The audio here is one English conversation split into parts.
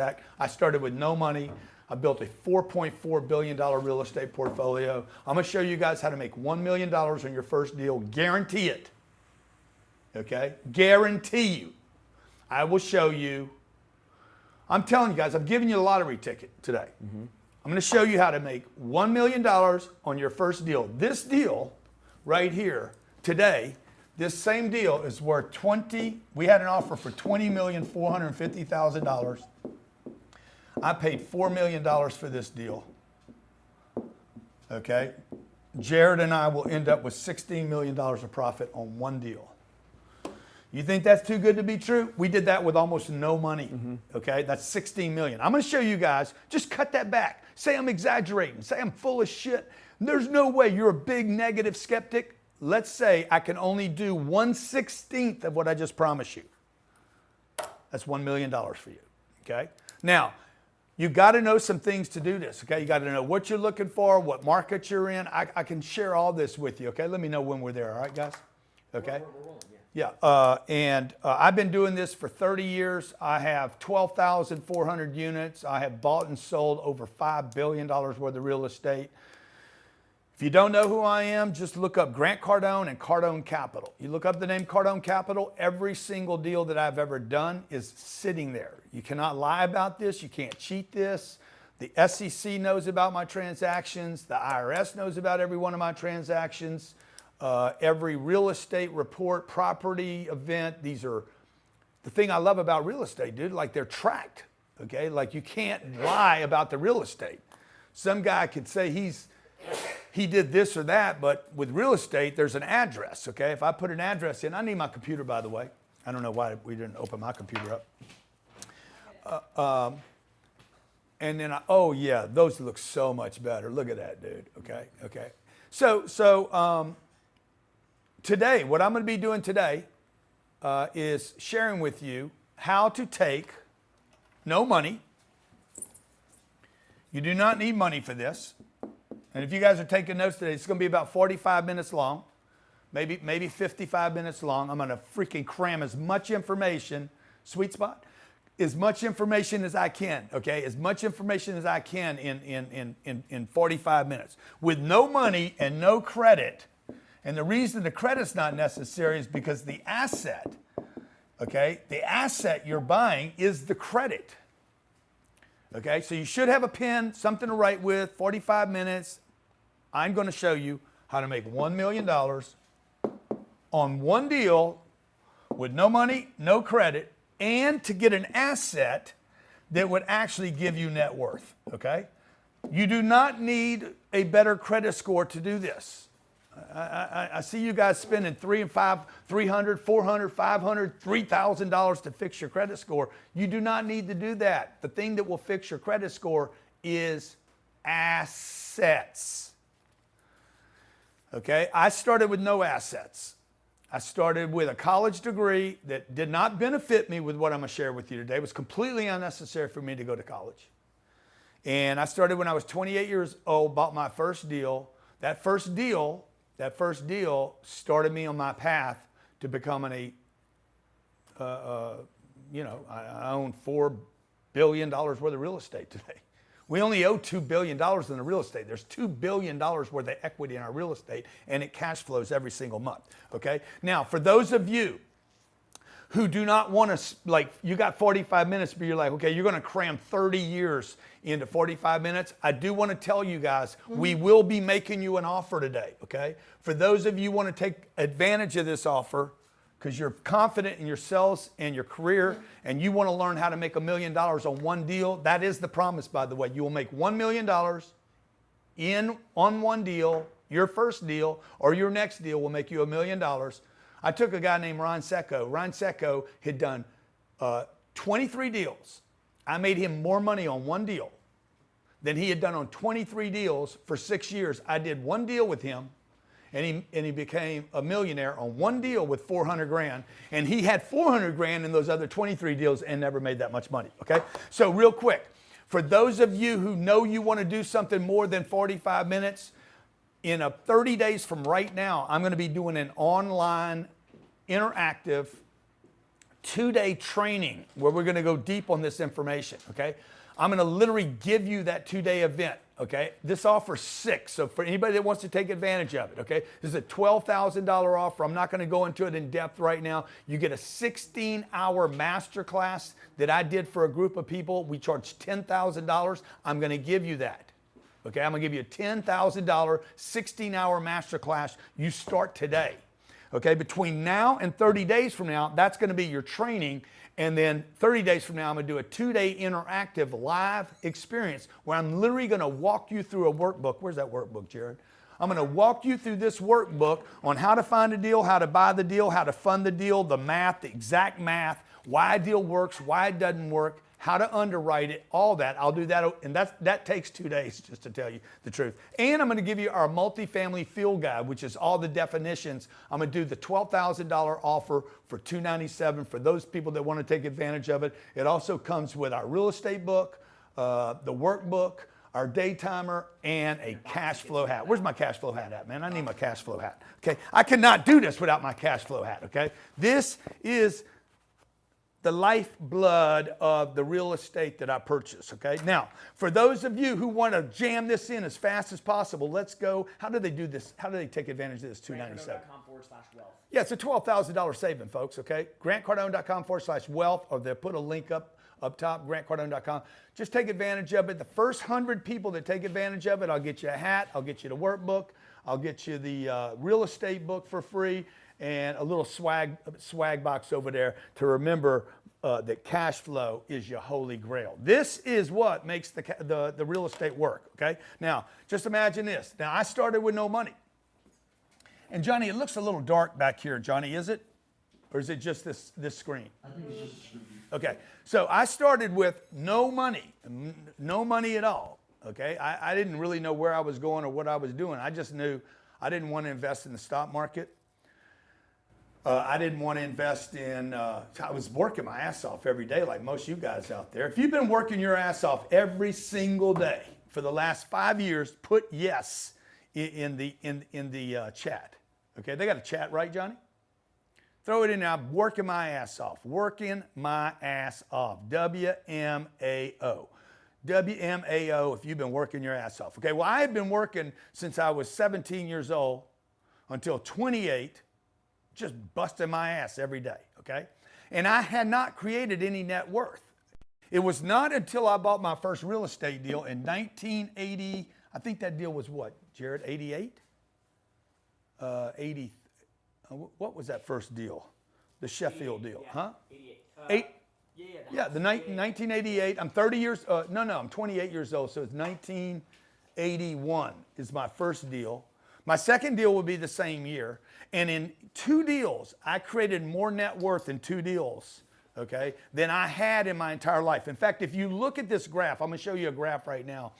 I started with no money. I built a $4.4 billion real estate portfolio. I'm going to show you guys how to make $1 million on your first deal. Guarantee it. Okay? Guarantee you. I will show you. I'm telling you guys, I'm giving you a lottery ticket today. I'm going to show you how to make $1 million on your first deal. This deal right here today, this same deal is worth we had an offer for $20,450,000. I paid $4 million for this deal. Okay? Jared and I will end up with $16 million of profit on one deal. You think that's too good to be true? We did that with almost no money. Okay? That's $16 million. I'm going to show you guys, just cut that back. Say I'm exaggerating. Say I'm full of shit. There's no way. You're a big negative skeptic. Let's say I can only do 1/16 of what I just promised you. That's $1 million for you. Okay? Now, you got to know some things to do this, okay? You got to know what you're looking for, what market you're in. I can share all this with you, okay? Let me know when we're there, all right, guys? Okay? We're rolling, yeah. I've been doing this for 30 years. I have 12,400 units. I have bought and sold over $5 billion worth of real estate. If you don't know who I am, just look up Grant Cardone and Cardone Capital. You look up the name Cardone Capital, every single deal that I've ever done is sitting there. You cannot lie about this. You can't cheat this. The SEC knows about my transactions. The IRS knows about every one of my transactions. Every real estate report, property event, these are the thing I love about real estate, dude. Like they're tracked, okay? Like you can't lie about the real estate. Some guy could say he did this or that, but with real estate, there's an address, okay? If I put an address in, I need my computer, by the way. I don't know why we didn't open my computer up. And then, oh yeah, those look so much better. Look at that, dude, okay? So today, what I'm gonna be doing today is sharing with you how to take no money. You do not need money for this. And if you guys are taking notes today, it's going to be about 45 minutes long, maybe 55 minutes long. I'm going to freaking cram as much information, sweet spot, as much information as I can, okay? As much information as I can in 45 minutes. With no money and no credit. And the reason the credit's not necessary is because the asset, okay, the asset you're buying is the credit. Okay, so you should have a pen, something to write with, 45 minutes. I'm going to show you how to make $1 million on one deal with no money, no credit, and to get an asset that would actually give you net worth, okay? You do not need a better credit score to do this. I see you guys spending $300, $400, $500, $3,000 to fix your credit score. You do not need to do that. The thing that will fix your credit score is assets. Okay, I started with no assets. I started with a college degree that did not benefit me with what I'm going to share with you today. It was completely unnecessary for me to go to college. And I started when I was 28 years old, bought my first deal. That first deal started me on my path to becoming I own $4 billion worth of real estate today. We only owe $2 billion in the real estate. There's $2 billion worth of equity in our real estate, and it cash flows every single month, okay? Now, for those of you who do not want to, like, you got 45 minutes, but you're like, okay, you're going to cram 30 years into 45 minutes. I do want to tell you guys, we will be making you an offer today, okay? For those of you who want to take advantage of this offer, because you're confident in yourselves and your career, and you want to learn how to make $1 million on one deal, that is the promise, by the way. You will make $1 million on one deal. Your first deal or your next deal will make you $1 million. I took a guy named Ron Secco. Ron Secco had done 23 deals. I made him more money on one deal than he had done on 23 deals for 6 years. I did one deal with him, and he became a millionaire on one deal with 400 grand. And he had 400 grand in those other 23 deals and never made that much money, okay? So real quick, for those of you who know you want to do something more than 45 minutes, in 30 days from right now, I'm going to be doing an online interactive 2-day training where we're going to go deep on this information, okay? I'm going to literally give you that 2-day event, okay? This offers 6, so for anybody that wants to take advantage of it, okay? This is a $12,000 offer. I'm not going to go into it in depth right now. You get a 16-hour masterclass that I did for a group of people. We charged $10,000. I'm going to give you that, okay? I'm going to give you a $10,000 16-hour masterclass. You start today, okay? Between now and 30 days from now, that's going to be your training. And then 30 days from now, I'm going to do a 2-day interactive live experience where I'm literally going to walk you through a workbook. Where's that workbook, Jared? I'm going to walk you through this workbook on how to find a deal, how to buy the deal, how to fund the deal, the math, the exact math, why a deal works, why it doesn't work, how to underwrite it, all that. I'll do that, and that takes 2 days, just to tell you the truth. And I'm going to give you our multifamily field guide, which is all the definitions. I'm going to do the $12,000 offer for $297 for those people that want to take advantage of it. It also comes with our real estate book, the workbook, our day timer, and a cash flow hat. Where's my cash flow hat at, man? I need my cash flow hat, okay? I cannot do this without my cash flow hat, okay? This is the lifeblood of the real estate that I purchase, okay? Now, for those of you who want to jam this in as fast as possible, let's go. How do they do this? How do they take advantage of this $297? GrantCardone.com/wealth. Yeah, it's a $12,000 saving, folks, okay? GrantCardone.com/wealth, or they'll put a link up top, GrantCardone.com. Just take advantage of it. The first 100 people that take advantage of it, I'll get you a hat, I'll get you the workbook, I'll get you the real estate book for free, and a little swag box over there to remember that cash flow is your holy grail. This is what makes the real estate work, okay? Now, just imagine this. Now, I started with no money. And Johnny, it looks a little dark back here, Johnny, is it? Or is it just this screen? I think it's just a screen. Okay, so I started with no money at all, okay? I didn't really know where I was going or what I was doing. I just knew I didn't want to invest in the stock market. I didn't want to invest in, I was working my ass off every day like most of you guys out there. If you've been working your ass off every single day for the last 5 years, put yes in the chat. Okay, they got a chat, right, Johnny? Throw it in there. I'm working my ass off. Working my ass off. WMAO. WMAO if you've been working your ass off. Okay, well, I had been working since I was 17 years old until 28, just busting my ass every day, okay? And I had not created any net worth. It was not until I bought my first real estate deal in 1980, I think that deal was what, Jared, 88? 80, what was that first deal? The Sheffield deal, yeah, huh? 88. Yeah, the 1988, I'm 30 years, I'm 28 years old, so it's 1981 is my first deal. My second deal will be the same year. And in 2 deals, I created more net worth in 2 deals, okay, than I had in my entire life. In fact, if you look at this graph, I'm going to show you a graph right now.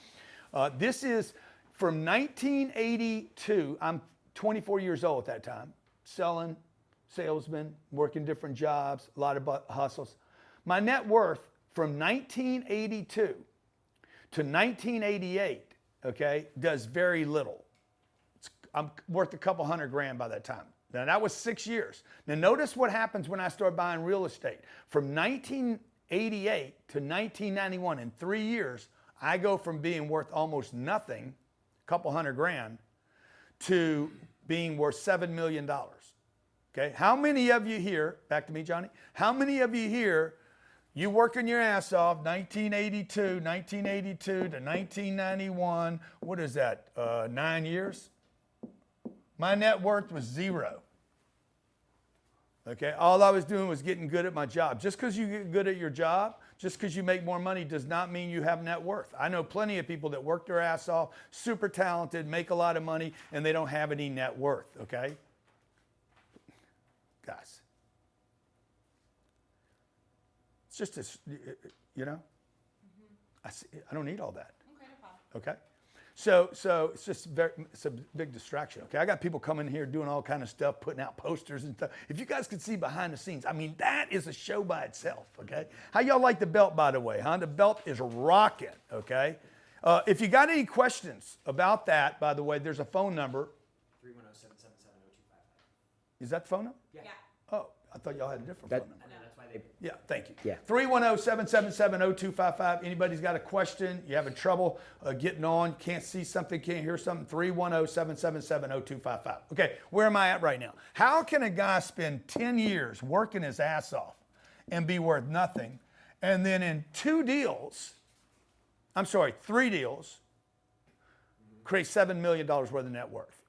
This is from 1982. I'm 24 years old at that time, selling, salesman, working different jobs, a lot of hustles. My net worth from 1982 to 1988, okay, does very little. I'm worth a couple $100,000 by that time. Now that was 6 years. Now notice what happens when I start buying real estate. From 1988 to 1991, in 3 years, I go from being worth almost nothing, a couple $100,000, to being worth $7 million. Okay, how many of you here, back to me, Johnny, how many of you here, you working your ass off, 1982 to 1991, what is that, 9 years? My net worth was 0. Okay, all I was doing was getting good at my job. Just because you get good at your job, just because you make more money does not mean you have net worth. I know plenty of people that work their ass off, super talented, make a lot of money, and they don't have any net worth, okay? Guys, it's just this, you know? I don't need all that. Okay, no problem. Okay? So it's just it's a big distraction. Okay, I got people coming here doing all kind of stuff, putting out posters and stuff. If you guys could see behind the scenes, I mean, that is a show by itself. Okay, how y'all like the belt, by the way? Huh? The belt is rocking. Okay, if you got any questions about that, by the way, there's a phone number. 310-777-0255. Is that the phone number? Yeah. Yeah. Oh, I thought y'all had a different phone number. And then that's why Yeah, thank you. Yeah. 310-777-0255. Anybody's got a question, you having trouble getting on, can't see something, can't hear something, 310-777-0255. Okay, where am I at right now? How can a guy spend 10 years working his ass off and be worth nothing, and then in 3 deals, create $7 million worth of net worth?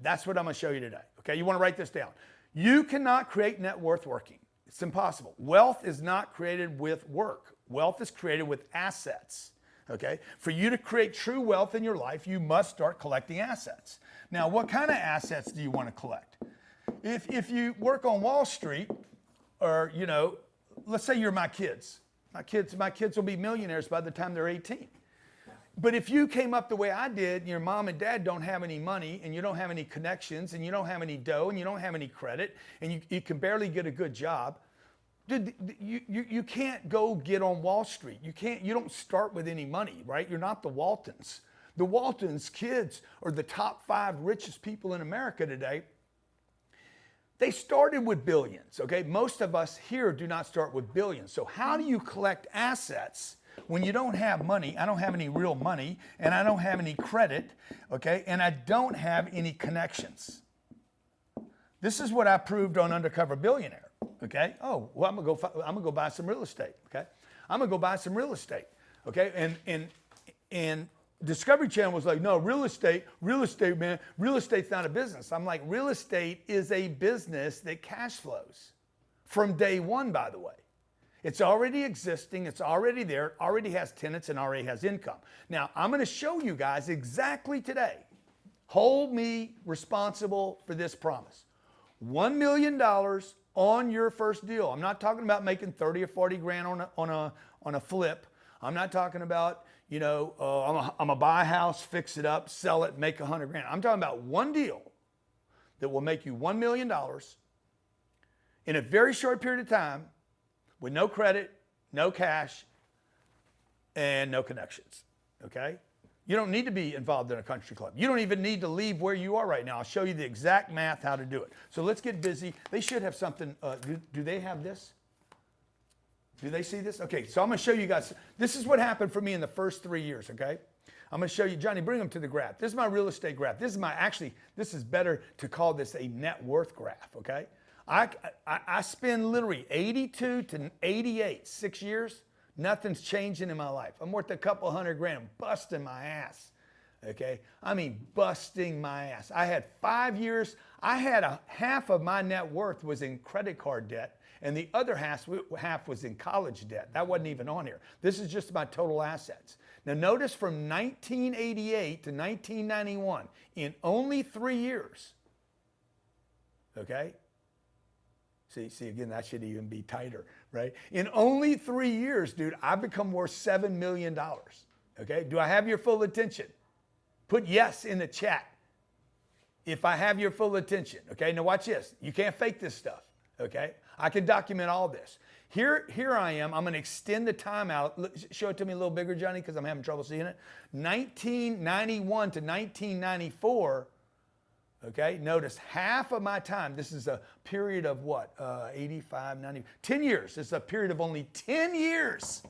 That's what I'm going to show you today. Okay, you want to write this down. You cannot create net worth working. It's impossible. Wealth is not created with work. Wealth is created with assets. Okay? For you to create true wealth in your life, you must start collecting assets. Now, what kind of assets do you want to collect? If you work on Wall Street, or, you know, let's say you're my kids. My kids will be millionaires by the time they're 18. But if you came up the way I did, and your mom and dad don't have any money, and you don't have any connections, and you don't have any dough, and you don't have any credit, and you can barely get a good job, dude, you can't go get on Wall Street. You don't start with any money, right? You're not the Waltons. The Waltons' kids are the top 5 richest people in America today. They started with billions, okay? Most of us here do not start with billions. So how do you collect assets when you don't have money? I don't have any real money, and I don't have any credit, okay? And I don't have any connections. This is what I proved on Undercover Billionaire, okay? Oh, well, I'm gonna go buy some real estate, okay? I'm gonna go buy some real estate, okay? And Discovery Channel was like, no, real estate, man, real estate's not a business. I'm like, real estate is a business that cash flows from day one, by the way. It's already existing, it's already there, already has tenants, and already has income. Now, I'm gonna show you guys exactly today. Hold me responsible for this promise. $1 million on your first deal. I'm not talking about making 30 or 40 grand on a flip. I'm not talking about, you know, I'm gonna buy a house, fix it up, sell it, make 100 grand. I'm talking about one deal that will make you $1 million in a very short period of time, with no credit, no cash, and no connections, okay? You don't need to be involved in a country club. You don't even need to leave where you are right now. I'll show you the exact math how to do it. So let's get busy. They should have something. Do they have this? Do they see this? Okay, so I'm gonna show you guys. This is what happened for me in the first 3 years, okay? I'm gonna show you, Johnny, bring them to the graph. This is my real estate graph. This is better to call this a net worth graph, okay? I spend literally 82 to 88, 6 years, nothing's changing in my life. I'm worth a couple $100 grand, busting my ass, okay? I mean, busting my ass. I had 5 years, half of my net worth was in credit card debt, and the other half was in college debt. That wasn't even on here. This is just my total assets. Now notice from 1988 to 1991, in only 3 years, okay? See, again, that should even be tighter, right? In only 3 years, dude, I've become worth $7 million, okay? Do I have your full attention? Put yes in the chat if I have your full attention, okay? Now watch this. You can't fake this stuff, okay? I can document all this. Here I am. I'm going to extend the time out. Show it to me a little bigger, Johnny, because I'm having trouble seeing it. 1991 to 1994, okay, notice half of my time, this is a period of what, 85, 90, 10 years. This is a period of only 10 years.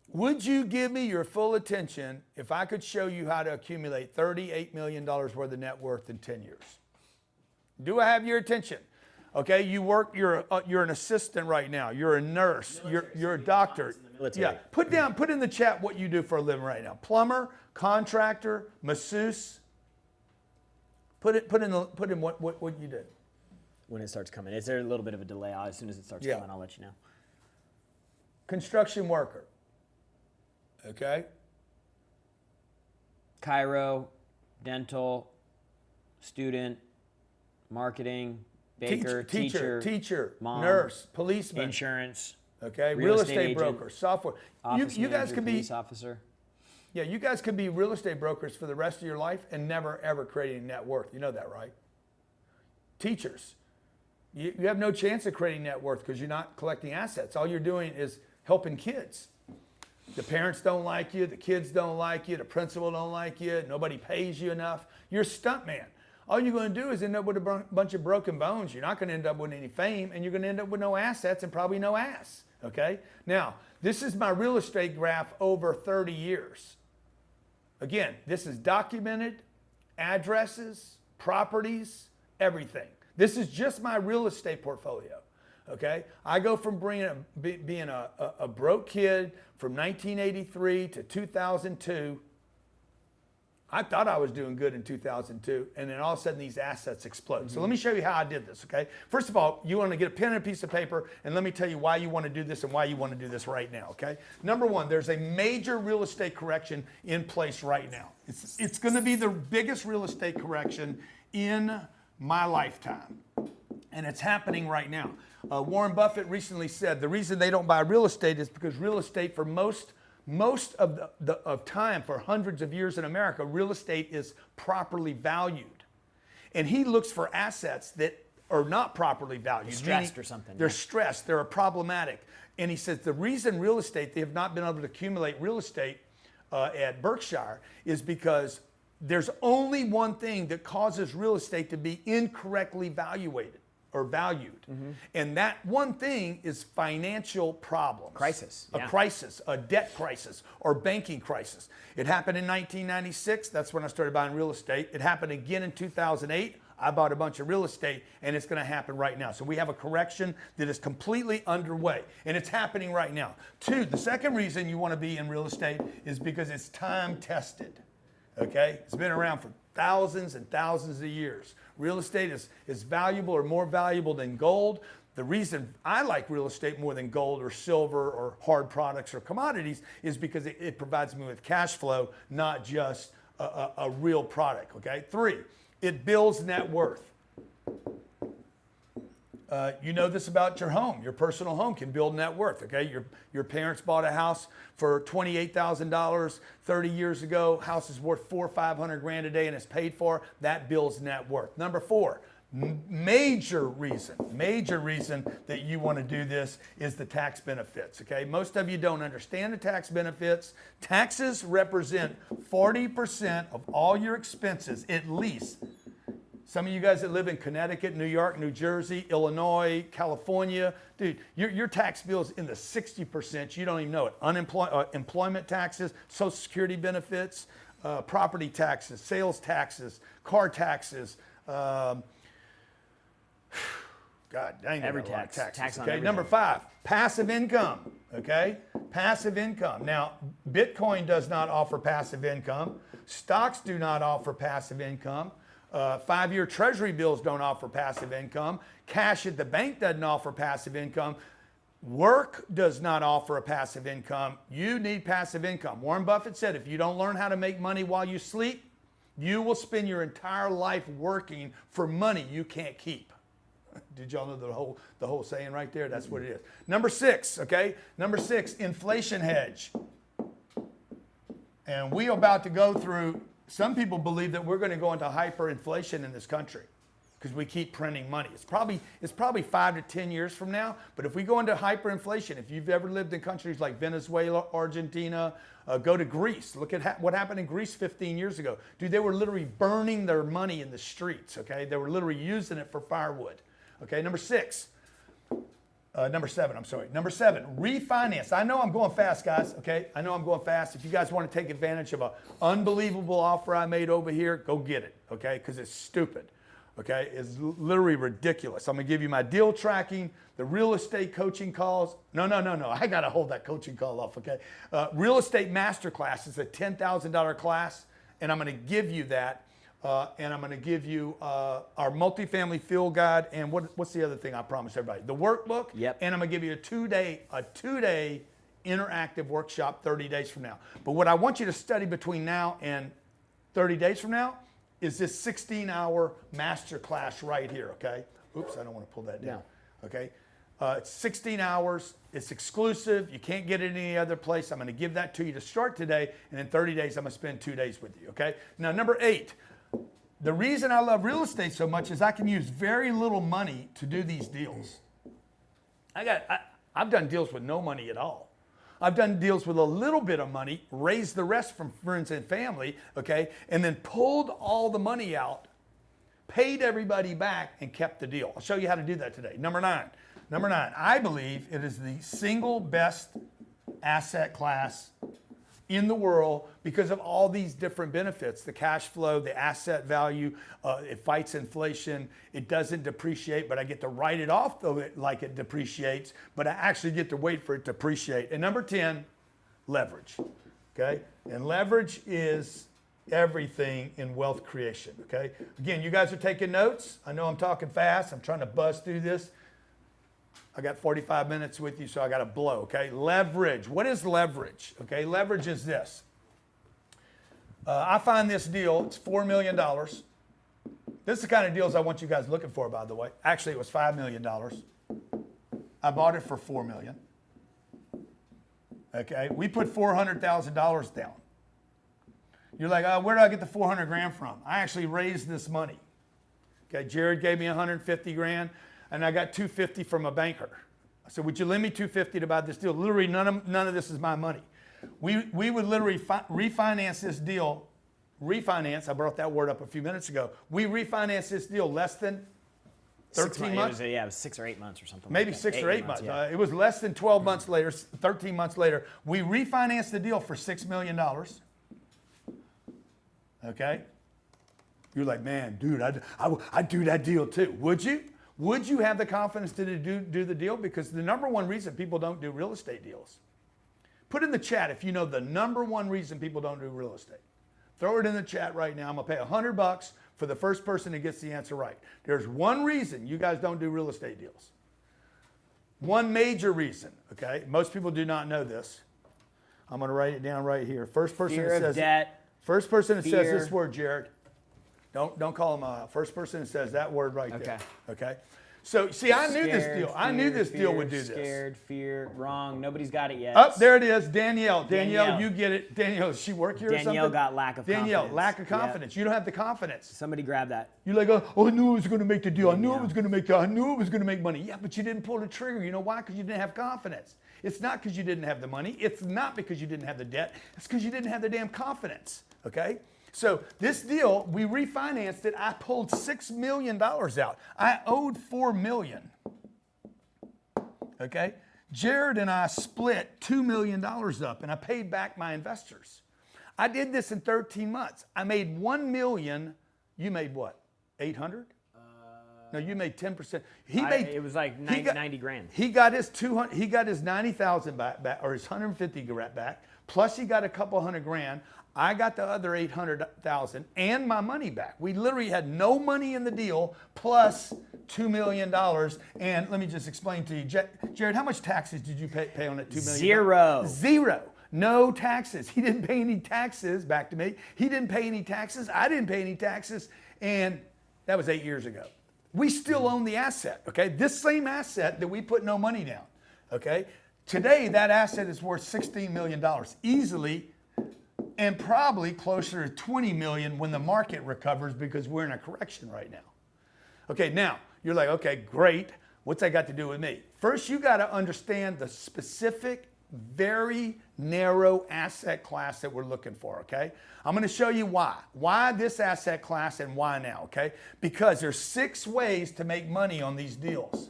Would you give me your full attention if I could show you how to accumulate $38 million worth of net worth in 10 years? Do I have your attention? Okay, you're an assistant right now. You're a nurse. You're a doctor. Yeah, put in the chat what you do for a living right now. Plumber, contractor, masseuse. Put in what you did. When it starts coming. Is there a little bit of a delay? As soon as it starts coming, I'll let you know. Construction worker. Okay. Chiro, dental, student, marketing, baker, teacher, mom, nurse, policeman, insurance, okay, real estate broker, software. You guys could be police officer. Yeah, you guys could be real estate brokers for the rest of your life and never ever creating net worth. You know that, right? Teachers, you have no chance of creating net worth because you're not collecting assets. All you're doing is helping kids. The parents don't like you, the kids don't like you, the principal don't like you, nobody pays you enough. You're a stunt man. all you're going to do is end up with a bunch of broken bones. You're not going to end up with any fame, and you're going to end up with no assets and probably no ass. Okay? Now, this is my real estate graph over 30 years. Again, this is documented, addresses, properties, everything. This is just my real estate portfolio. Okay? I go from being a broke kid from 1983 to 2002. I thought I was doing good in 2002, and then all of a sudden these assets explode. So let me show you how I did this, okay? First of all, you want to get a pen and a piece of paper, and let me tell you why you want to do this and why you want to do this right now, okay? Number one, there's a major real estate correction in place right now. It's going to be the biggest real estate correction in my lifetime, and it's happening right now. Warren Buffett recently said the reason they don't buy real estate is because real estate for most of time, for hundreds of years in America, real estate is properly valued. And he looks for assets that are not properly valued. Stressed or something. They're stressed, they're problematic. And he says the reason real estate, they have not been able to accumulate real estate at Berkshire is because there's only one thing that causes real estate to be incorrectly valued. And that one thing is financial problems. Crisis. A crisis, a debt crisis, or banking crisis. It happened in 1996. That's when I started buying real estate. It happened again in 2008. I bought a bunch of real estate, and it's going to happen right now. So we have a correction that is completely underway, and it's happening right now. Two, the second reason you want to be in real estate is because it's time tested. Okay? It's been around for thousands and thousands of years. Real estate is valuable or more valuable than gold. The reason I like real estate more than gold or silver or hard products or commodities is because it provides me with cash flow, not just a real product, okay? Three, it builds net worth. You know this about your home. Your personal home can build net worth, okay? Your parents bought a house for $28,000 30 years ago. House is worth $400,000 or $500,000 a day and it's paid for. That builds net worth. Number four, major reason that you want to do this is the tax benefits, okay? Most of you don't understand the tax benefits. Taxes represent 40% of all your expenses, at least. Some of you guys that live in Connecticut, New York, New Jersey, Illinois, California, dude, your tax bill is in the 60%. You don't even know it. Employment taxes, Social Security benefits, property taxes, sales taxes, car taxes. God dang it. Every tax. Tax on okay, everything. number five, passive income. Okay, passive income. Now, Bitcoin does not offer passive income. Stocks do not offer passive income. 5-year treasury bills don't offer passive income. Cash at the bank doesn't offer passive income. Work does not offer a passive income. You need passive income. Warren Buffett said, if you don't learn how to make money while you sleep, you will spend your entire life working for money you can't keep. Did y'all know the whole saying right there? That's what it is. Number six, okay? Number six, inflation hedge. And we are about to go through. Some people believe that we're going to go into hyperinflation in this country because we keep printing money. It's probably 5 to 10 years from now. But if we go into hyperinflation, if you've ever lived in countries like Venezuela, Argentina, go to Greece. Look at what happened in Greece 15 years ago. Dude, they were literally burning their money in the streets. Okay, they were literally using it for firewood. Okay, number seven, refinance. I know I'm going fast, guys, okay? I know I'm going fast. If you guys want to take advantage of an unbelievable offer I made over here, go get it, okay? Because it's stupid, okay? It's literally ridiculous. I'm going to give you my deal tracking, the real estate coaching calls. No. I got to hold that coaching call off, okay? Real estate Masterclass is a $10,000 class, and I'm going to give you that. And I'm going to give you our multifamily field guide, and what's the other thing I promised everybody? The workbook. Yep. And I'm going to give you a two-day interactive workshop 30 days from now. But what I want you to study between now and 30 days from now is this 16-hour master class right here, okay? Oops, I don't want to pull that down, okay? It's 16 hours. It's exclusive. You can't get it any other place. I'm going to give that to you to start today, and in 30 days, I'm going to spend 2 days with you, okay? Now, number 8. The reason I love real estate so much is I can use very little money to do these deals. I've done deals with no money at all. I've done deals with a little bit of money, raised the rest from friends and family, okay, and then pulled all the money out paid everybody back, and kept the deal. I'll show you how to do that today. Number nine, I believe it is the single best asset class in the world because of all these different benefits, the cash flow, the asset value, it fights inflation, it doesn't depreciate, but I get to write it off though like it depreciates, but I actually get to wait for it to appreciate. And number 10, leverage, okay? And leverage is everything in wealth creation, okay? Again, you guys are taking notes. I know I'm talking fast. I'm trying to buzz through this. I got 45 minutes with you, so I got to blow, okay? Leverage. What is leverage? Okay, leverage is this. I find this deal, it's $4 million. This is the kind of deals I want you guys looking for, by the way. Actually, it was $5 million. I bought it for $4 million. Okay, we put $400,000 down. You're like, oh, where did I get the 400 grand from? I actually raised this money. Okay, Jared gave me 150 grand. And I got 250 from a banker. I said, would you lend me 250 to buy this deal? Literally, none of this is my money. We would literally refinance this deal. Refinance, I brought that word up a few minutes ago. We refinanced this deal less than 13 months. It was 6 or 8 months or something. Maybe like that. 6 or 8 months. Yeah. It was less than 12 months later, 13 months later. We refinanced the deal for $6 million. Okay? You're like, man, dude, I'd do that deal too. Would you? Would you have the confidence to do the deal? Because the number one reason people don't do real estate deals. Put in the chat if you know the number one reason people don't do real estate. Throw it in the chat right now. I'm going to pay $100 for the first person that gets the answer right. There's one reason you guys don't do real estate deals. One major reason, okay? Most people do not know this. I'm going to write it down right here. First person Fear that of says debt. First person that says Fear. this word, Jared. Don't call him out. First person that says that word right there. Okay. So see, I knew this deal. I knew this deal would do this. Scared, fear, wrong. Nobody's got it yet. Oh, there it is. Danielle, you get it. Danielle, does she work here or something? Danielle got lack of confidence. Danielle, lack of confidence. You don't have the confidence. Somebody grab that. You're like, oh, I knew it was going to make the deal. I knew it was going to make that. I knew it was going to make money. Yeah, but you didn't pull the trigger. You know why? Because you didn't have confidence. It's not because you didn't have the money. It's not because you didn't have the debt. It's because you didn't have the damn confidence. Okay? So this deal, we refinanced it. I pulled $6 million out. I owed $4 million. Okay? Jared and I split $2 million up, and I paid back my investors. I did this in 13 months. I made $1 million. You made what? 800? No, you made 10%. It was like 90 grand. He got his 200. He got his 90,000 back, or his 150 back. Plus, he got a couple hundred grand. I got the other 800,000 and my money back. We literally had no money in the deal plus $2 million. And let me just explain to you, Jared, how much taxes did you pay on that $2 million? Zero. Zero. No taxes. He didn't pay any taxes. Back to me. He didn't pay any taxes. I didn't pay any taxes. And that was 8 years ago. We still own the asset. Okay, this same asset that we put no money down. Okay, today that asset is worth $16 million easily. And probably closer to 20 million when the market recovers because we're in a correction right now. Okay, now you're like, okay, great. What's that got to do with me? First, you got to understand the specific, very narrow asset class that we're looking for, okay? I'm going to show you why. Why this asset class and why now, okay? Because there's 6 ways to make money on these deals.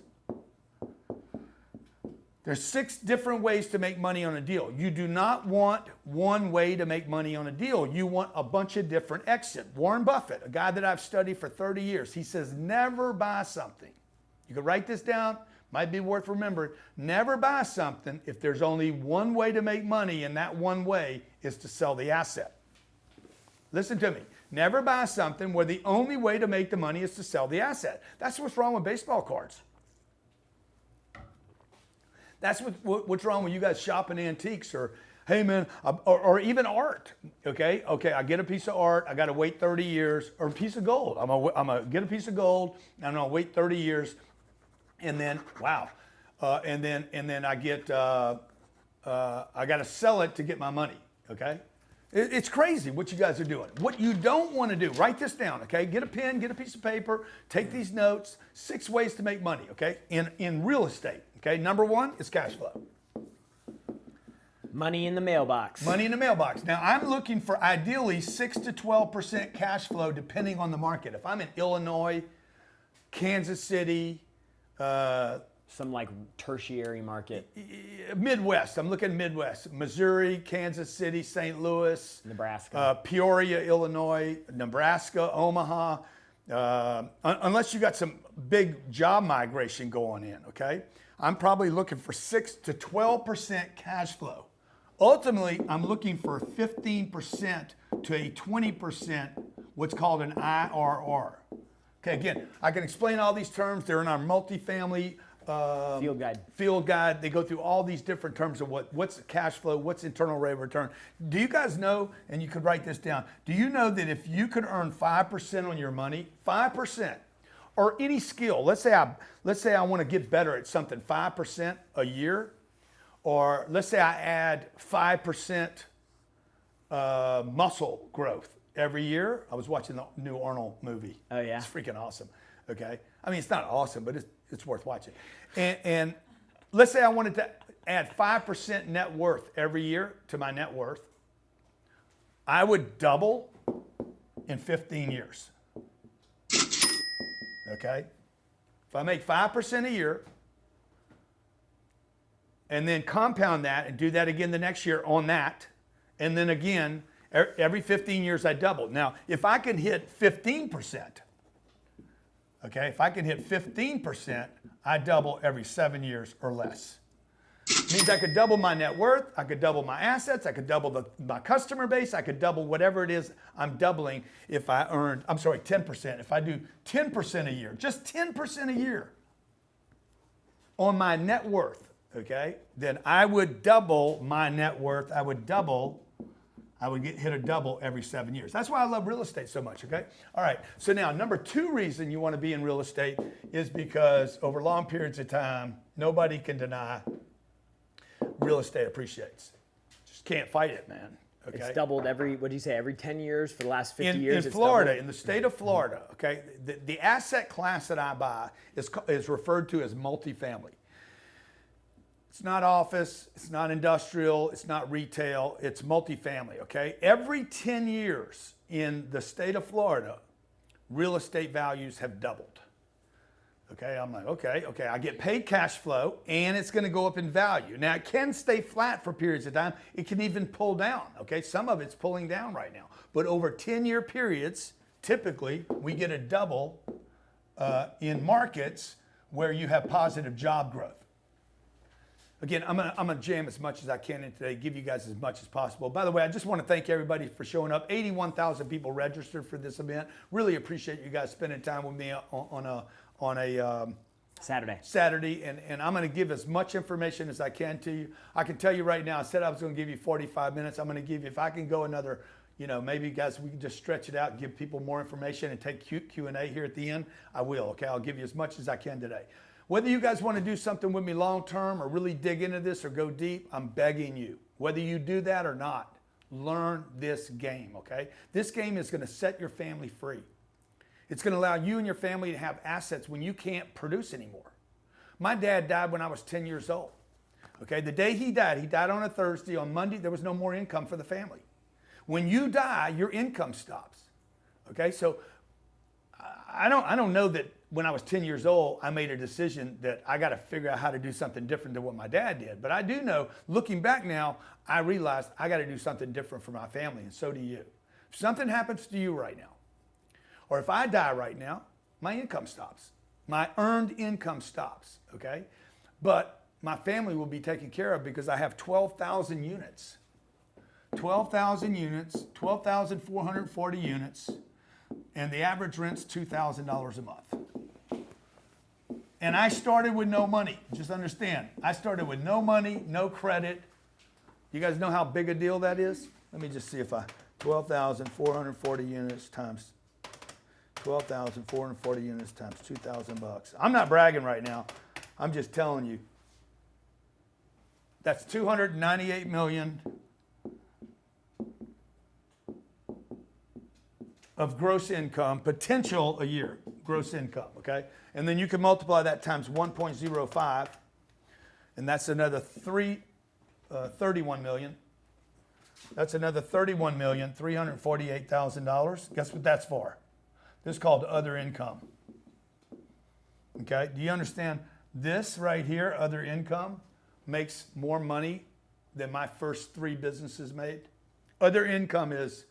There's 6 different ways to make money on a deal. You do not want one way to make money on a deal. You want a bunch of different exits. Warren Buffett, a guy that I've studied for 30 years, he says never buy something. You can write this down. Might be worth remembering. Never buy something if there's only one way to make money, and that one way is to sell the asset. Listen to me. Never buy something where the only way to make the money is to sell the asset. That's what's wrong with baseball cards. That's what's wrong with you guys shopping antiques or, hey man, or even art, okay? Okay, I get a piece of art, I gotta wait 30 years, or a piece of gold. I'm gonna get a piece of gold, and I'm gonna wait 30 years, and then, wow. And then I get, I gotta sell it to get my money, okay? It's crazy what you guys are doing. What you don't wanna do, write this down, okay? Get a pen, get a piece of paper, take these notes, 6 ways to make money, okay? In real estate. Okay, number 1 is cash flow. Money in the mailbox. Money in the mailbox. Now, I'm looking for ideally 6 to 12% cash flow depending on the market. If I'm in Illinois, Kansas City, Some like tertiary market. Midwest. I'm looking Midwest. Missouri, Kansas City, St. Louis, Nebraska. Peoria, Illinois, Nebraska, Omaha. Unless you got some big job migration going in, okay? I'm probably looking for 6 to 12% cash flow. Ultimately, I'm looking for 15% to a 20%, what's called an IRR. Okay, again, I can explain all these terms. They're in our multifamily Field guide. They go through all these different terms of what's cash flow, what's internal rate of return. Do you guys know, and you could write this down, do you know that if you could earn 5% on your money, 5%, or any skill, let's say I want to get better at something, 5% a year, or let's say I add 5% muscle growth every year. I was watching the new Arnold movie. Oh, yeah? It's freaking awesome, okay? I mean, it's not awesome, but it's worth watching. And let's say I wanted to add 5% net worth every year to my net worth. I would double in 15 years. Okay? If I make 5% a year and then compound that and do that again the next year on that, and then again, every 15 years I double. Now, if I can hit 15%, okay, if I can hit 15%, I double every 7 years or less. It means I could double my net worth, I could double my assets, I could double my customer base, I could double whatever it is I'm doubling if I earned, 10%. If I do 10% a year, just 10% a year on my net worth, okay, then I would double my net worth. I would hit a double every 7 years. That's why I love real estate so much, okay? All right, so now number 2 reason you want to be in real estate is because over long periods of time, nobody can deny real estate appreciates. Just can't fight it, man. Okay? It's doubled every 10 years for the last 50 years? In Florida, in the state of Florida, okay, the asset class that I buy is referred to as multifamily. It's not office, it's not industrial, it's not retail, it's multifamily, okay? Every 10 years in the state of Florida, real estate values have doubled. Okay, I'm like, okay, I get paid cash flow and it's gonna go up in value. Now it can stay flat for periods of time, it can even pull down, okay? Some of it's pulling down right now. But over 10-year periods, typically we get a double in markets where you have positive job growth. Again, I'm gonna jam as much as I can in today, give you guys as much as possible. By the way, I just want to thank everybody for showing up. 81,000 people registered for this event. Really appreciate you guys spending time with me on a Saturday, and I'm going to give as much information as I can to you. I can tell you right now, I said I was going to give you 45 minutes. I'm going to give you, if I can go another, maybe guys, we can just stretch it out and give people more information and take Q&A here at the end. I will, okay? I'll give you as much as I can today. Whether you guys want to do something with me long term or really dig into this or go deep, I'm begging you. Whether you do that or not, learn this game, okay? This game is going to set your family free. It's going to allow you and your family to have assets when you can't produce anymore. My dad died when I was 10 years old. Okay, the day he died on a Thursday. On Monday, there was no more income for the family. When you die, your income stops. Okay, so I don't know that when I was 10 years old, I made a decision that I got to figure out how to do something different than what my dad did. But I do know, looking back now, I realized I got to do something different for my family, and so do you. If something happens to you right now, or if I die right now, my income stops. My earned income stops, okay? But my family will be taken care of because I have 12,000 units. 12,000 units, 12,440 units, and the average rent's $2,000 a month. And I started with no money. Just understand, I started with no money, no credit. You guys know how big a deal that is? Let me just see if 12,440 units times 12,440 units times $2,000. I'm not bragging right now. I'm just telling you. That's 298 million of gross income, potential a year, gross income, okay? And then you can multiply that times 1.05, and that's another $3 31 million. That's another $31,348,000. Guess what that's for? This is called other income. Okay, do you understand? This right here, other income, makes more money than my first 3 businesses made. Other income is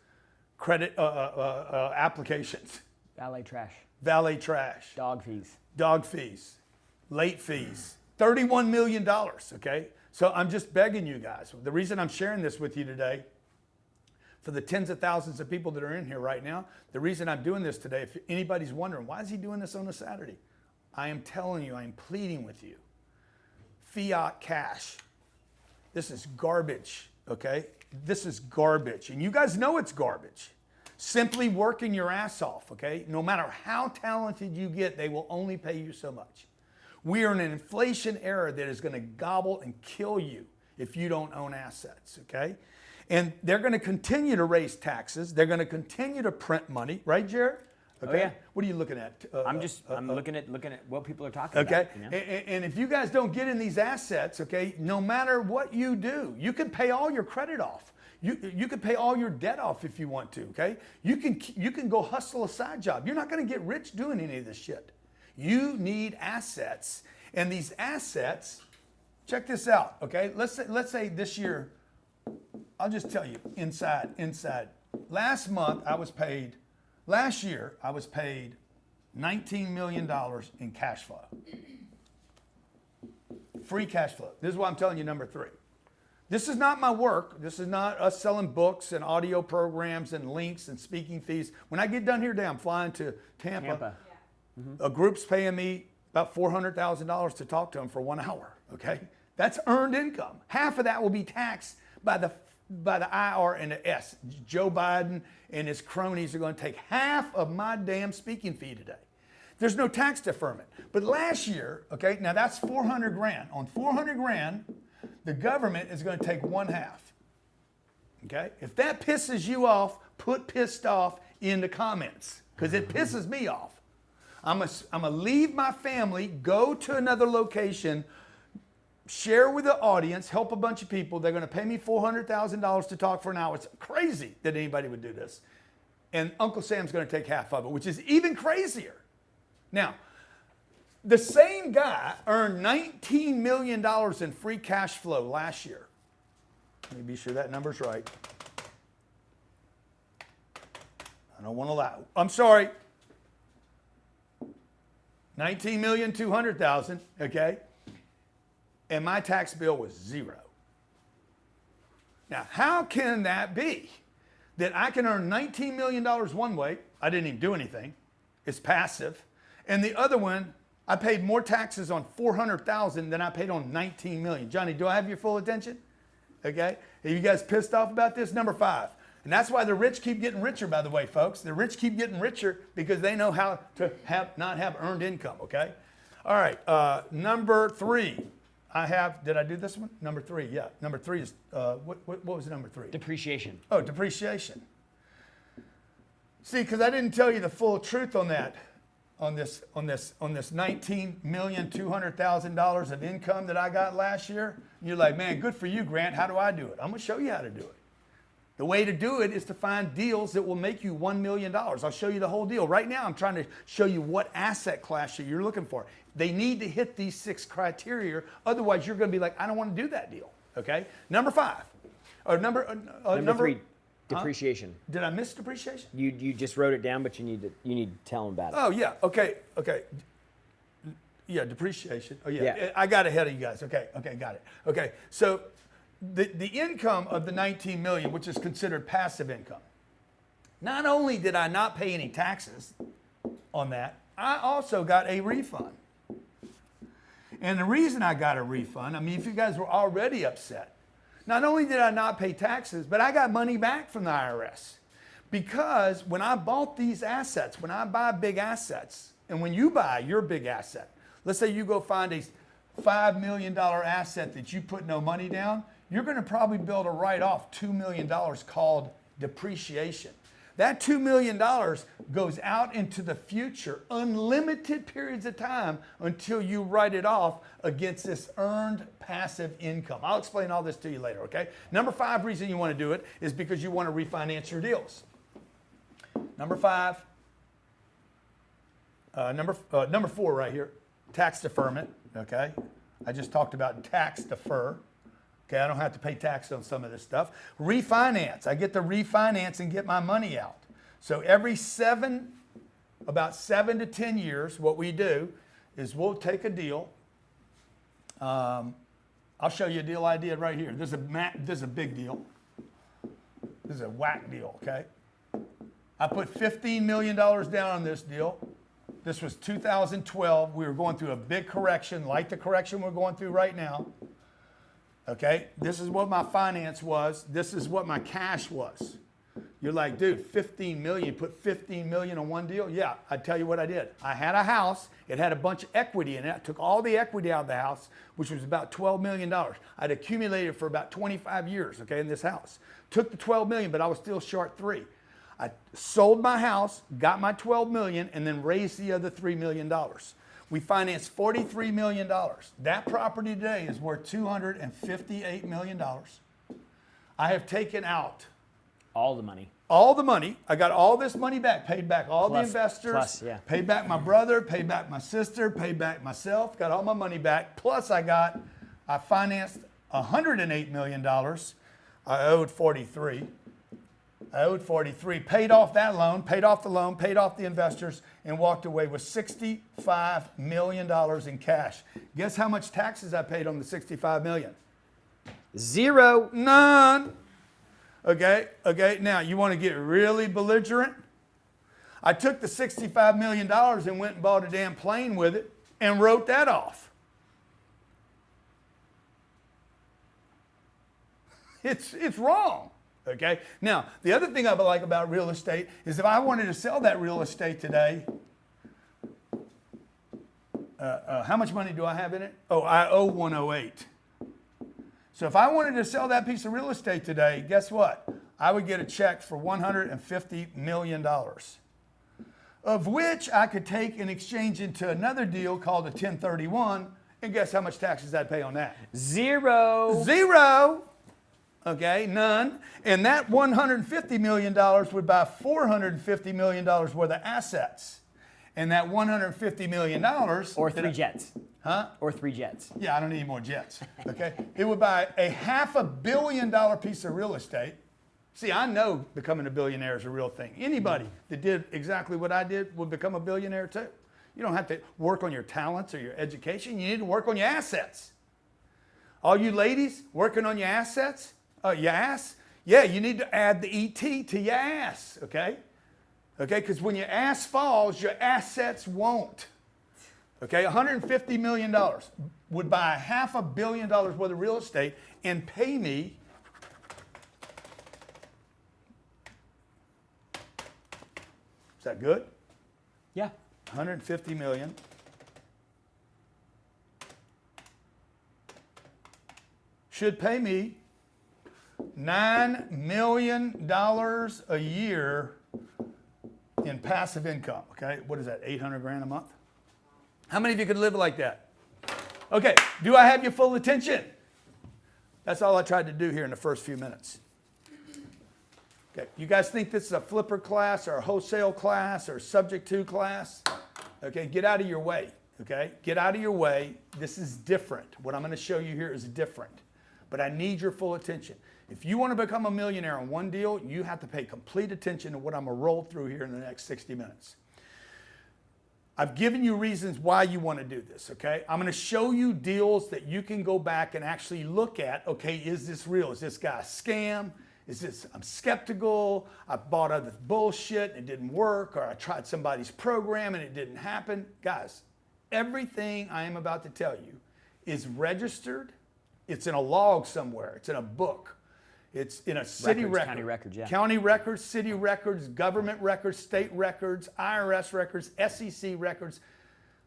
credit applications, Valet trash. valet trash, Dog fees. late fees, $31 million, okay? So I'm just begging you guys. The reason I'm sharing this with you today, for the tens of thousands of people that are in here right now, the reason I'm doing this today, if anybody's wondering, why is he doing this on a Saturday? I am telling you, I am pleading with you. Fiat cash. This is garbage, okay? This is garbage, and you guys know it's garbage. Simply working your ass off, okay? No matter how talented you get, they will only pay you so much. We are in an inflation era that is going to gobble and kill you if you don't own assets, okay? And they're going to continue to raise taxes. They're going to continue to print money, right, Jared? Okay. Oh, yeah. What are you looking at? I'm looking at what people are talking about. Okay. You know? And if you guys don't get in these assets, okay, no matter what you do, you can pay all your credit off. You can pay all your debt off if you want to, okay? You can go hustle a side job. You're not going to get rich doing any of this shit. You need assets. And these assets, check this out, okay? Let's say this year, I'll just tell you, inside. Last year, I was paid $19 million in cash flow. Free cash flow. This is why I'm telling you number 3. This is not my work. This is not us selling books and audio programs and links and speaking fees. When I get done here today, I'm flying to Tampa. A group's paying me about $400,000 to talk to them for 1 hour, okay? That's earned income. Half of that will be taxed by the IR and the S. Joe Biden and his cronies are going to take half of my damn speaking fee today. There's no tax deferment. But last year, okay, now that's 400 grand. On 400 grand, the government is going to take 1/2. Okay? If that pisses you off, put pissed off in the comments because it pisses me off. I'm going to leave my family, go to another location, share with the audience, help a bunch of people. They're going to pay me $400,000 to talk for an hour. It's crazy that anybody would do this. And Uncle Sam's going to take half of it, which is even crazier. Now, the same guy earned $19 million in free cash flow last year. Let me be sure that number's right. I don't want to lie. I'm sorry. $19,200,000, okay? And my tax bill was 0. Now, how can that be? That I can earn $19 million one way, I didn't even do anything, it's passive, and the other one, I paid more taxes on $400,000 than I paid on $19 million. Johnny, do I have your full attention? Okay, are you guys pissed off about this? Number 5, and that's why the rich keep getting richer, by the way, folks. The rich keep getting richer because they know how to not have earned income, okay? All right, number 3. Did I do this one? Number 3, yeah. Number 3 is, what was number 3? Depreciation. Oh, depreciation. See, because I didn't tell you the full truth on that, on this $19,200,000 of income that I got last year. And you're like, man, good for you, Grant. How do I do it? I'm going to show you how to do it. The way to do it is to find deals that will make you $1 million. I'll show you the whole deal. Right now, I'm trying to show you what asset class you're looking for. They need to hit these 6 criteria. Otherwise, you're going to be like, I don't want to do that deal. Okay? Number 5. Or number 3, depreciation. Did I miss depreciation? You just wrote it down, but you need to tell them about it. Oh, yeah. Okay. Yeah, depreciation. Oh, yeah. Yeah. I got ahead of you guys. Okay, got it. Okay, so the income of the $19 million, which is considered passive income, not only did I not pay any taxes on that, I also got a refund. And the reason I got a refund, I mean, if you guys were already upset, not only did I not pay taxes, but I got money back from the IRS. Because when I bought these assets, when I buy big assets, and when you buy your big asset, let's say you go find a $5 million asset that you put no money down, you're going to probably build a write-off $2 million called depreciation. That $2 million goes out into the future, unlimited periods of time until you write it off against this earned passive income. I'll explain all this to you later, okay? Number 5 reason you want to do it is because you want to refinance your deals. Number 5, number 4 right here, tax deferment, okay? I just talked about tax defer. Okay, I don't have to pay tax on some of this stuff. Refinance. I get to refinance and get my money out. So every about 7 to 10 years, what we do is we'll take a deal. I'll show you a deal I did right here. This is a big deal. This is a whack deal, okay? I put $15 million down on this deal. This was 2012. We were going through a big correction, like the correction we're going through right now. Okay, this is what my finance was. This is what my cash was. You're like, dude, 15 million, you put 15 million on one deal? Yeah, I tell you what I did. I had a house. It had a bunch of equity in it. I took all the equity out of the house, which was about $12 million. I'd accumulated for about 25 years, okay, in this house. Took the 12 million, but I was still short 3. I sold my house, got my 12 million, and then raised the other $3 million. We financed $43 million. That property today is worth $258 million. I have taken out all the money. All the money. I got all this money back, paid back all the investors, yeah. Paid back my brother, paid back my sister, paid back myself, got all my money back. Plus I financed $108 million. I owed 43. Paid off that loan, paid off the loan, paid off the investors, and walked away with $65 million in cash. Guess how much taxes I paid on the $65 million? 0. None. Okay, now you want to get really belligerent? I took the $65 million and went and bought a damn plane with it and wrote that off. It's wrong. Okay. Now, the other thing I like about real estate is if I wanted to sell that real estate today, how much money do I have in it? Oh, I owe 108. So if I wanted to sell that piece of real estate today, guess what? I would get a check for $150 million, of which I could take and exchange into another deal called a 1031. And guess how much taxes I'd pay on that? 0. 0. Okay, none. And that $150 million would buy $450 million worth of assets. And that $150 million... Or 3 jets. Huh? Or 3 jets. Yeah, I don't need any more jets. Okay? It would buy a $500 million piece of real estate. See, I know becoming a billionaire is a real thing. Anybody that did exactly what I did would become a billionaire too. You don't have to work on your talents or your education. You need to work on your assets. All you ladies working on your assets... your ass? Yeah, you need to add the ET to your ass, okay? Okay, because when your ass falls, your assets won't. Okay, $150 million would buy $500 million worth of real estate and pay me Is that good? Yeah. 150 million. Should pay me $9 million a year in passive income. Okay, what is that, 800 grand a month? How many of you could live like that? Okay, do I have your full attention? That's all I tried to do here in the first few minutes. Okay, you guys think this is a flipper class or a wholesale class or a subject to class? Okay, get out of your way, okay? Get out of your way. This is different. What I'm going to show you here is different, but I need your full attention. If you want to become a millionaire on one deal, you have to pay complete attention to what I'm going to roll through here in the next 60 minutes. I've given you reasons why you want to do this, okay? I'm going to show you deals that you can go back and actually look at, okay, is this real? Is this guy a scam? I'm skeptical, I bought other bullshit and it didn't work, or I tried somebody's program and it didn't happen. Guys, everything I am about to tell you is registered. It's in a log somewhere. It's in a book. It's in a city record. County records, yeah. County records, city records, government records, state records, IRS records, SEC records.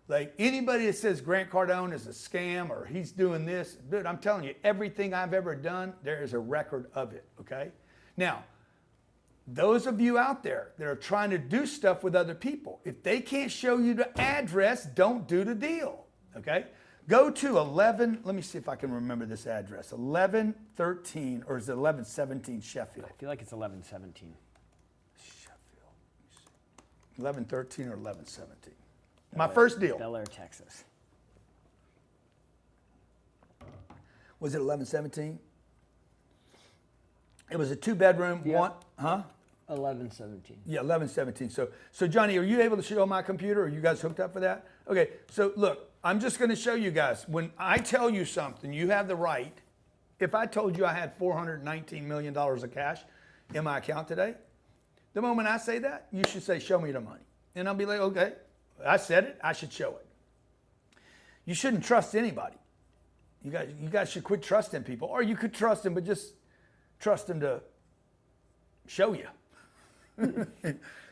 Like anybody that says Grant Cardone is a scam or he's doing this, dude, I'm telling you, everything I've ever done, there is a record of it, okay? Now, those of you out there that are trying to do stuff with other people, if they can't show you the address, don't do the deal, okay? Go to 11, let me see if I can remember this address, 1113, or is it 1117 Sheffield? I feel like it's 1117. Sheffield, 1113 or 1117. My first deal. Bel Air, Texas. Was it 1117? It was a 2-bedroom, Yeah. one, huh? 1117. Yeah, 1117. So Johnny, are you able to show my computer? Are you guys hooked up for that? Okay, so look, I'm just going to show you guys. When I tell you something, you have the right. If I told you I had $419 million of cash in my account today, the moment I say that, you should say, show me the money. And I'll be like, okay, I said it, I should show it. You shouldn't trust anybody. You guys should quit trusting people. Or you could trust them, but just trust them to show you.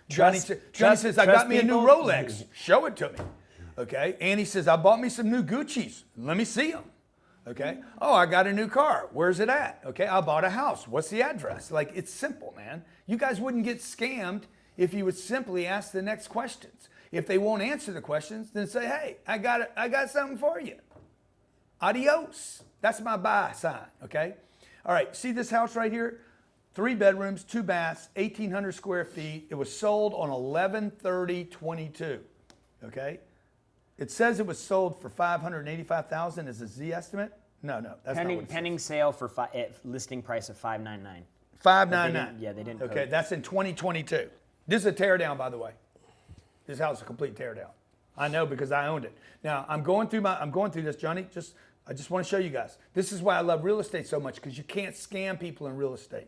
Johnny says, I got me a new Rolex. Show it to me. Okay. Annie says, I bought me some new Gucci's. Let me see them. Okay. Oh, I got a new car. Where's it at? Okay. I bought a house. What's the address? Like, it's simple, man. You guys wouldn't get scammed if you would simply ask the next questions. If they won't answer the questions, then say, hey, I got something for you. Adios. That's my buy sign, okay? All right, see this house right here? 3 bedrooms, 2 baths, 1,800 square feet. It was sold on 11/30/22, okay? It says it was sold for $585,000 as a Z estimate. No, that's not what it Pending sale for listing price of $599. $599. Yeah, they didn't. Okay, that's in 2022. This is a tear down, by the way. This house is a complete tear down. I know because I owned it. Now I'm going through this, Johnny. I just want to show you guys. This is why I love real estate so much, because you can't scam people in real estate.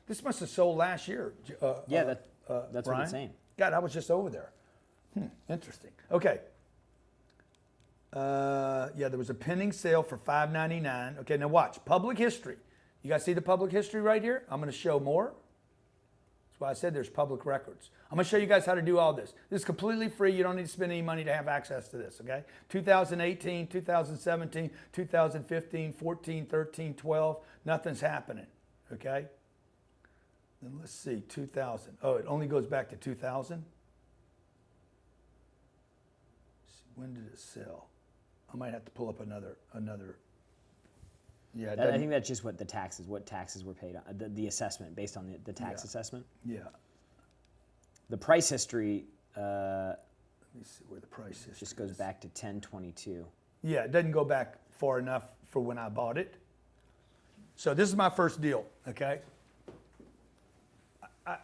This must have sold last year. That's what Brian? it's saying. God, I was just over there. Interesting. Okay. Yeah, there was a pending sale for $599. Okay, now watch. Public history. You guys see the public history right here? I'm going to show more. That's why I said there's public records. I'm going to show you guys how to do all this. This is completely free. You don't need to spend any money to have access to this, okay? 2018, 2017, 2015, 14, 13, 12. Nothing's happening, okay? Then let's see, 2000. Oh, it only goes back to 2000? When did it sell? I might have to pull up another. Yeah, I think that's just what taxes were paid on, the assessment based on the tax assessment. Yeah. The price history Let me see where the price is. just goes back to 10/22. Yeah, it doesn't go back far enough for when I bought it. So this is my first deal, okay?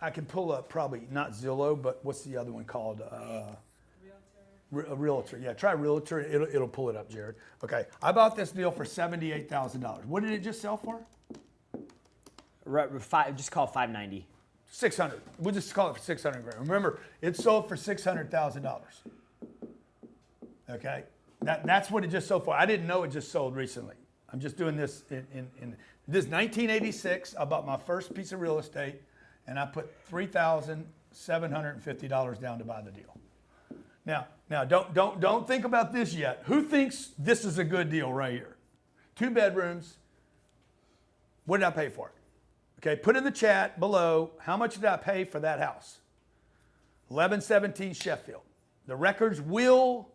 I can pull up probably not Zillow, but what's the other one called? A realtor. Yeah, try realtor. It'll pull it up, Jared. Okay, I bought this deal for $78,000. What did it just sell for? Just call it 590. 600. We'll just call it for 600 grand. Remember, it sold for $600,000. Okay, that's what it just sold for. I didn't know it just sold recently. I'm just doing this in this 1986. I bought my first piece of real estate, and I put $3,750 down to buy the deal. Now, don't think about this yet. Who thinks this is a good deal right here? 2 bedrooms. What did I pay for it? Okay, put in the chat below, how much did I pay for that house? 1117 Sheffield. The records will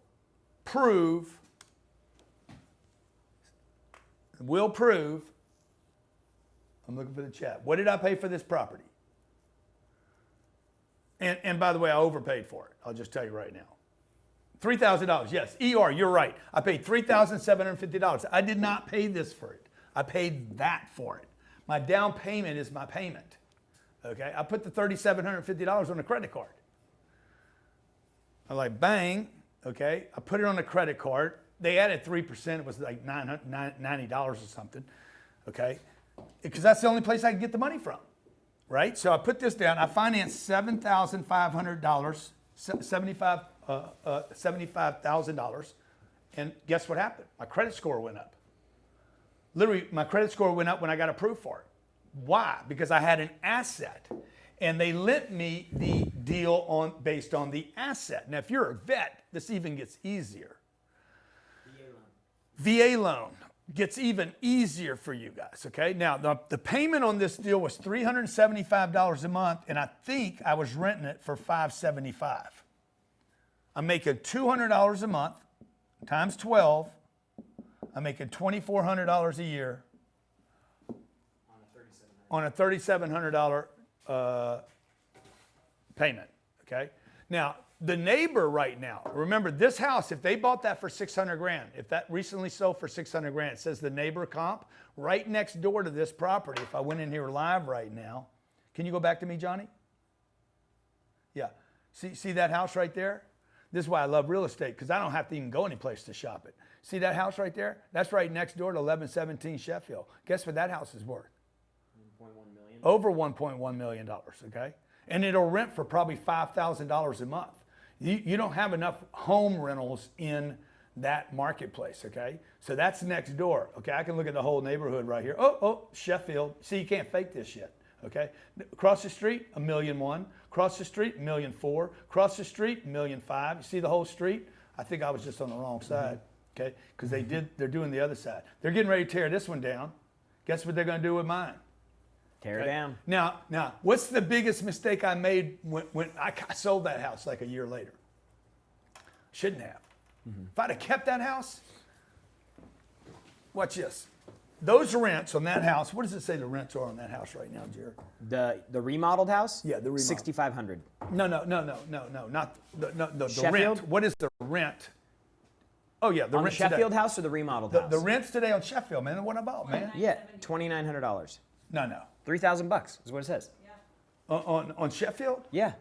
prove, I'm looking for the chat. What did I pay for this property? And by the way, I overpaid for it. I'll just tell you right now. $3,000, yes. ER, you're right. I paid $3,750. I did not pay this for it. I paid that for it. My down payment is my payment. Okay, I put the $3,750 on a credit card. I like bang. Okay, I put it on a credit card. They added 3%. It was like $90 or something. Okay, because that's the only place I could get the money from. Right. So I put this down. I financed $7,500, $75,000, and guess what happened? My credit score went up. Literally, my credit score went up when I got approved for it. Why? Because I had an asset, and they lent me the deal based on the asset. Now, if you're a vet, this even gets easier. VA loan. gets even easier for you guys, okay? Now, the payment on this deal was $375 a month, and I think I was renting it for $575. I'm making $200 a month times 12. I'm making $2,400 a year on a $3,700 payment, okay? Now, the neighbor right now, remember this house, if they bought that for 600 grand, if that recently sold for 600 grand, it says the neighbor comp right next door to this property. If I went in here live right now, can you go back to me, Johnny? Yeah, see that house right there? This is why I love real estate, because I don't have to even go any place to shop it. See that house right there? That's right next door to 1117 Sheffield. Guess what that house is worth? 1.1 million. Over $1.1 million, okay? And it'll rent for probably $5,000 a month. You don't have enough home rentals in that marketplace, okay? So that's next door, okay? I can look at the whole neighborhood right here. Oh, Sheffield. See, you can't fake this shit, okay? Across the street, $1.1 million. Across the street, $1.4 million. Across the street, $1.5 million. You see the whole street? I think I was just on the wrong side, okay? Because they're doing the other side. They're getting ready to tear this one down. Guess what they're going to do with mine? Tear it down. Now, what's the biggest mistake I made when I sold that house like a year later? Shouldn't have. If I'd have kept that house, watch this. Those rents on that house, what does it say the rents are on that house right now, Jared? The remodeled house? Yeah, the remodeled. 6,500. No, not the Sheffield? rent. What is the rent? Oh yeah, the On the rent Sheffield today. house or the remodeled house? The rents today on Sheffield, man. What about, man? Yeah, $2,900. No. $3,000 is what it says. On Sheffield? Yeah.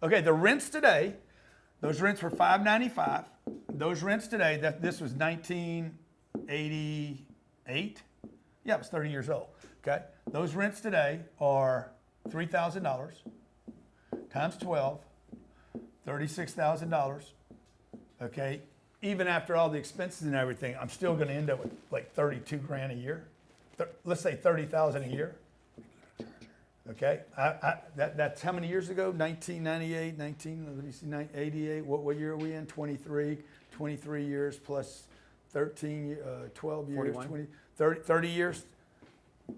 Okay, the rents today, those rents were $595. Those rents today, this was 1988. Yeah, it was 30 years old. Okay, those rents today are $3,000 times 12, $36,000. Okay, even after all the expenses and everything, I'm still going to end up with like 32 grand a year. Let's say 30,000 a year. Okay, that's how many years ago? 1998, 88. What year are we in? 23 years plus 13, 12 years, 41. 20, 30 years.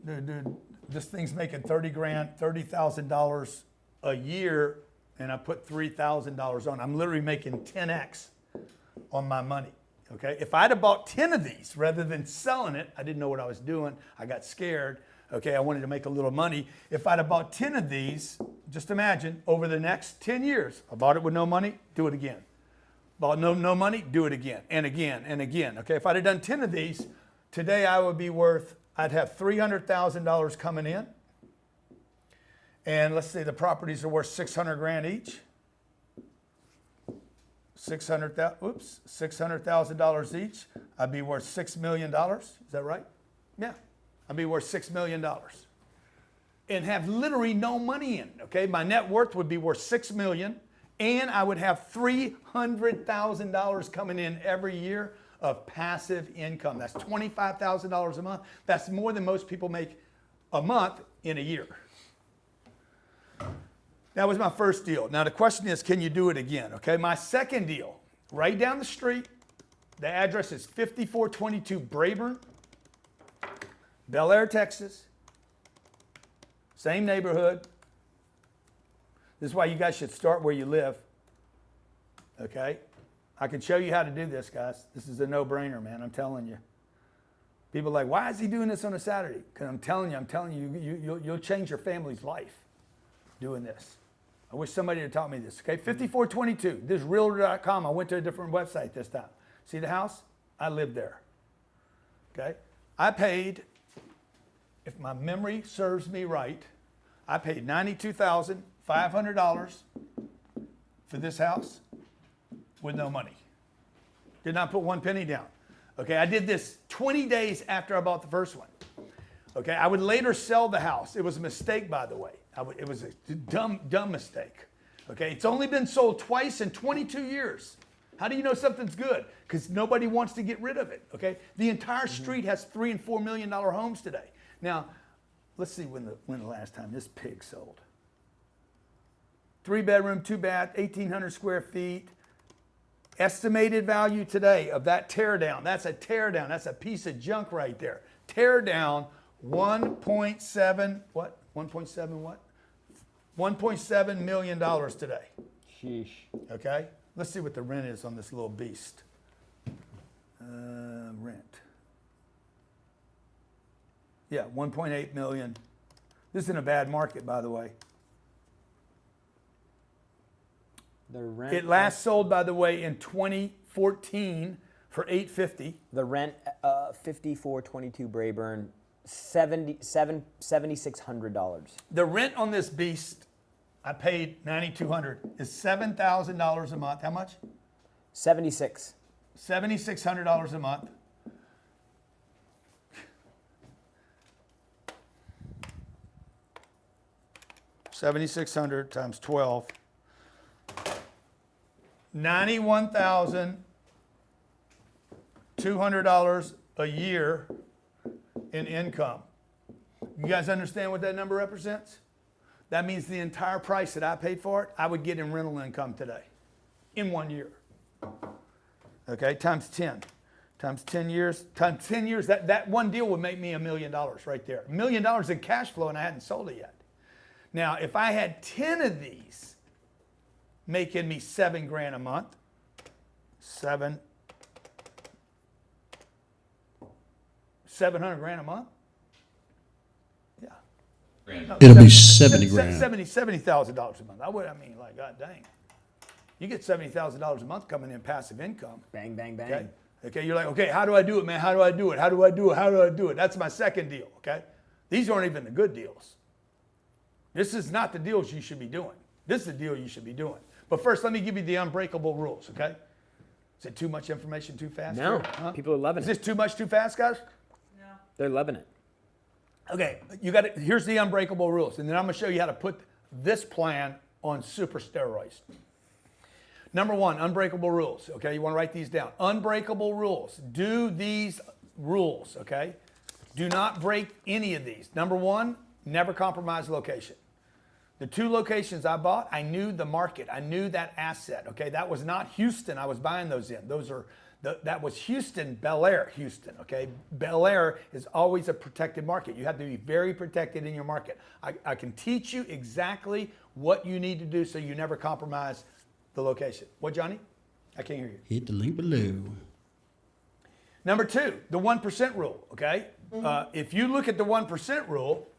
Dude, this thing's making 30 grand, $30,000 a year, and I put $3,000 on. I'm literally making 10x on my money. Okay, if I'd have bought 10 of these rather than selling it, I didn't know what I was doing. I got scared. Okay, I wanted to make a little money. If I'd have bought 10 of these, just imagine, over the next 10 years, I bought it with no money, do it again. Bought no money, do it again, and again, and again. Okay, if I'd have done 10 of these, today I would be worth, I'd have $300,000 coming in. And let's say the properties are worth 600 grand each. $600,000 each. I'd be worth $6 million. Is that right? Yeah. I'd be worth $6 million and have literally no money in. Okay, my net worth would be worth $6 million, and I would have $300,000 coming in every year of passive income. That's $25,000 a month. That's more than most people make a month in a year. That was my first deal. Now the question is, can you do it again? Okay, my second deal, right down the street. The address is 5422 Brayburn, Bel Air, Texas. Same neighborhood. This is why you guys should start where you live. Okay? I can show you how to do this, guys. This is a no-brainer, man. I'm telling you. People are like, why is he doing this on a Saturday? Because I'm telling you, you'll change your family's life doing this. I wish somebody had taught me this. Okay? 5422. This is realtor.com. I went to a different website this time. See the house? I lived there. Okay? I paid, if my memory serves me right, I paid $92,500 for this house with no money. Did not put one penny down. Okay, I did this 20 days after I bought the first one. Okay, I would later sell the house. It was a mistake, by the way. It was a dumb mistake. Okay, it's only been sold twice in 22 years. How do you know something's good? Because nobody wants to get rid of it. Okay, the entire street has $3 and $4 million homes today. Now, let's see when the last time this pig sold. 3 bedroom, 2 bath, 1,800 square feet. Estimated value today of that tear down. That's a tear down. That's a piece of junk right there. Tear down 1.7 what? 1.7 what? $1.7 million today. Sheesh. Okay? Let's see what the rent is on this little beast. Rent. Yeah, 1.8 million. This isn't a bad market, by the way. The rent. It last sold, by the way, in 2014 for $850. The rent, 5422 Brayburn, $7,600. The rent on this beast, I paid $9,200, is $7,000 a month. How much? 76. $7,600 a month. $7,600 times 12. $91,200 a year in income. You guys understand what that number represents? That means the entire price that I paid for it, I would get in rental income today in 1 year. Okay, times 10. Times 10 years, that one deal would make me $1 million right there. $1 million in cash flow, and I hadn't sold it yet. Now, if I had 10 of these making me $7,000 a month, $700,000 a month? Yeah. No, It'll be 70 grand. $70,000 a month. I mean, like, God dang. You get $70,000 a month coming in passive income. Bang, bang, bang. Okay? Okay, you're like, okay, how do I do it, man? How do I do it? How do I do it? How do I do it? That's my second deal, okay? These aren't even the good deals. This is not the deals you should be doing. This is the deal you should be doing. But first, let me give you the unbreakable rules, okay? Is it too much information too fast? No, here? Huh? people are loving Is it. this too much too fast, guys? They're loving it. Okay, you got it. Here's the unbreakable rules, and then I'm going to show you how to put this plan on super steroids. Number one, unbreakable rules. Okay, you want to write these down. Unbreakable rules. Do these rules. Okay, do not break any of these. Number one, never compromise location. The two locations I bought, I knew the market. I knew that asset. Okay, that was not Houston. I was buying those in. That was Houston, Bel Air, Houston, okay? Bel Air is always a protected market. You have to be very protected in your market. I can teach you exactly what you need to do so you never compromise the location. What, Johnny? I can't hear you. Hit the link below. Number two, the 1% rule, okay? If you look at the 1% rule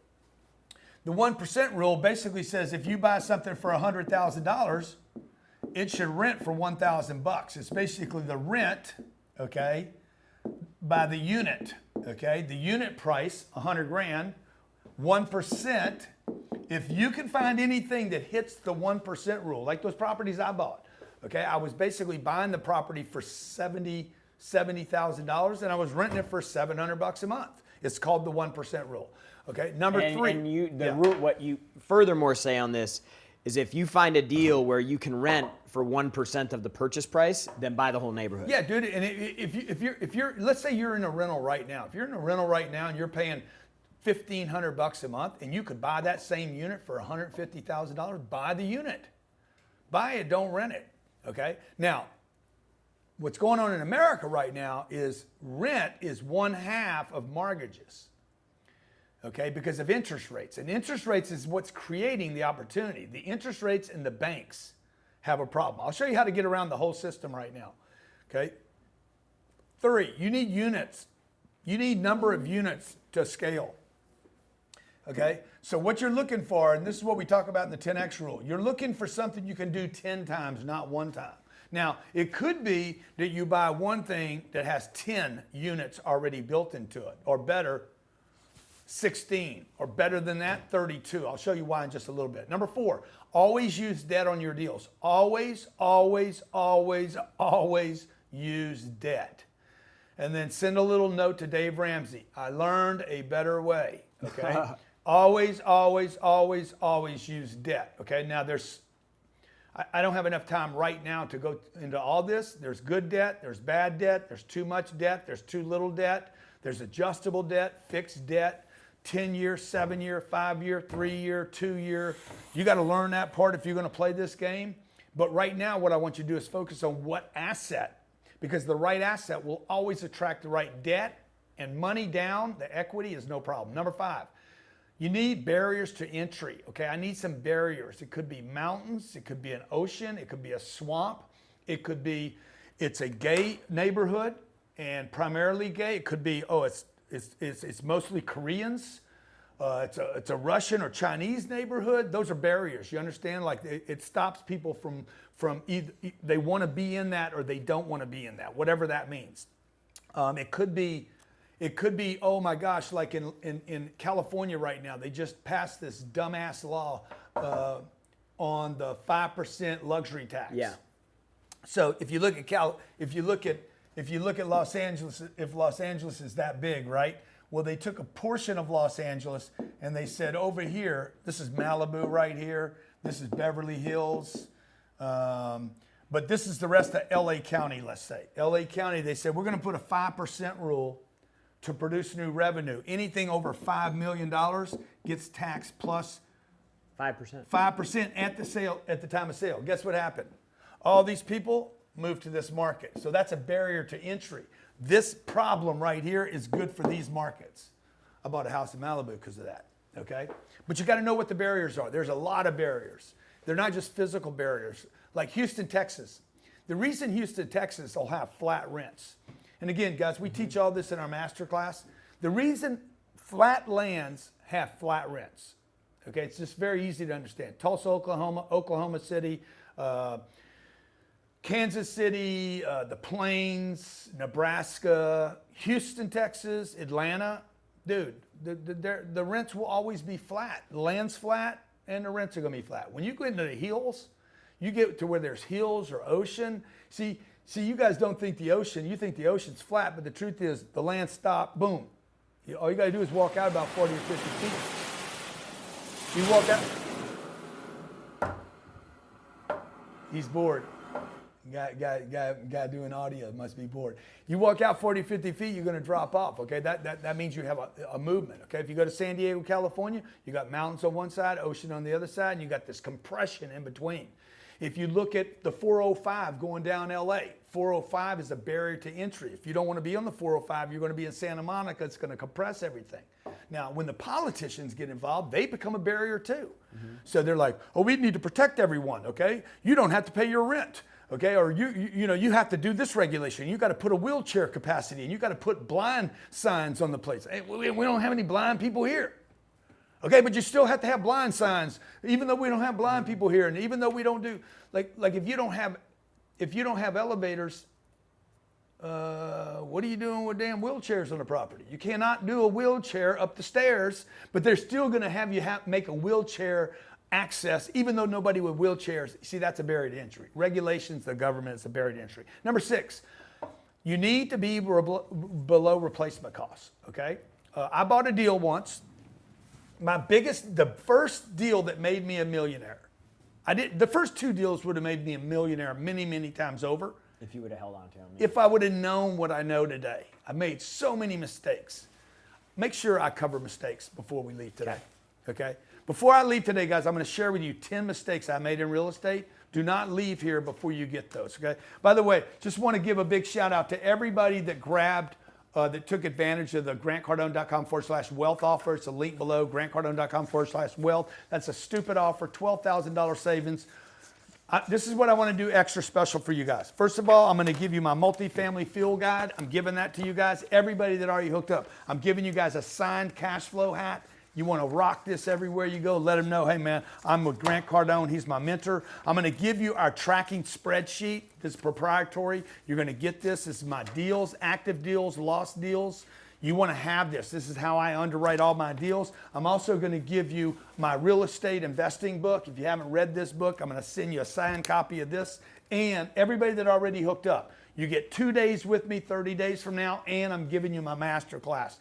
basically says if you buy something for $100,000, it should rent for $1,000. It's basically the rent, okay, by the unit, okay? The unit price, 100 grand, 1%. If you can find anything that hits the 1% rule, like those properties I bought, okay? I was basically buying the property for $70,000 and I was renting it for $700 a month. It's called the 1% rule, okay? Number three. And rule, what you furthermore say on this is if you find a deal where you can rent for 1% of the purchase price, then buy the whole neighborhood. Yeah, dude. And if you're, let's say you're in a rental right now. If you're in a rental right now and you're paying $1,500 a month, and you could buy that same unit for $150,000, buy the unit. Buy it, don't rent it. Okay. Now, what's going on in America right now is rent is 1/2 of mortgages. Okay, because of interest rates. And interest rates is what's creating the opportunity. The interest rates and the banks have a problem. I'll show you how to get around the whole system right now. Okay. 3, you need units. You need number of units to scale. Okay, so what you're looking for, and this is what we talk about in the 10X rule, you're looking for something you can do 10 times, not one time. Now, it could be that you buy one thing that has 10 units already built into it, or better, 16, or better than that, 32. I'll show you why in just a little bit. Number 4, always use debt on your deals. Always, always, always, always use debt. And then send a little note to Dave Ramsey. I learned a better way, okay? Always, always, always, always use debt, okay? Now I don't have enough time right now to go into all this. There's good debt, there's bad debt, there's too much debt, there's too little debt, there's adjustable debt, fixed debt, 10-year, 7-year, 5-year, 3-year, 2-year. You got to learn that part if you're going to play this game. But right now, what I want you to do is focus on what asset, because the right asset will always attract the right debt, and money down, the equity is no problem. Number 5, you need barriers to entry. Okay, I need some barriers. It could be mountains, it could be an ocean, it could be a swamp, it could be it's a gay neighborhood and primarily gay. It could be it's mostly Koreans. It's a Russian or Chinese neighborhood. Those are barriers. You understand? Like it stops people from either they want to be in that or they don't want to be in that. Whatever that means. It could be. Oh my gosh! Like in California right now, they just passed this dumbass law on the 5% luxury tax. Yeah. So if you look at Los Angeles, if Los Angeles is that big, right? Well, they took a portion of Los Angeles and they said over here, this is Malibu right here, this is Beverly Hills, but this is the rest of LA County, let's say. LA County, they said, we're going to put a 5% rule to produce new revenue. Anything over $5 million gets taxed plus 5%. 5% at the sale, at the time of sale. Guess what happened? All these people moved to this market. So that's a barrier to entry. This problem right here is good for these markets. I bought a house in Malibu because of that, okay? But you got to know what the barriers are. There's a lot of barriers. They're not just physical barriers. Like Houston, Texas. The reason Houston, Texas will have flat rents, and again, guys, we teach all this in our Masterclass. The reason flat lands have flat rents, okay, it's just very easy to understand. Tulsa, Oklahoma, Oklahoma City, Kansas City, the Plains, Nebraska, Houston, Texas, Atlanta, dude, the rents will always be flat. The land's flat and the rents are gonna be flat. When you go into the hills, you get to where there's hills or ocean. See, you guys don't think the ocean, you think the ocean's flat, but the truth is the land stopped, boom. All you gotta do is walk out about 40 or 50 feet. You walk out, he's bored. Guy doing audio must be bored. You walk out 40, 50 feet, you're going to drop off, okay? That means you have a movement, okay? If you go to San Diego, California, you got mountains on one side, ocean on the other side, and you got this compression in between. If you look at the 405 going down LA, 405 is a barrier to entry. If you don't want to be on the 405, you're going to be in Santa Monica, it's going to compress everything. Now, when the politicians get involved, they become a barrier too. So they're like, oh, we need to protect everyone, okay? You don't have to pay your rent. Okay, or you have to do this regulation. You got to put a wheelchair capacity, and you got to put blind signs on the place. Hey, we don't have any blind people here. Okay, but you still have to have blind signs, even though we don't have blind people here, and even though we don't do like if you don't have elevators, what are you doing with damn wheelchairs on the property? You cannot do a wheelchair up the stairs, but they're still going to have you make a wheelchair access, even though nobody with wheelchairs. See, that's a barrier to entry. Regulations, the government is a barrier to entry. Number 6, you need to be below replacement costs, okay? I bought a deal once. The first deal that made me a millionaire. The first 2 deals would have made me a millionaire many, many times over. If you would have held on to them. If I would have known what I know today. I made so many mistakes. Make sure I cover mistakes before we leave today, okay? Before I leave today, guys, I'm going to share with you 10 mistakes I made in real estate. Do not leave here before you get those, okay? By the way, just want to give a big shout out to everybody that that took advantage of the grantcardone.com/wealth offer. It's a link below, grantcardone.com/wealth. That's a stupid offer, $12,000 savings. This is what I want to do extra special for you guys. First of all, I'm going to give you my multifamily field guide. I'm giving that to you guys. Everybody that already hooked up, I'm giving you guys a signed cash flow hat. You want to rock this everywhere you go. Let him know, hey man, I'm with Grant Cardone. He's my mentor. I'm going to give you our tracking spreadsheet. This is proprietary. You're going to get this. This is my deals, active deals, lost deals. You want to have this. This is how I underwrite all my deals. I'm also going to give you my real estate investing book. If you haven't read this book, I'm going to send you a signed copy of this. And everybody that already hooked up, you get 2 days with me 30 days from now, and I'm giving you my master class.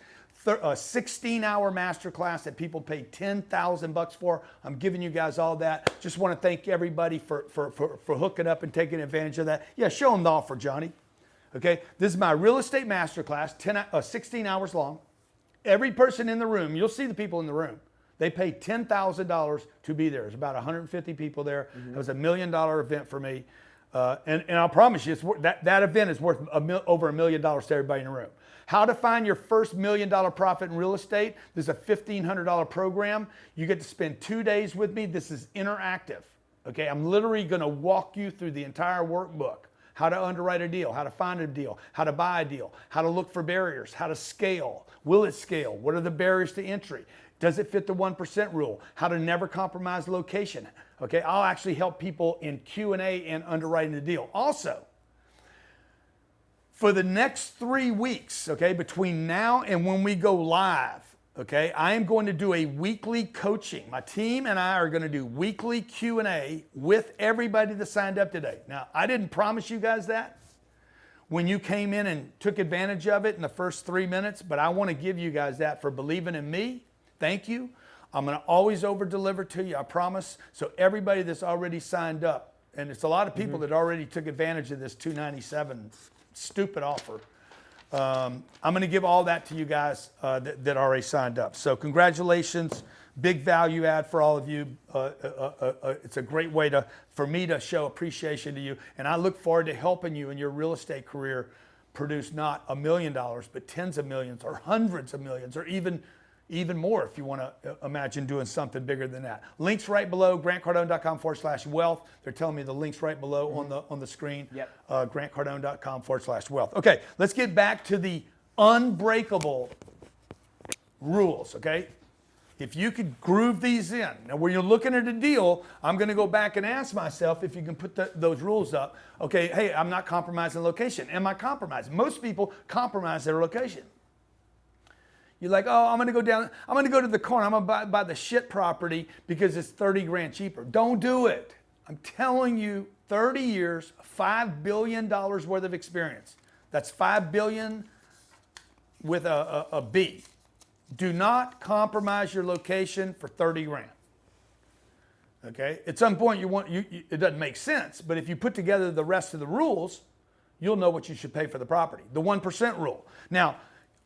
A 16-hour masterclass that people pay $10,000 for. I'm giving you guys all that. Just want to thank everybody for hooking up and taking advantage of that. Yeah, show them the offer, Johnny. Okay, this is my real estate masterclass, 16 hours long. Every person in the room, you'll see the people in the room. They paid $10,000 to be there. There's about 150 people there. It was $1 million event for me. And I'll promise you, that event is worth over $1 million to everybody in the room. How to find your first $1 million profit in real estate. This is a $1,500 program. You get to spend 2 days with me. This is interactive. Okay, I'm literally going to walk you through the entire workbook. How to underwrite a deal, how to find a deal, how to buy a deal, how to look for barriers, how to scale. Will it scale? What are the barriers to entry? Does it fit the 1% rule? How to never compromise location. Okay, I'll actually help people in Q&A and underwriting the deal. Also, for the next 3 weeks, okay, between now and when we go live, okay, I am going to do a weekly coaching. My team and I are going to do weekly Q&A with everybody that signed up today. Now, I didn't promise you guys that when you came in and took advantage of it in the first 3 minutes, but I want to give you guys that for believing in me. Thank you. I'm going to always over-deliver to you, I promise. So everybody that's already signed up, and it's a lot of people that already took advantage of this $297 stupid offer. I'm going to give all that to you guys that already signed up. So congratulations, big value add for all of you. It's a great way for me to show appreciation to you. And I look forward to helping you in your real estate career produce not $1 million, but tens of millions or hundreds of millions or even more if you want to imagine doing something bigger than that. Links right below, grantcardone.com/wealth. They're telling me the links right below on the screen. Yep. grantcardone.com/wealth. Okay, let's get back to the unbreakable rules, okay? If you could groove these in. Now, when you're looking at a deal, I'm going to go back and ask myself if you can put those rules up. Okay, hey, I'm not compromising location. Am I compromising? Most people compromise their location. You're like, oh, I'm going to go down. I'm going to go to the corner. I'm going to buy the shit property because it's 30 grand cheaper. Don't do it. I'm telling you, 30 years, $5 billion worth of experience. That's 5 billion with a B. Do not compromise your location for 30 grand. Okay? At some point, it doesn't make sense, but if you put together the rest of the rules, you'll know what you should pay for the property. The 1% rule. Now,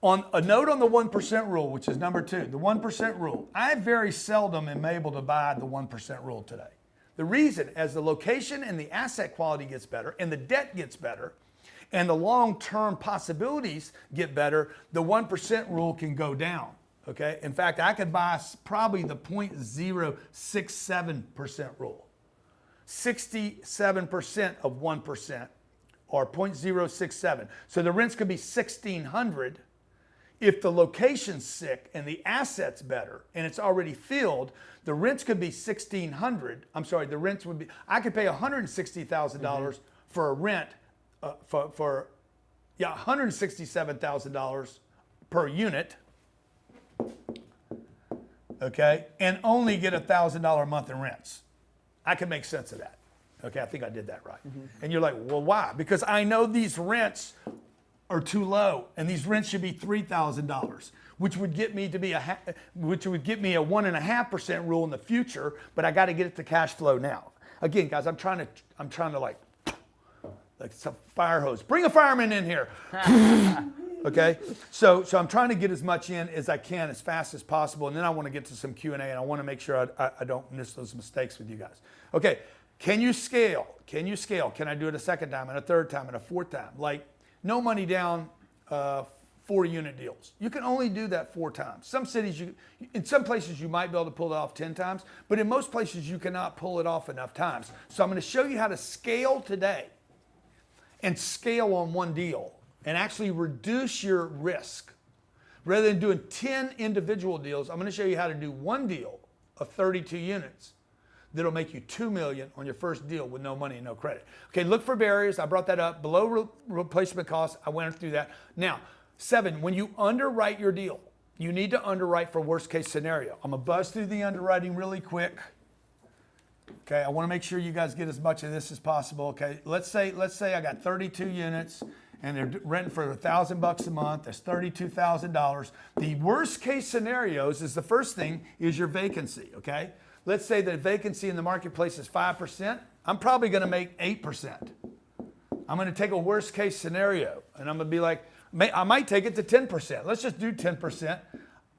on a note on the 1% rule, which is number 2, the 1% rule. I very seldom am able to buy the 1% rule today. The reason, as the location and the asset quality gets better and the debt gets better and the long-term possibilities get better, the 1% rule can go down. Okay? In fact, I could buy probably the 0.067% rule. 67% of 1% or 0.067. So the rents could be $1,600. If the location's sick and the asset's better and it's already filled, the rents could be $1,600. I'm sorry, the rents would be, I could pay $160,000 for a rent $167,000 per unit, okay, and only get $1,000 a month in rents. I can make sense of that. Okay, I think I did that right. And you're like, well, why? Because I know these rents are too low, and these rents should be $3,000, which would get me to be a 1.5% rule in the future. But I got to get it to cash flow now. Again, guys, I'm trying to like some fire hose. Bring a fireman in here. Okay, so I'm trying to get as much in as I can as fast as possible, and then I want to get to some Q&A, and I want to make sure I don't miss those mistakes with you guys. Okay, can you scale? Can you scale? Can I do it a second time and a third time and a fourth time? Like, no money down, 4-unit deals. You can only do that 4 times. Some cities, in some places you might be able to pull it off 10 times, but in most places you cannot pull it off enough times. So I'm going to show you how to scale today and scale on one deal and actually reduce your risk. Rather than doing 10 individual deals, I'm going to show you how to do one deal of 32 units that'll make you $2 million on your first deal with no money and no credit. Okay, look for barriers. I brought that up. Below replacement costs, I went through that. Now, 7, when you underwrite your deal, you need to underwrite for worst case scenario. I'm going to buzz through the underwriting really quick. Okay, I want to make sure you guys get as much of this as possible. Okay, let's say I got 32 units and they're renting for $1,000 a month. That's $32,000. The worst case scenarios is the first thing is your vacancy, okay? Let's say that vacancy in the marketplace is 5%. I'm probably going to make 8%. I'm going to take a worst case scenario and I'm going to be like, I might take it to 10%. Let's just do 10%.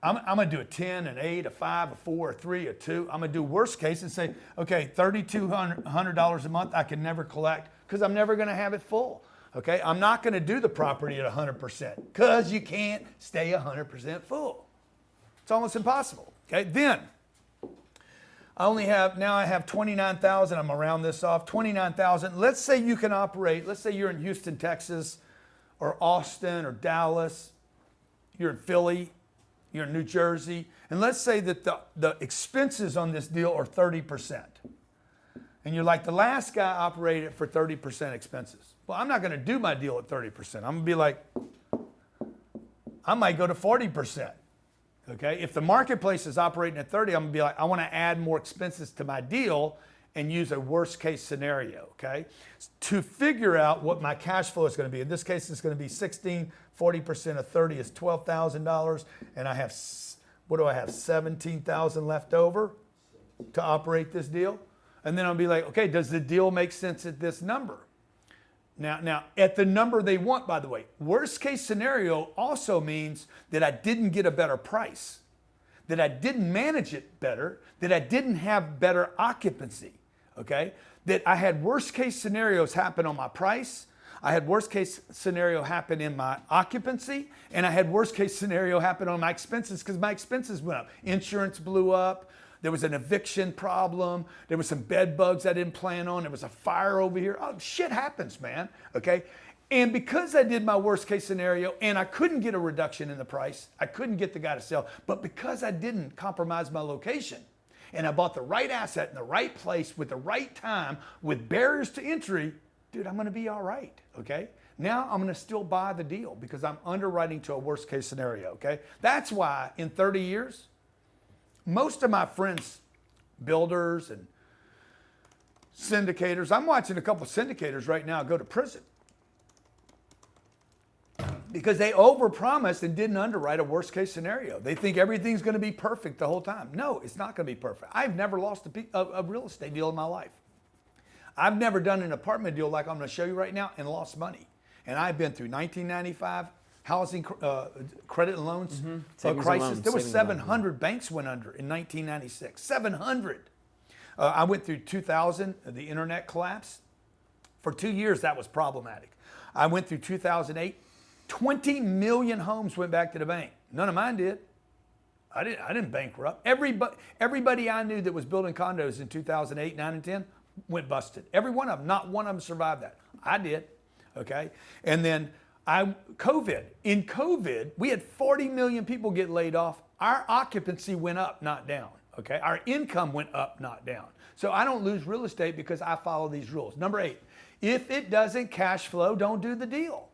I'm going to do a 10, an 8, a 5, a 4, a 3, a 2. I'm going to do worst case and say, okay, $3,200 a month I can never collect because I'm never going to have it full. Okay, I'm not going to do the property at 100% because you can't stay 100% full. It's almost impossible. Okay, then I have 29,000. I'm gonna round this off. 29,000. Let's say you can operate. Let's say you're in Houston, Texas, or Austin, or Dallas. You're in Philly. You're in New Jersey, and let's say that the expenses on this deal are 30%. And you're like, the last guy operated for 30% expenses. Well, I'm not going to do my deal at 30%. I'm going to be like, I might go to 40%. Okay? If the marketplace is operating at 30, I'm going to be like, I want to add more expenses to my deal and use a worst case scenario. Okay? To figure out what my cash flow is going to be. In this case, it's going to be 16, 40% of 30 is $12,000. And I have, what do I have? 17,000 left over to operate this deal. And then I'll be like, okay, does the deal make sense at this number? Now, at the number they want, by the way, worst case scenario also means that I didn't get a better price, that I didn't manage it better, that I didn't have better occupancy, okay? That I had worst case scenarios happen on my price, I had worst case scenario happen in my occupancy, and I had worst case scenario happen on my expenses because my expenses went up. Insurance blew up. There was an eviction problem. There was some bed bugs I didn't plan on. There was a fire over here. Oh, shit happens, man. Okay? And because I did my worst case scenario and I couldn't get a reduction in the price, I couldn't get the guy to sell, but because I didn't compromise my location and I bought the right asset in the right place with the right time with barriers to entry, dude, I'm going to be all right. Okay? Now I'm going to still buy the deal because I'm underwriting to a worst case scenario. Okay? That's why in 30 years, most of my friends, builders and syndicators, I'm watching a couple of syndicators right now go to prison because they overpromised and didn't underwrite a worst case scenario. They think everything's going to be perfect the whole time. No, it's not going to be perfect. I've never lost a real estate deal in my life. I've never done an apartment deal like I'm going to show you right now and lost money. And I've been through 1995 housing credit and loans crisis. There were 700 banks went under in 1996. 700. I went through 2000, the internet collapse. For 2 years, that was problematic. I went through 2008. 20 million homes went back to the bank. None of mine did. I didn't bankrupt. Everybody I knew that was building condos in 2008, 9, and 10 went busted. Every one of them. Not one of them survived that. I did. Okay? And then COVID. In COVID, we had 40 million people get laid off. Our occupancy went up, not down. Okay? Our income went up, not down. So I don't lose real estate because I follow these rules. Number 8, if it doesn't cash flow, don't do the deal.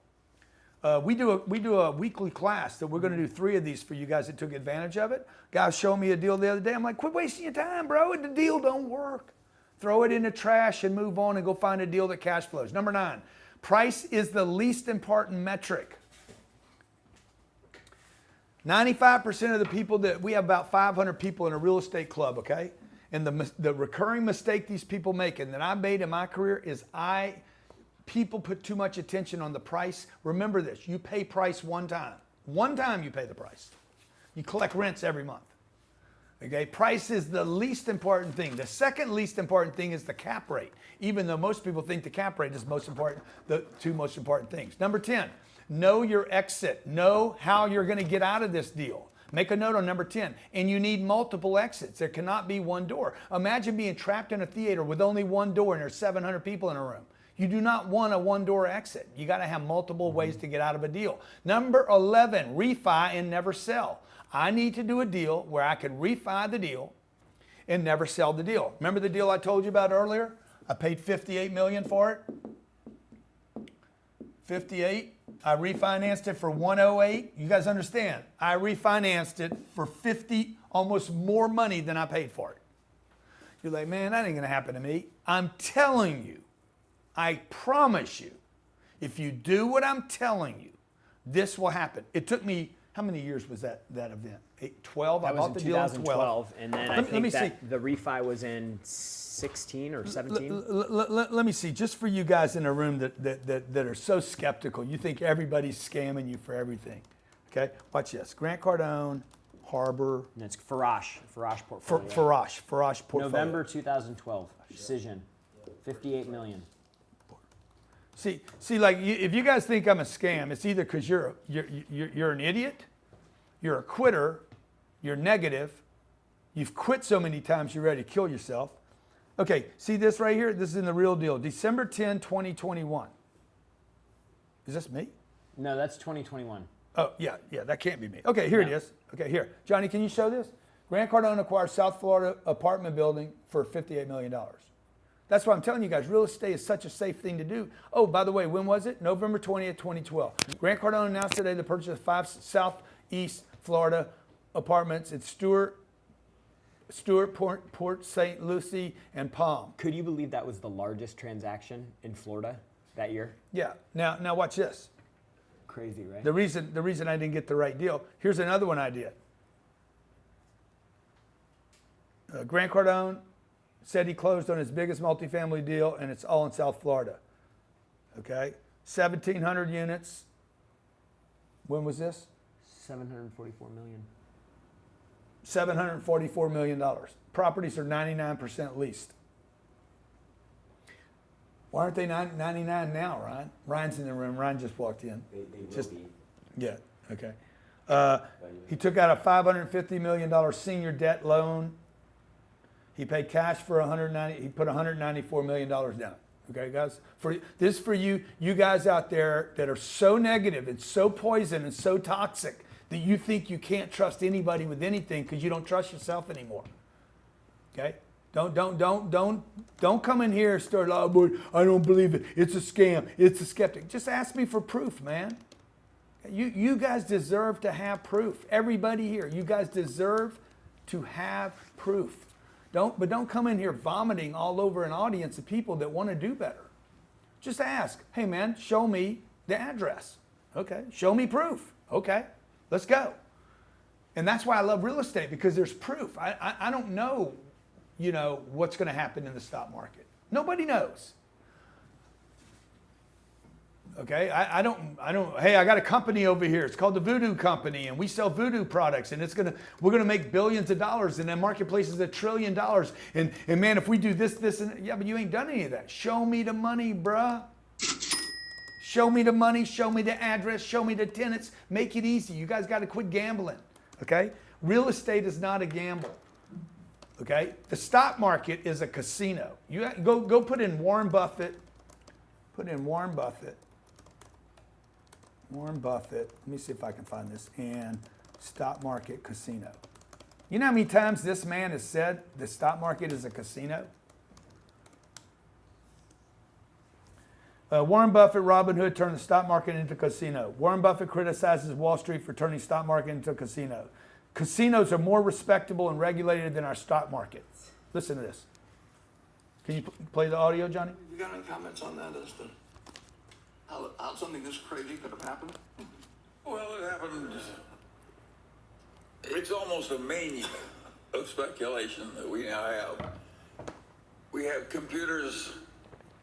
We do a weekly class that we're going to do 3 of these for you guys that took advantage of it. Guy showed me a deal the other day. I'm like, quit wasting your time, bro. The deal don't work. Throw it in the trash and move on and go find a deal that cash flows. Number 9. Price is the least important metric. 95% of the people we have about 500 people in a real estate club, okay? And the recurring mistake these people make and that I made in my career is people put too much attention on the price. Remember this, you pay price one time. One time you pay the price. You collect rents every month. Okay, price is the least important thing. The second least important thing is the cap rate, even though most people think the cap rate is most important, the 2 most important things. Number 10, know your exit. Know how you're going to get out of this deal. Make a note on number 10. And you need multiple exits. There cannot be one door. Imagine being trapped in a theater with only one door and there's 700 people in a room. You do not want a one-door exit. You got to have multiple ways to get out of a deal. Number 11, refi and never sell. I need to do a deal where I can refi the deal and never sell the deal. Remember the deal I told you about earlier? I paid $58 million for it. 58. I refinanced it for 108. You guys understand? I refinanced it for 50, almost more money than I paid for it. You're like, man, that ain't gonna happen to me. I'm telling you, I promise you, if you do what I'm telling you, this will happen. It took me, how many years was that event? 12? That I bought was the in deal in 2012, and then I think see. the refi was in 16 or 17. Let me see, just for you guys in the room that are so skeptical, you think everybody's scamming you for everything. Okay, watch this. Grant Cardone, Harbor, And it's Farage portfolio. Farage portfolio. November 2012. Cision. 58 million. See, like if you guys think I'm a scam, it's either because you're an idiot, you're a quitter, you're negative, you've quit so many times you're ready to kill yourself. Okay, see this right here? This is in the Real Deal. December 10, 2021. Is this me? No, that's 2021. Oh, yeah, that can't be me. Okay, here it is. Okay, here. Johnny, can you show this? Grant Cardone acquires South Florida apartment building for $58 million. That's why I'm telling you guys, real estate is such a safe thing to do. Oh, by the way, when was it? November 20th, 2012. Grant Cardone announced today the purchase of 5 Southeast Florida apartments in Stewart, Port St. Lucie, and Palm. Could you believe that was the largest transaction in Florida that year? Yeah. Now watch this. Crazy, right? The reason I didn't get the right deal. Here's another one I did. Grant Cardone said he closed on his biggest multifamily deal, and it's all in South Florida. Okay, 1,700 units. When was this? 744 million. $744 million. Properties are 99% leased. Why aren't they 99 now, Ryan? Ryan's in the room. Ryan just walked in. They will Just- be. Yeah, okay. He took out a $550 million senior debt loan. He paid cash for he put $194 million down. Okay, guys? This is for you guys out there that are so negative and so poison and so toxic that you think you can't trust anybody with anything because you don't trust yourself anymore. Okay? Don't come in here and start, oh boy, I don't believe it. It's a scam. It's a skeptic. Just ask me for proof, man. You guys deserve to have proof. Everybody here, you guys deserve to have proof. But don't come in here vomiting all over an audience of people that want to do better. Just ask, hey man, show me the address. Okay, show me proof. Okay, let's go. And that's why I love real estate, because there's proof. I don't know, what's going to happen in the stock market. Nobody knows. Okay, I don't, hey, I got a company over here. It's called the Voodoo Company, and we sell voodoo products, and we're gonna make billions of dollars, and the marketplace is $1 trillion. And man, if we do this, and yeah, but you ain't done any of that. Show me the money, bruh. Show me the money, show me the address, show me the tenants. Make it easy. You guys gotta quit gambling. Okay? Real estate is not a gamble. Okay? The stock market is a casino. You go put in Warren Buffett. Put in Warren Buffett. Warren Buffett, let me see if I can find this, and stock market casino. You know how many times this man has said the stock market is a casino? Warren Buffett, Robin Hood turned the stock market into a casino. Warren Buffett criticizes Wall Street for turning stock market into a casino. Casinos are more respectable and regulated than our stock market. Listen to this. Can you play the audio, Johnny? You got any comments on that as to how something this crazy could have happened? Well, it happened. It's almost a mania of speculation that we now have. We have computers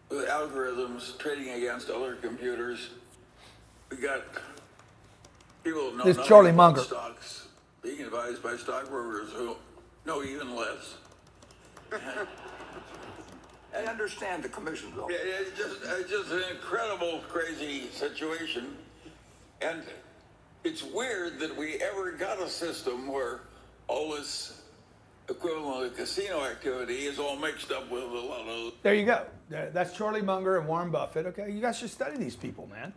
with algorithms trading against other computers. We got people who know This nothing Charlie about Munger. stocks being advised by stockbrokers who know even less. I understand the commission, though. Yeah, it's just an incredible, crazy situation. And it's weird that we ever got a system where all this equivalent of casino activity is all mixed up with a lot of... There you go. That's Charlie Munger and Warren Buffett. Okay, you guys should study these people, man.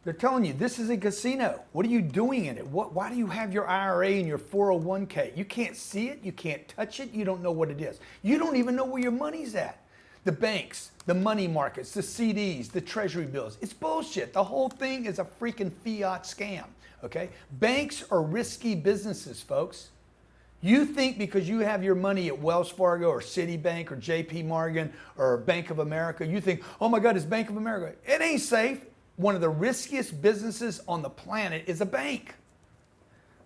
They're telling you this is a casino. What are you doing in it? Why do you have your IRA and your 401k? You can't see it. You can't touch it. You don't know what it is. You don't even know where your money's at. The banks, the money markets, the CDs, the treasury bills. It's bullshit. The whole thing is a freaking fiat scam. Okay? Banks are risky businesses, folks. You think because you have your money at Wells Fargo or Citibank or JP Morgan or Bank of America, you think, oh my God, it's Bank of America. It ain't safe. One of the riskiest businesses on the planet is a bank.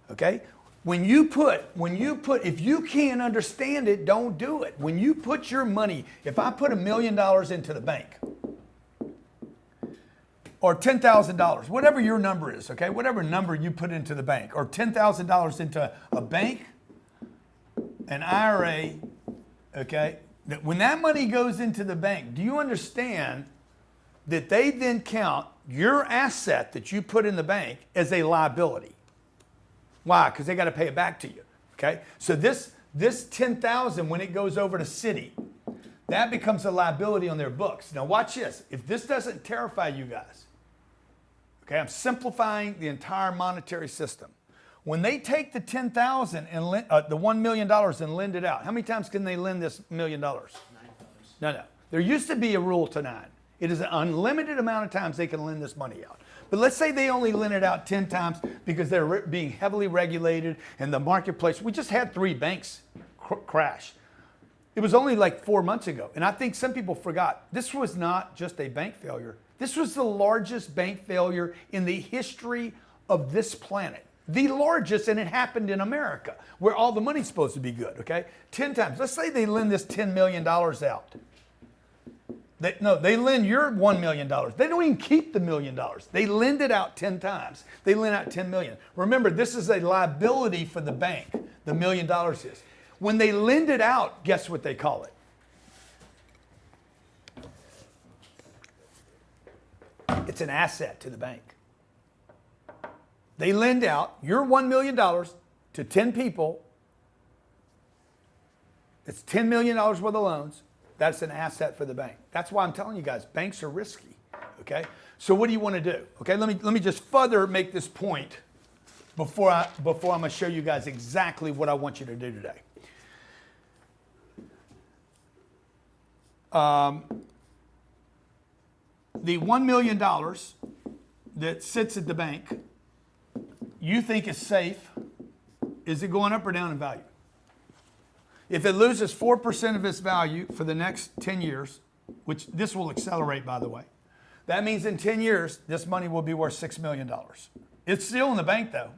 Okay? If you can't understand it, don't do it. When you put your money, if I put $1 million into the bank, or $10,000, whatever your number is, okay? Whatever number you put into the bank, or $10,000 into a bank, an IRA, okay? When that money goes into the bank, do you understand that they then count your asset that you put in the bank as a liability? Why? Because they got to pay it back to you, okay? So this $10,000, when it goes over to Citi, that becomes a liability on their books. Now watch this. If this doesn't terrify you guys, okay, I'm simplifying the entire monetary system. When they take the $10,000 and the $1 million and lend it out, how many times can they lend this $1 million? 9 times. No. There used to be a rule to 9. It is an unlimited amount of times they can lend this money out. But let's say they only lend it out 10 times because they're being heavily regulated and the marketplace. We just had 3 banks crash. It was only like 4 months ago. And I think some people forgot. This was not just a bank failure. This was the largest bank failure in the history of this planet. The largest, and it happened in America, where all the money's supposed to be good, okay? 10 times. Let's say they lend this $10 million out. They lend your $1 million. They don't even keep the $1 million. They lend it out 10 times. They lend out 10 million. Remember, this is a liability for the bank, the $1 million is. When they lend it out, guess what they call it? It's an asset to the bank. They lend out your $1 million to 10 people. It's $10 million worth of loans. That's an asset for the bank. That's why I'm telling you guys, banks are risky, okay? So what do you want to do? Okay, let me just further make this point before I'm going to show you guys exactly what I want you to do today. The $1 million that sits at the bank, you think is safe. Is it going up or down in value? If it loses 4% of its value for the next 10 years, which this will accelerate, by the way, that means in 10 years, this money will be worth $6 million. It's still in the bank, though.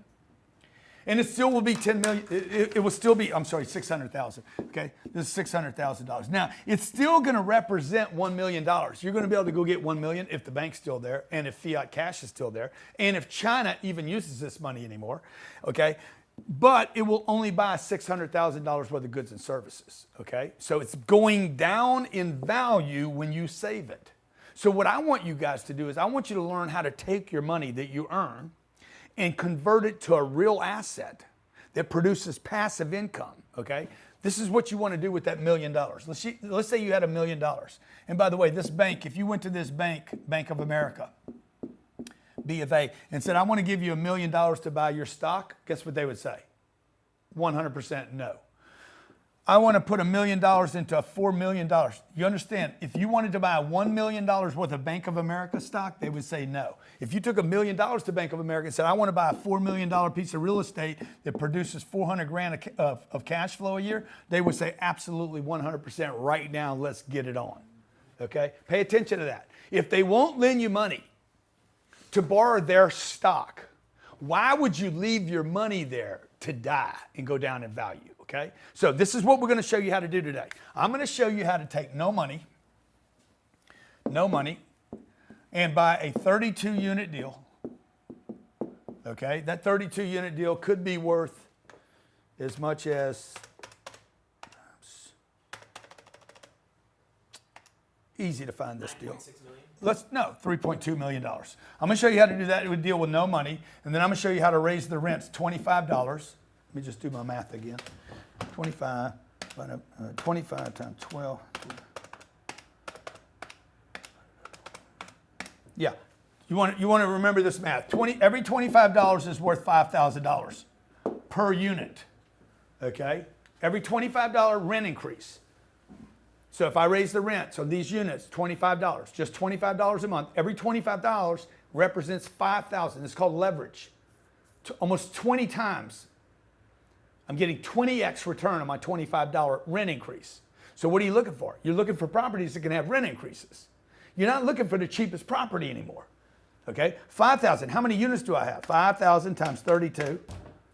And it still will be 10 million. It will still be, I'm sorry, 600,000. Okay, this is $600,000. Now, it's still going to represent $1 million. You're going to be able to go get 1 million if the bank's still there, and if fiat cash is still there, and if China even uses this money anymore. Okay, but it will only buy $600,000 worth of goods and services. Okay, so it's going down in value when you save it. So what I want you guys to do is I want you to learn how to take your money that you earn and convert it to a real asset that produces passive income, okay? This is what you want to do with that $1 million. Let's say you had $1 million. And by the way, this bank, if you went to this bank, Bank of America, B of A, and said, I want to give you $1 million to buy your stock, guess what they would say? 100% no. I want to put $1 million into a $4 million. You understand? If you wanted to buy $1 million worth of Bank of America stock, they would say no. If you took $1 million to Bank of America and said, I want to buy a $4 million piece of real estate that produces 400 grand of cash flow a year, they would say absolutely 100% right now, let's get it on. Okay? Pay attention to that. If they won't lend you money to borrow their stock, why would you leave your money there to die and go down in value? Okay, so this is what we're going to show you how to do today. I'm going to show you how to take no money, and buy a 32 unit deal. Okay, that 32 unit deal could be worth as much as, easy to find this deal. $3.2 million. I'm going to show you how to do that with a deal with no money, and then I'm going to show you how to raise the rents $25. Let me just do my math again. 25 times 12. Yeah, you want to remember this math. Every $25 is worth $5,000 per unit. Okay, every $25 rent increase. So if I raise the rents on these units, $25, just $25 a month, every $25 represents $5,000. It's called leverage. Almost 20 times. I'm getting 20x return on my $25 rent increase. So what are you looking for? You're looking for properties that can have rent increases. You're not looking for the cheapest property anymore. Okay, 5,000. How many units do I have? 5,000 times 32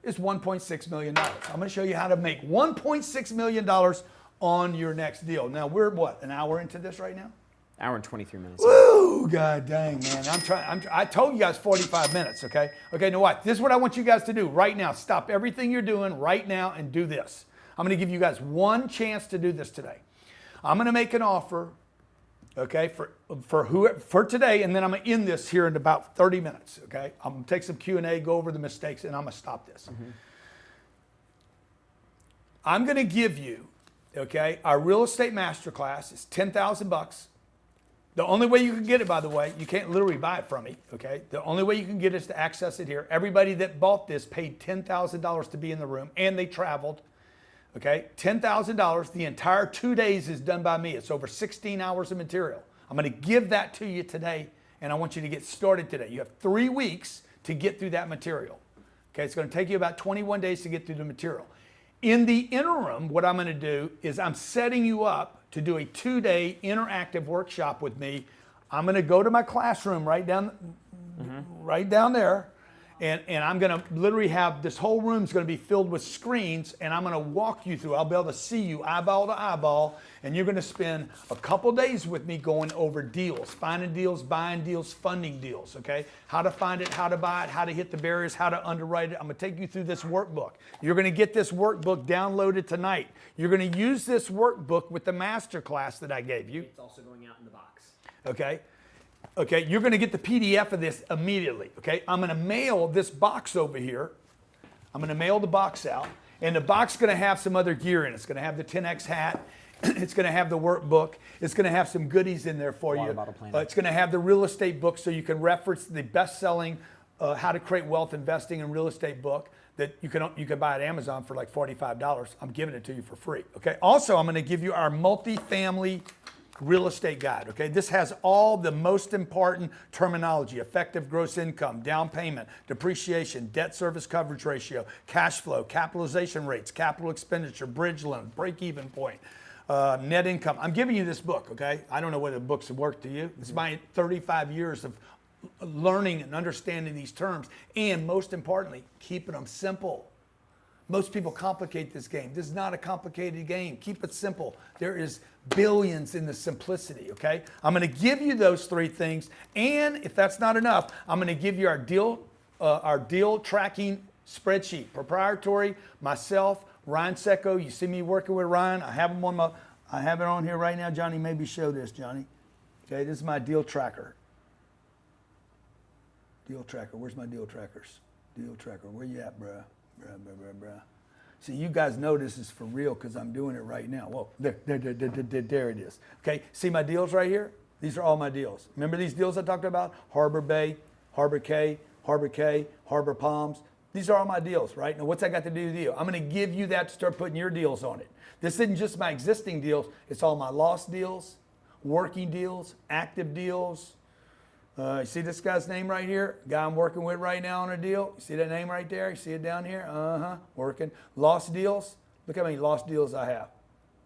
is $1.6 million. I'm going to show you how to make $1.6 million on your next deal. Now we're what, an hour into this right now? Hour and 23 minutes. Woo, god dang, man. I told you guys 45 minutes, okay? Okay, now what? This is what I want you guys to do right now. Stop everything you're doing right now and do this. I'm going to give you guys one chance to do this today. I'm going to make an offer, okay, for today, and then I'm going to end this here in about 30 minutes, okay? I'm going to take some Q&A, go over the mistakes, and I'm going to stop this. Mm-hmm. I'm going to give you, okay, our real estate masterclass is $10,000. The only way you can get it, by the way, you can't literally buy it from me, okay? The only way you can get it is to access it here. Everybody that bought this paid $10,000 to be in the room, and they traveled, okay? $10,000. The entire 2 days is done by me. It's over 16 hours of material. I'm going to give that to you today, and I want you to get started today. You have 3 weeks to get through that material, okay? It's going to take you about 21 days to get through the material. In the interim, what I'm going to do is I'm setting you up to do a 2-day interactive workshop with me. I'm going to go to my classroom right down there, and I'm going to literally have this whole room is going to be filled with screens, and I'm going to walk you through. I'll be able to see you eyeball to eyeball, and you're going to spend a couple days with me going over deals, finding deals, buying deals, funding deals, okay? How to find it, how to buy it, how to hit the barriers, how to underwrite it. I'm going to take you through this workbook. You're going to get this workbook downloaded tonight. You're going to use this workbook with the masterclass that I gave you. It's also going out in the box. Okay? Okay, you're going to get the PDF of this immediately, okay? I'm going to mail this box over here. I'm going to mail the box out, and the box is going to have some other gear in it. It's going to have the 10X hat. It's going to have the workbook. It's going to have some goodies in there for you. It's going to have the real estate book so you can reference the best-selling How to Create Wealth Investing in Real Estate book that you can buy at Amazon for like $45. I'm giving it to you for free, okay? Also, I'm going to give you our multifamily real estate guide, okay? This has all the most important terminology: effective gross income, down payment, depreciation, debt service coverage ratio, cash flow, capitalization rates, capital expenditure, bridge loan, break-even point, net income. I'm giving you this book, okay? I don't know whether the books work to you. It's my 35 years of learning and understanding these terms, and most importantly, keeping them simple. Most people complicate this game. This is not a complicated game. Keep it simple. There is billions in the simplicity, okay? I'm going to give you those 3 things, and if that's not enough, I'm going to give you our deal tracking spreadsheet, proprietary, myself, Ryan Secco. You see me working with Ryan. I have it on here right now. Johnny, maybe show this, Johnny. Okay, this is my deal tracker. Deal tracker. Where's my deal trackers? Deal tracker. Where you at, bruh? Bruh. See, you guys know this is for real because I'm doing it right now. Whoa, there it is. Okay, see my deals right here? These are all my deals. Remember these deals I talked about? Harbor Bay, Harbor K, Harbor Palms. These are all my deals, right? Now, what's that got to do with you? I'm going to give you that to start putting your deals on it. This isn't just my existing deals. It's all my lost deals, working deals, active deals. You see this guy's name right here? Guy I'm working with right now on a deal. You see that name right there? You see it down here? Working. Lost deals. Look how many lost deals I have.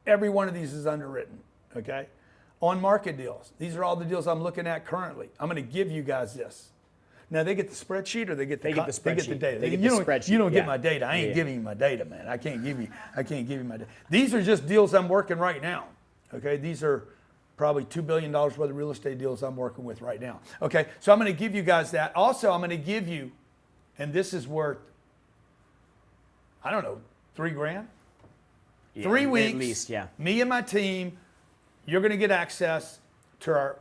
Every one of these is underwritten, okay? On market deals. These are all the deals I'm looking at currently. I'm going to give you guys this. Now, they get the spreadsheet or they get the data. You don't get my data. I ain't giving you my data, man. I can't give you my data. These are just deals I'm working right now, okay? These are probably $2 billion worth of real estate deals I'm working with right now. Okay, so I'm going to give you guys that. Also, I'm going to give you, and this is worth, I don't know, $3,000? Yeah, 3 weeks, at least, yeah. Me and my team, you're going to get access to our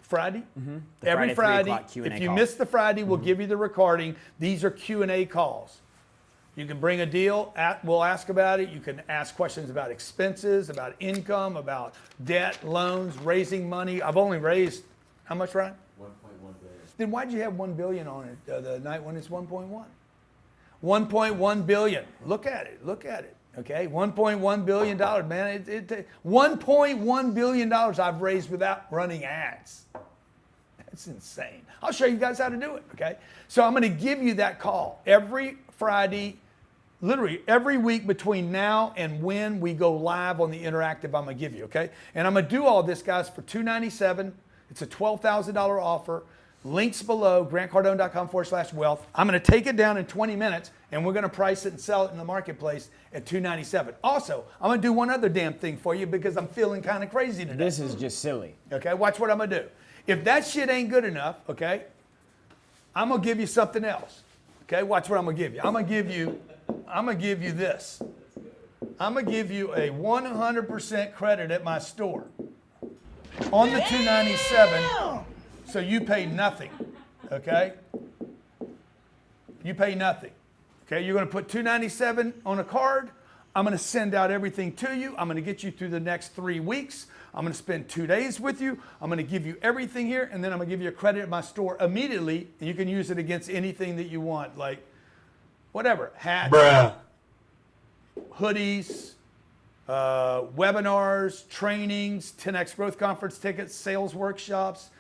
Friday. Mm-hmm. Every Friday. If you miss the Friday, we'll give you the recording. These are Q&A calls. You can bring a deal, we'll ask about it. You can ask questions about expenses, about income, about debt, loans, raising money. I've only raised, how much, Ryan? 1.1 billion. Then why'd you have $1 billion on it the night when it's 1.1? 1.1 billion. Look at it. Okay, $1.1 billion, man. $1.1 billion I've raised without running ads. That's insane. I'll show you guys how to do it, okay? So I'm going to give you that call every Friday, literally every week between now and when we go live on the interactive. I'm going to give you, okay? And I'm going to do all this, guys, for $297. It's a $12,000 offer. Links below, grantcardone.com/wealth. I'm going to take it down in 20 minutes, and we're going to price it and sell it in the marketplace at $297. Also, I'm going to do one other damn thing for you because I'm feeling kind of crazy today. This is just silly. Okay, watch what I'm going to do. If that shit ain't good enough, okay, I'm going to give you something else. Okay, watch what I'm going to give you. I'm going to give you this. I'm going to give you a 100% credit at my store on the $297. So you pay nothing, okay? You pay nothing, okay? You're going to put $297 on a card. I'm going to send out everything to you. I'm going to get you through the next 3 weeks. I'm going to spend 2 days with you. I'm going to give you everything here, and then I'm going to give you a credit at my store immediately, and you can use it against anything that you want, like whatever, hats, hoodies, webinars, trainings, 10X Growth Conference tickets, sales workshops,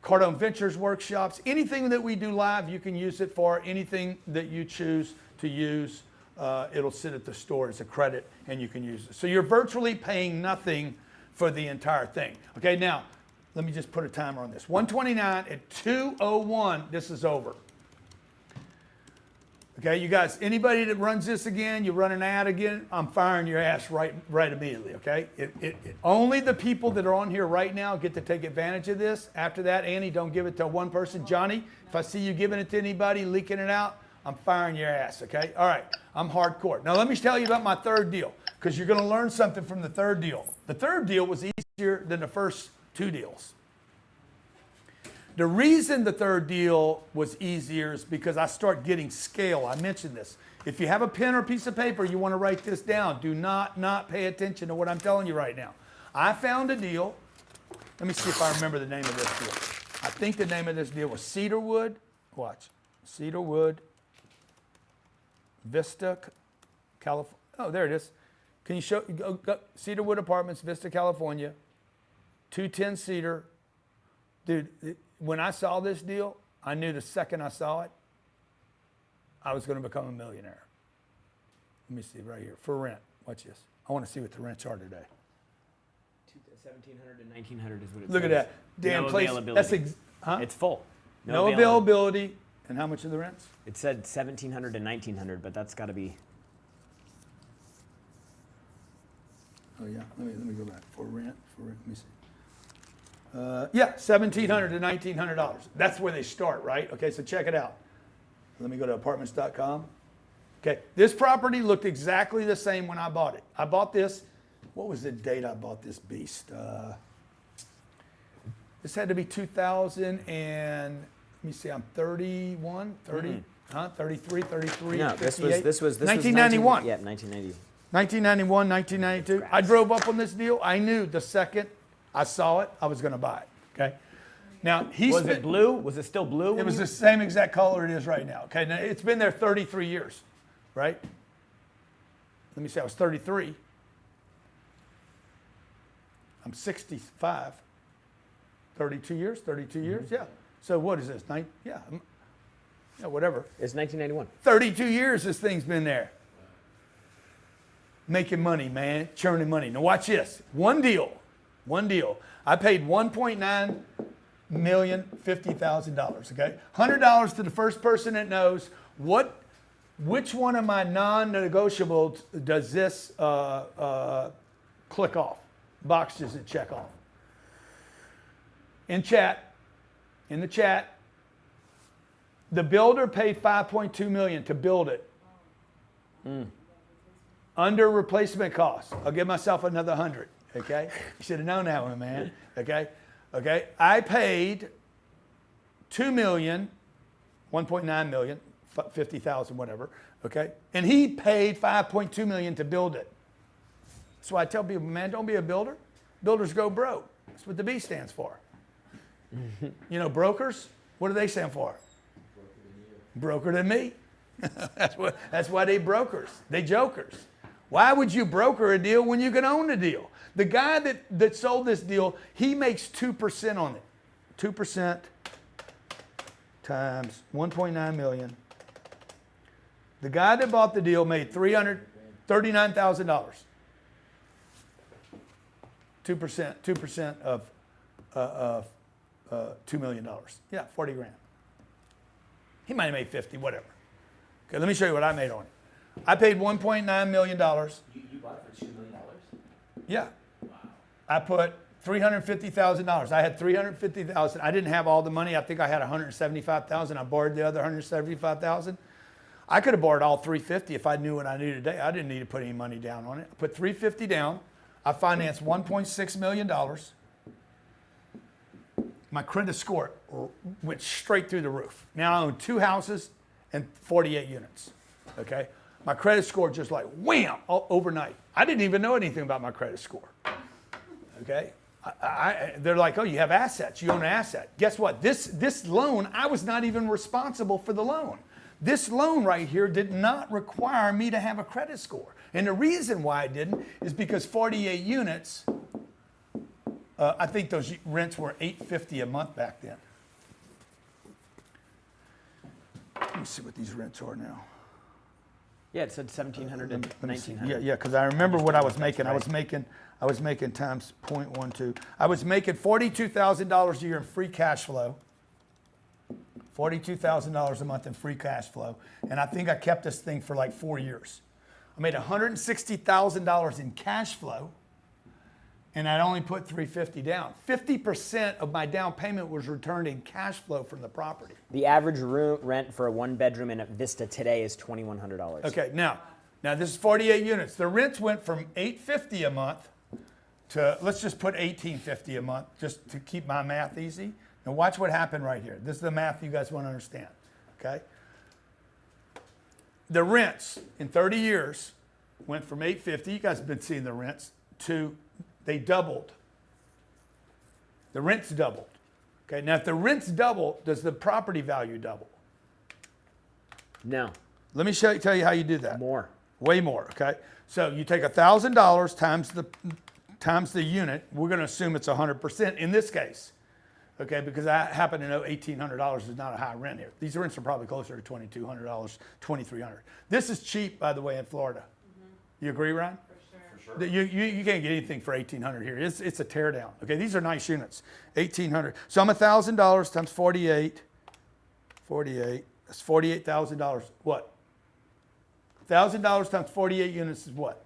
Cardone Ventures workshops, anything that we do live, you can use it for. Anything that you choose to use, it'll sit at the store as a credit and you can use it. So you're virtually paying nothing for the entire thing. Okay, now, let me just put a timer on this. 129 at 2:01, this is over. Okay, you guys, anybody that runs this again, you run an ad again, I'm firing your ass right immediately, okay? Only the people that are on here right now get to take advantage of this. After that, Annie, don't give it to one person. Johnny, if I see you giving it to anybody, leaking it out, I'm firing your ass, okay? All right, I'm hardcore. Now let me tell you about my third deal, because you're gonna learn something from the third deal. The third deal was easier than the first 2 deals. The reason the third deal was easier is because I start getting scale. I mentioned this. If you have a pen or piece of paper, you want to write this down. Do not pay attention to what I'm telling you right now. I found a deal. Let me see if I remember the name of this deal. I think the name of this deal was Cedarwood. Watch. Cedarwood, Vista, California. Oh, there it is. Can you show? Go, Cedarwood Apartments, Vista, California. 210 Cedar. Dude, when I saw this deal, I knew the second I saw it, I was going to become a millionaire. Let me see right here. For rent. Watch this. I want to see what the rents are today. 1,700 to 1,900 is what it says. Look at that. Damn no place. Availability. Huh? It's full. No availability. And how much are the rents? It said 1,700 to 1,900, but that's got to be. Oh, yeah. Let me go back. For rent. Let me see. Yeah, $1,700 to $1,900. That's where they start, right? Okay, so check it out. Let me go to apartments.com. Okay, this property looked exactly the same when I bought it. I bought this. What was the date I bought this beast? This had to be 2000 and, let me see, I'm 31, 30, 33, 33, No, 58. this was 1991. 1990. 1991, 1992. I drove up on this deal. I knew the second I saw it, I was going to buy it. Okay. Now Was it blue? Was it still blue? It was the same exact color it is right now. Okay. Now it's been there 33 years, right? Let me see. I was 33. I'm 65. 32 years. 32 years. Yeah. So what is this? Yeah. Yeah. Whatever. It's 1991. 32 years this thing's been there. Making money, man. Churning money. Now watch this. One deal. I paid $1.9 million, $50,000, okay? $100 to the first person that knows which one of my non-negotiables does this click off, box does it check off? In the chat, the builder paid $5.2 million to build it. Under replacement cost. I'll give myself another 100. Okay, you should have known that one, man. Okay. I paid $2 million, $1.9 million, 50,000, whatever. Okay, and he paid $5.2 million to build it. That's why I tell people, man, don't be a builder. Builders go broke. That's what the B stands for. You know, brokers. What do they stand for? Broker than me. That's why they brokers. They jokers. Why would you broker a deal when you can own the deal? The guy that sold this deal, he makes 2% on it. 2% times 1.9 million. The guy that bought the deal made $339,000. 2% of $2 million. Yeah, 40 grand. He might have made 50, whatever. Okay, let me show you what I made on it. I paid $1.9 million. You bought it for $2 million? Yeah. I put $350,000. I had $350,000. I didn't have all the money. I think I had $175,000. I borrowed the other $175,000. I could have borrowed all $350 if I knew what I knew today. I didn't need to put any money down on it. I put $350 down. I financed $1.6 million. My credit score went straight through the roof. Now I own 2 houses and 48 units. Okay? My credit score just like wham overnight. I didn't even know anything about my credit score. Okay? They're like, oh, you have assets. You own an asset. Guess what? This loan, I was not even responsible for the loan. This loan right here did not require me to have a credit score. And the reason why I didn't is because 48 units, I think those rents were $850 a month back then. Let me see what these rents are now. Yeah, it said 1,700 to Let me see. 1,900. Yeah, because I remember what I was making. I was making times 0.12. I was making $42,000 a year in free cash flow. $42,000 a month in free cash flow. And I think I kept this thing for like 4 years. I made $160,000 in cash flow, and I'd only put $350 down. 50% of my down payment was returned in cash flow from the property. The average room rent for a 1-bedroom in a Vista today is $2,100. Okay, now this is 48 units. The rents went from $850 a month to, let's just put $1,850 a month, just to keep my math easy. Now watch what happened right here. This is the math you guys want to understand, okay? The rents in 30 years went from $850, you guys have been seeing the rents, to they doubled. The rents doubled. Okay, now if the rents double, does the property value double? No, Let me tell you how you do that. more. Way more, okay? So you take $1,000 times the unit. We're going to assume it's 100% in this case, okay? Because I happen to know $1,800 is not a high rent here. These rents are probably closer to $2,200, $2,300. This is cheap, by the way, in Florida. You agree, Ryan? For sure. You can't get anything for $1,800 here. It's a tear down. Okay, these are nice units. $1,800. So I'm $1,000 times 48. 48. That's $48,000. What? $1,000 times 48 units is what?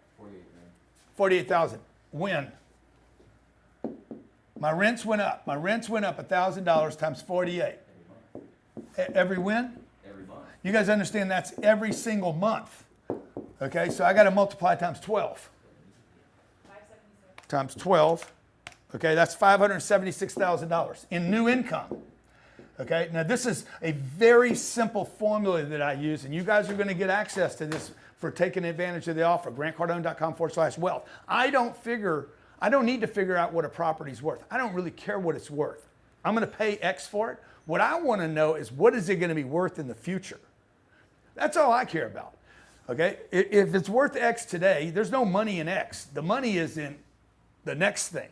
48,000. When? My rents went up. My rents went up $1,000 times 48. Every when? Every month. You guys understand that's every single month. Okay, so I got to multiply times 12. Times 12. Okay, that's $576,000 in new income. Okay, now this is a very simple formula that I use, and you guys are going to get access to this for taking advantage of the offer. GrantCardone.com/wealth. I don't need to figure out what a property's worth. I don't really care what it's worth. I'm going to pay X for it. What I want to know is what is it going to be worth in the future? That's all I care about. Okay, if it's worth X today, there's no money in X. The money is in the next thing.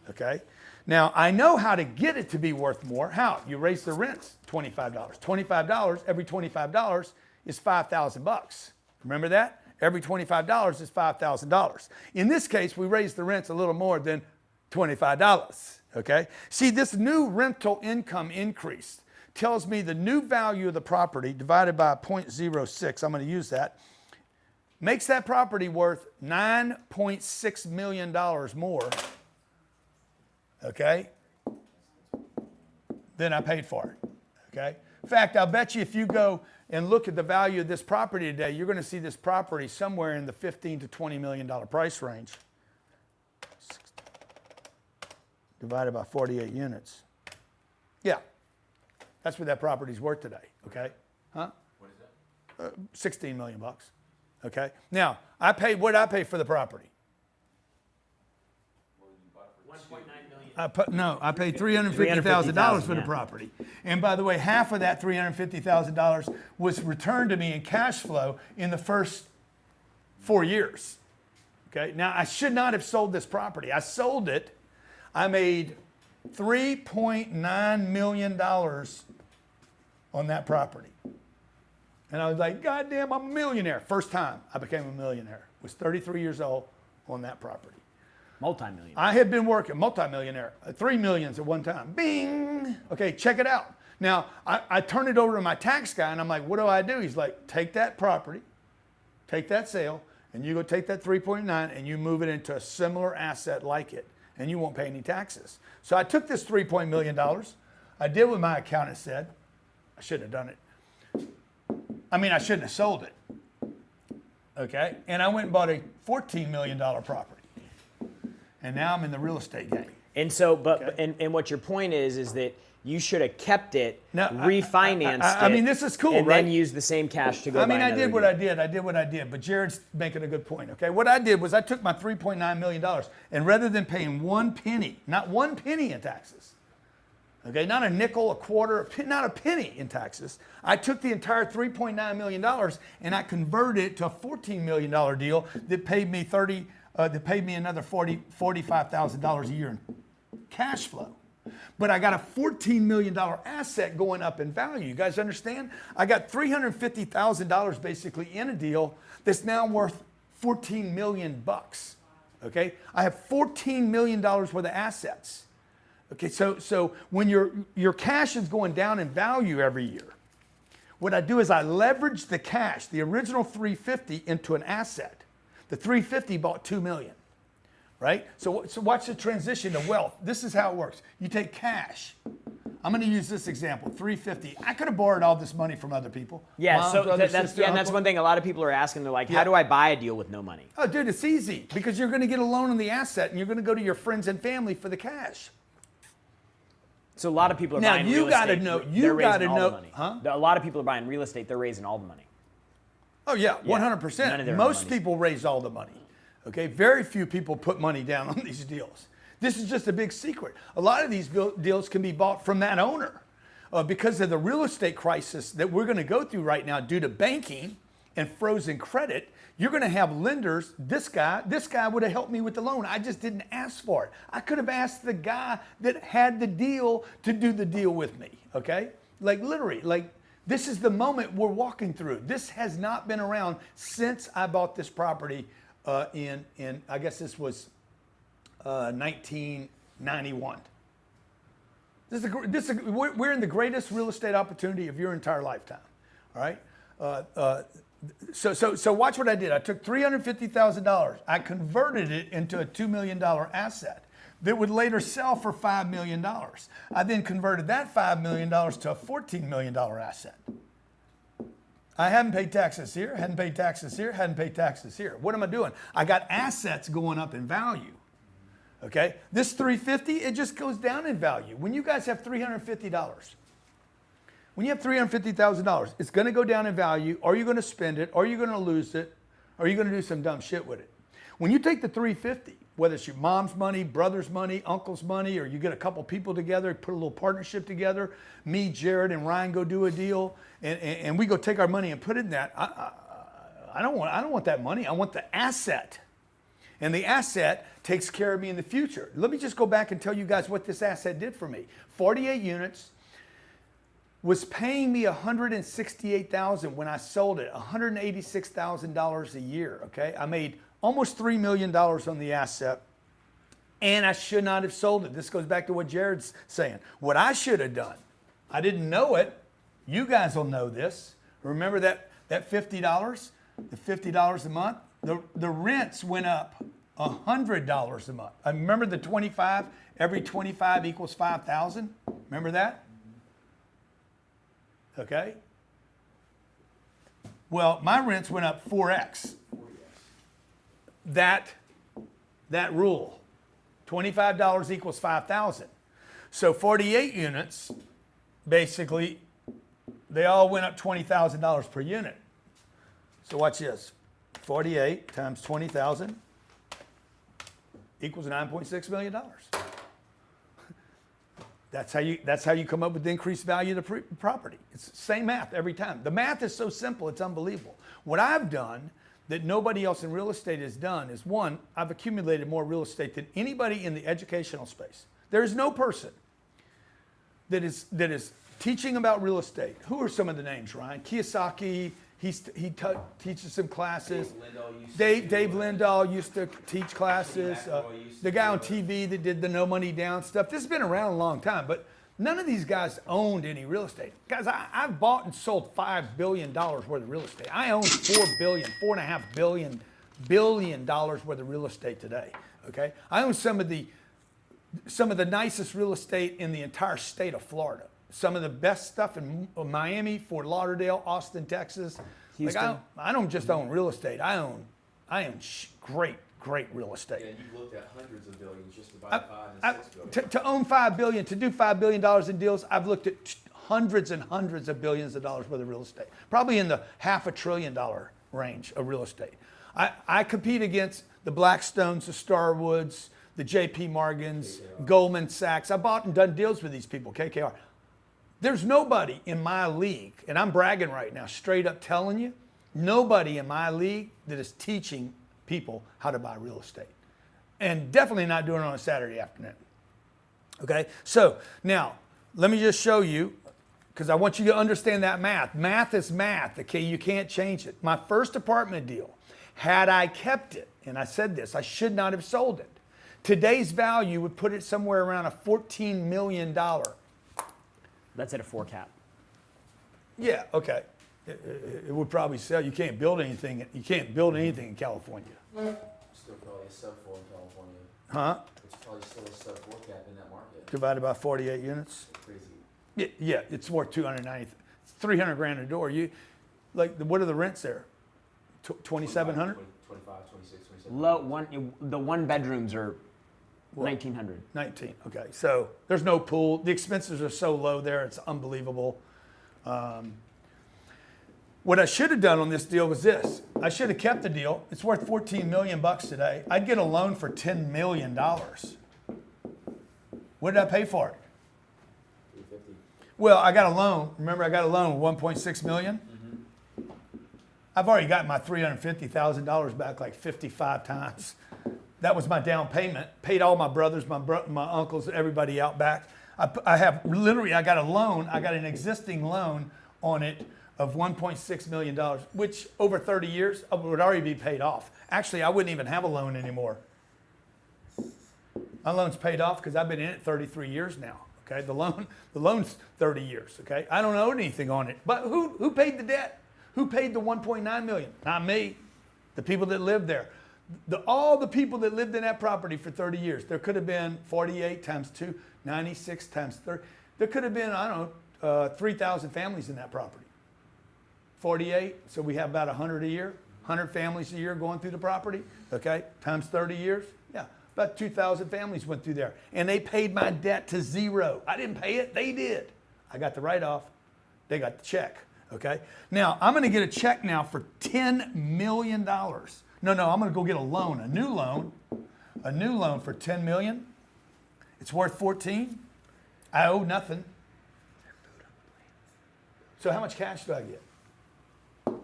Okay. Now, I know how to get it to be worth more. How? You raise the rents, $25. $25, every $25 is $5,000. Remember that? Every $25 is $5,000. In this case, we raised the rents a little more than $25, okay? See, this new rental income increase tells me the new value of the property divided by 0.06, I'm going to use that, makes that property worth $9.6 million more, okay, than I paid for it, okay? In fact, I'll bet you if you go and look at the value of this property today, you're going to see this property somewhere in the $15 to $20 million price range. Divided by 48 units. Yeah, that's what that property's worth today, okay? Huh? What is that? 16 million bucks, okay? Now, what did I pay for the property? I paid $350,000 for the property. And by the way, half of that $350,000 was returned to me in cash flow in the first 4 years. Okay, now I should not have sold this property. I sold it. I made $3.9 million on that property. And I was like, God damn, I'm a millionaire. First time I became a millionaire. Was 33 years old on that property. Multi-million. I had been working, multimillionaire, 3 millions at one time. Bing. Okay, check it out. Now, I turn it over to my tax guy, and I'm like, what do? He's like, take that property, take that sale, and you go take that 3.9 and you move it into a similar asset like it, and you won't pay any taxes. So I took this $3 million. I did what my accountant said. I shouldn't have done it. I shouldn't have sold it. Okay? And I went and bought a $14 million property. And now I'm in the real estate game. And so, but Okay. and what your point is that you should have kept it, No, refinanced I it. mean, this is cool, and right? then use the same cash to go. I mean, buy I did another what deal. I did. I did. But Jared's making a good point. Okay, what I did was I took my $3.9 million, and rather than paying one penny, not one penny in taxes, okay, not a nickel, a quarter, not a penny in taxes, I took the entire $3.9 million and I converted it to a $14 million deal that paid me another $45,000 a year in cash flow. But I got a $14 million asset going up in value. You guys understand? I got $350,000 basically in a deal that's now worth 14 million bucks. Okay? I have $14 million worth of assets. Okay, so when your cash is going down in value every year, what I do is I leverage the cash, the original 350, into an asset. The 350 bought 2 million. Right? So watch the transition to wealth. This is how it works. You take cash. I'm going to use this example, 350. I could have borrowed all this money from other people. Yeah, Mom, so brother, that's sister, yeah, and that's uncle. one thing a lot of people are asking. They're like, Yeah. how do I buy a deal with no money? Oh, dude, it's easy because you're going to get a loan on the asset and you're going to go to your friends and family for the cash. So a lot of people are Now, buying you real gotta estate. know- they're you raising gotta all know- the money. huh? A lot of people are buying real estate. They're raising all the money. Oh, yeah, None 100%. of their Most money's- people raise all the money. Okay, very few people put money down on these deals. This is just a big secret. A lot of these deals can be bought from that owner because of the real estate crisis that we're going to go through right now due to banking and frozen credit. You're going to have lenders. This guy would have helped me with the loan. I just didn't ask for it. I could have asked the guy that had the deal to do the deal with me. Okay, like literally, like this is the moment we're walking through. This has not been around since I bought this property in I guess this was 1991. We're in the greatest real estate opportunity of your entire lifetime. All right. So watch what I did. I took $350,000. I converted it into a $2 million asset that would later sell for $5 million. I then converted that $5 million to a $14 million asset. I haven't paid taxes here, hadn't paid taxes here, hadn't paid taxes here. What am I doing? I got assets going up in value. Okay? This 350, it just goes down in value. When you guys have $350, when you have $350,000, it's going to go down in value. Are you going to spend it? Are you going to lose it? Are you going to do some dumb shit with it? When you take the 350, whether it's your mom's money, brother's money, uncle's money, or you get a couple people together, put a little partnership together, me, Jared, and Ryan go do a deal, and we go take our money and put it in that. I don't want that money. I want the asset. And the asset takes care of me in the future. Let me just go back and tell you guys what this asset did for me. 48 units was paying me $168,000 when I sold it, $186,000 a year, okay? I made almost $3 million on the asset, and I should not have sold it. This goes back to what Jared's saying. What I should have done, I didn't know it. You guys will know this. Remember that $50, the $50 a month? The rents went up $100 a month. I remember the 25, every 25 equals 5,000. Remember that? Okay. Well, my rents went up 4x. That rule, $25 equals 5,000. So 48 units, basically, they all went up $20,000 per unit. So watch this. 48 times 20,000 equals $9.6 million. That's how you come up with the increased value of the property. It's the same math every time. The math is so simple, it's unbelievable. What I've done that nobody else in real estate has done is, one, I've accumulated more real estate than anybody in the educational space. There is no person that is teaching about real estate. Who are some of the names, Ryan? Kiyosaki, teaches some classes. Dave Dave Lindahl used to teach classes. McElroy used to The guy on do it. TV that did the no money down stuff. This has been around a long time, but none of these guys owned any real estate. Guys, I've bought and sold $5 billion worth of real estate. I own $4.5 billion worth of real estate today. Okay, I own some of the nicest real estate in the entire state of Florida. Some of the best stuff in Miami, Fort Lauderdale, Austin, Texas. Houston. Like I don't just own real estate. I own great real estate. Yeah, you've looked at hundreds of billions just to buy 5 and 6 billion. To own $5 billion, to do $5 billion in deals, I've looked at hundreds and hundreds of billions of dollars worth of real estate. Probably in the $500 billion range of real estate. I compete against the Blackstones, the Starwoods, the JP Morgans, Goldman Sachs. I bought and done deals with these people, KKR. There's nobody in my league, and I'm bragging right now, straight up telling you, nobody in my league that is teaching people how to buy real estate. And definitely not doing it on a Saturday afternoon. Okay, so now let me just show you, because I want you to understand that math. Math is math, okay? You can't change it. My first apartment deal, had I kept it, and I said this, I should not have sold it. Today's value would put it somewhere around a $14 million. That's at a 4 cap. Yeah, okay. It would probably sell. You can't build anything. You can't build anything in California. Still probably a sub 4 in California. Huh? It's probably still a sub 4 cap in that market. Divided by 48 units. Crazy. Yeah, it's worth 290. It's 300 grand a door. What are the rents there? 2,700? 25, 26, 27. The one bedrooms are 1,900. 19. Okay, so there's no pool. The expenses are so low there, it's unbelievable. What I should have done on this deal was this. I should have kept the deal. It's worth 14 million bucks today. I'd get a loan for $10 million. What did I pay for it? 350. Well, I got a loan. Remember, I got a loan of 1.6 million. I've already got my $350,000 back like 55 times. That was my down payment. Paid all my brothers, my uncles, everybody out back. I got a loan. I got an existing loan on it of $1.6 million, which over 30 years would already be paid off. Actually, I wouldn't even have a loan anymore. My loan's paid off because I've been in it 33 years now. Okay, the loan's 30 years. Okay, I don't owe anything on it. But who paid the debt? Who paid the 1.9 million? Not me. The people that lived there. All the people that lived in that property for 30 years. There could have been 48 times 2, 96 times 30. There could have been, 3,000 families in that property. 48, so we have about 100 a year. 100 families a year going through the property. Okay, times 30 years. Yeah, about 2,000 families went through there. And they paid my debt to zero. I didn't pay it, they did. I got the write-off. They got the check. Okay, now I'm going to get a check now for $10 million. No, I'm going to go get a loan, a new loan for $10 million. It's worth 14. I owe nothing. So how much cash do I get?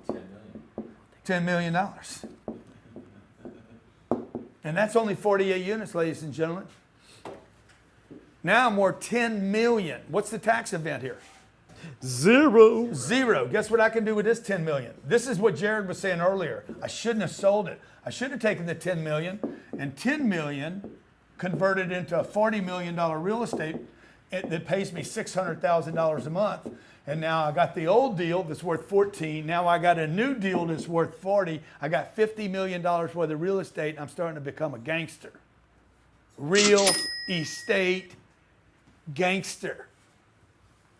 10 million. $10 million. And that's only 48 units, ladies and gentlemen. Now I'm worth 10 million. What's the tax event here? Zero. Zero. Guess what I can do with this 10 million? This is what Jared was saying earlier. I shouldn't have sold it. I should have taken the 10 million and 10 million converted into a $40 million real estate that pays me $600,000 a month. And now I got the old deal that's worth 14. Now I got a new deal that's worth 40. I got $50 million worth of real estate. I'm starting to become a gangster. Real estate gangster.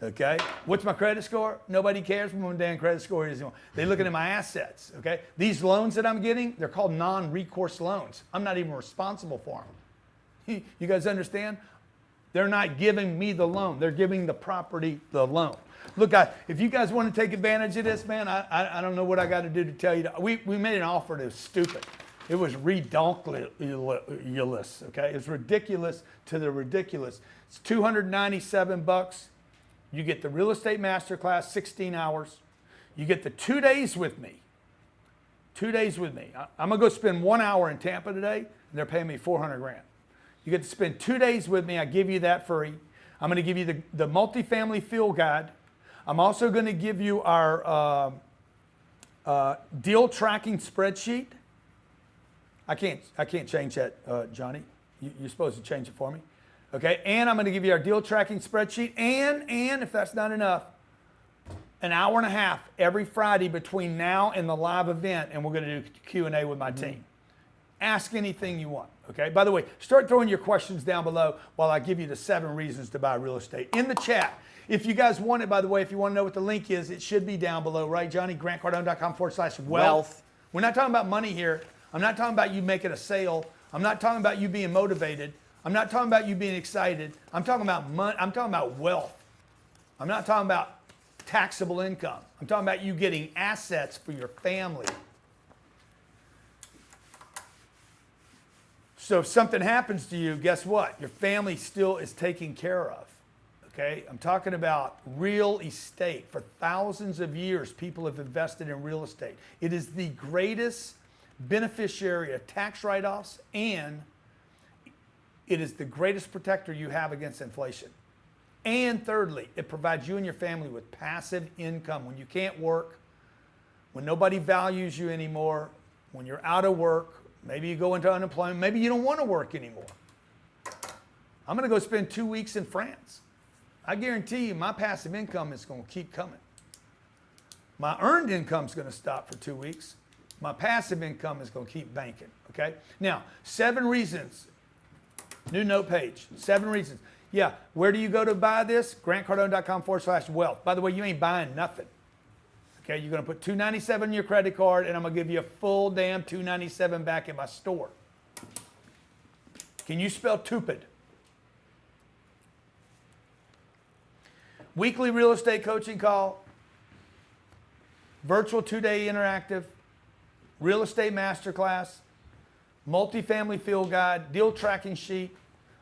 Okay? What's my credit score? Nobody cares what my damn credit score is. They're looking at my assets. Okay? These loans that I'm getting, they're called non-recourse loans. I'm not even responsible for them. You guys understand? They're not giving me the loan. They're giving the property the loan. Look, guys, if you guys want to take advantage of this, man, I don't know what I got to do to tell you. We made an offer that was stupid. It was redonkulous, okay? It's ridiculous to the ridiculous. It's $297. You get the real estate masterclass, 16 hours. You get the 2 days with me. 2 days with me. I'm going to go spend 1 hour in Tampa today, and they're paying me $400 grand. You get to spend 2 days with me. I give you that free. I'm going to give you the multifamily field guide. I'm also going to give you our Deal tracking spreadsheet. I can't change that, Johnny. You're supposed to change it for me. Okay, and I'm going to give you our deal tracking spreadsheet, and if that's not enough, an hour and a half every Friday between now and the live event, and we're going to do Q&A with my team. Ask anything you want, okay? By the way, start throwing your questions down below while I give you the 7 reasons to buy real estate. In the chat, if you guys want it, by the way, if you want to know what the link is, it should be down below, right, Johnny? GrantCardone.com/wealth. We're not talking about money here. I'm not talking about you making a sale. I'm not talking about you being motivated. I'm not talking about you being excited. I'm talking about money. I'm talking about wealth. I'm not talking about taxable income. I'm talking about you getting assets for your family. So if something happens to you, guess what? Your family still is taken care of. Okay? I'm talking about real estate. For thousands of years, people have invested in real estate. It is the greatest beneficiary of tax write-offs, and it is the greatest protector you have against inflation. And thirdly, it provides you and your family with passive income when you can't work, when nobody values you anymore, when you're out of work, maybe you go into unemployment, maybe you don't want to work anymore. I'm going to go spend 2 weeks in France. I guarantee you my passive income is going to keep coming. My earned income is going to stop for 2 weeks. My passive income is going to keep banking, okay? Now, 7 reasons. New note page, 7 reasons. Yeah, where do you go to buy this? GrantCardone.com/wealth. By the way, you ain't buying nothing. Okay, you're going to put $297 in your credit card, and I'm going to give you a full damn $297 back in my store. Can you spell stupid? Weekly real estate coaching call, virtual 2-day interactive, real estate masterclass, multifamily field guide, deal tracking sheet.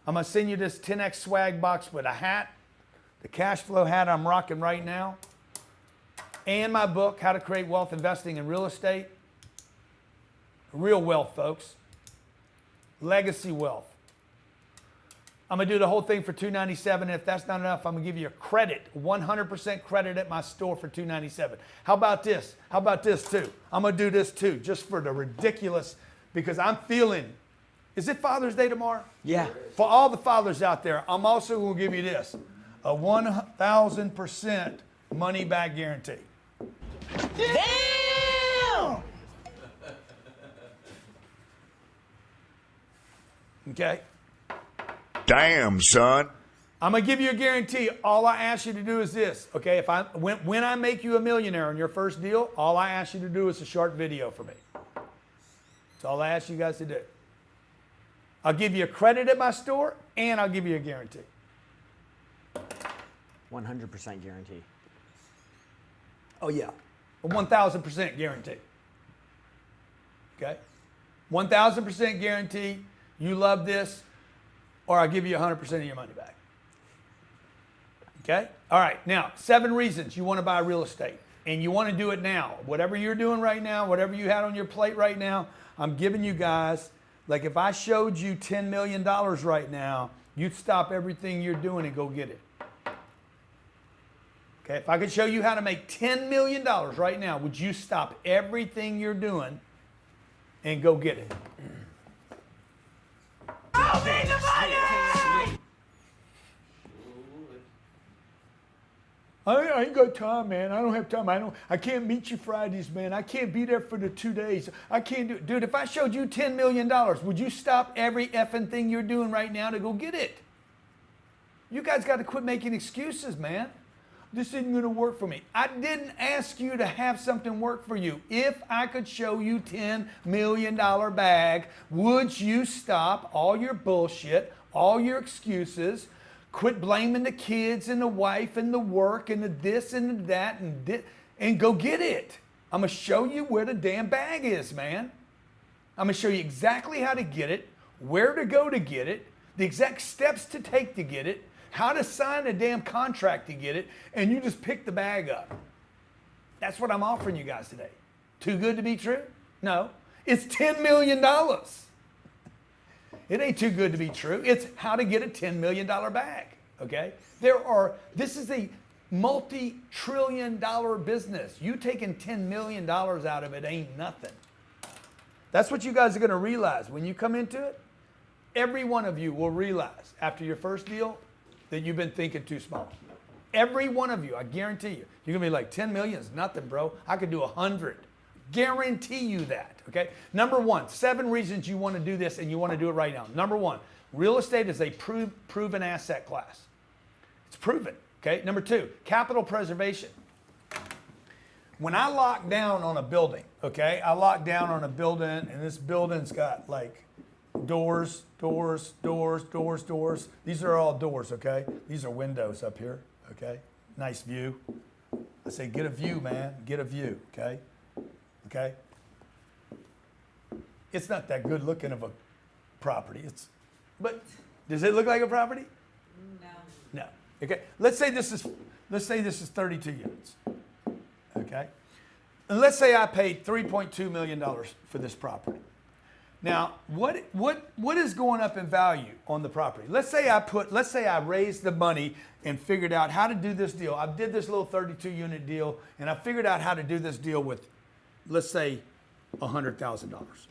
I'm going to send you this 10X swag box with a hat, the cash flow hat I'm rocking right now, and my book, How to Create Wealth Investing in Real Estate. Real wealth, folks. Legacy wealth. I'm going to do the whole thing for $297. And if that's not enough, I'm going to give you a credit, 100% credit at my store for $297. How about this? How about this too? I'm going to do this too, just for the ridiculous, because I'm feeling, is it Father's Day tomorrow? Yeah. For all the fathers out there, I'm also going to give you this, a 1,000% money back guarantee. Damn! Okay? Damn, son. I'm going to give you a guarantee. All I ask you to do is this, okay? When I make you a millionaire on your first deal, all I ask you to do is a short video for me. That's all I ask you guys to do. I'll give you a credit at my store, and I'll give you a guarantee. 100% guarantee. Oh, yeah. A 1,000% guarantee. Okay? 1,000% guarantee. You love this, or I'll give you 100% of your money back. Okay? All right. Now, 7 reasons you want to buy real estate, and you want to do it now. Whatever you're doing right now, whatever you had on your plate right now, I'm giving you guys, like if I showed you $10 million right now, you'd stop everything you're doing and go get it. Okay, if I could show you how to make $10 million right now, would you stop everything you're doing and go get it? I'll be the money! I ain't got time, man. I don't have time. I can't meet you Fridays, man. I can't be there for the 2 days. I can't do it. Dude, if I showed you $10 million, would you stop every effing thing you're doing right now to go get it? You guys got to quit making excuses, man. This isn't going to work for me. I didn't ask you to have something work for you. If I could show you $10 million bag, would you stop all your bullshit, all your excuses, quit blaming the kids and the wife and the work and the this and the that and go get it? I'm going to show you where the damn bag is, man. I'm going to show you exactly how to get it, where to go to get it, the exact steps to take to get it, how to sign a damn contract to get it, and you just pick the bag up. That's what I'm offering you guys today. Too good to be true? No. It's $10 million. It ain't too good to be true. It's how to get a $10 million bag, okay? This is the multi-trillion-dollar business. You taking $10 million out of it ain't nothing. That's what you guys are going to realize. When you come into it, every one of you will realize after your first deal that you've been thinking too small. Every one of you, I guarantee you. You're going to be like, 10 million is nothing, bro. I could do 100. Guarantee you that, okay? Number one, 7 reasons you want to do this and you want to do it right now. Number one, real estate is a proven asset class. It's proven, okay? Number 2, capital preservation. When I lock down on a building, okay, I lock down on a building and this building's got like doors. These are all doors, okay? These are windows up here, okay? Nice view. I say, get a view, man, get a view, okay? Okay? It's not that good looking of a property. But does it look like a property? No. Okay. Let's say this is 32 units. Okay? And let's say I paid $3.2 million for this property. Now, what is going up in value on the property? Let's say I raised the money and figured out how to do this deal. I did this little 32 unit deal and I figured out how to do this deal with, let's say, $100,000.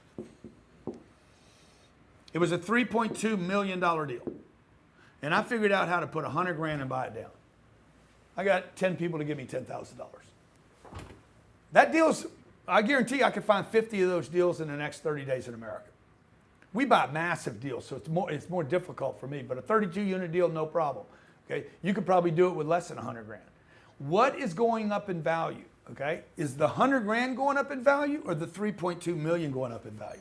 It was a $3.2 million deal. And I figured out how to put $100,000 and buy it down. I got 10 people to give me $10,000. That deal's, I guarantee you I could find 50 of those deals in the next 30 days in America. We buy massive deals, so it's more difficult for me, but a 32 unit deal, no problem. Okay? You could probably do it with less than $100,000. What is going up in value? Okay? Is the $100,000 going up in value or the 3.2 million going up in value?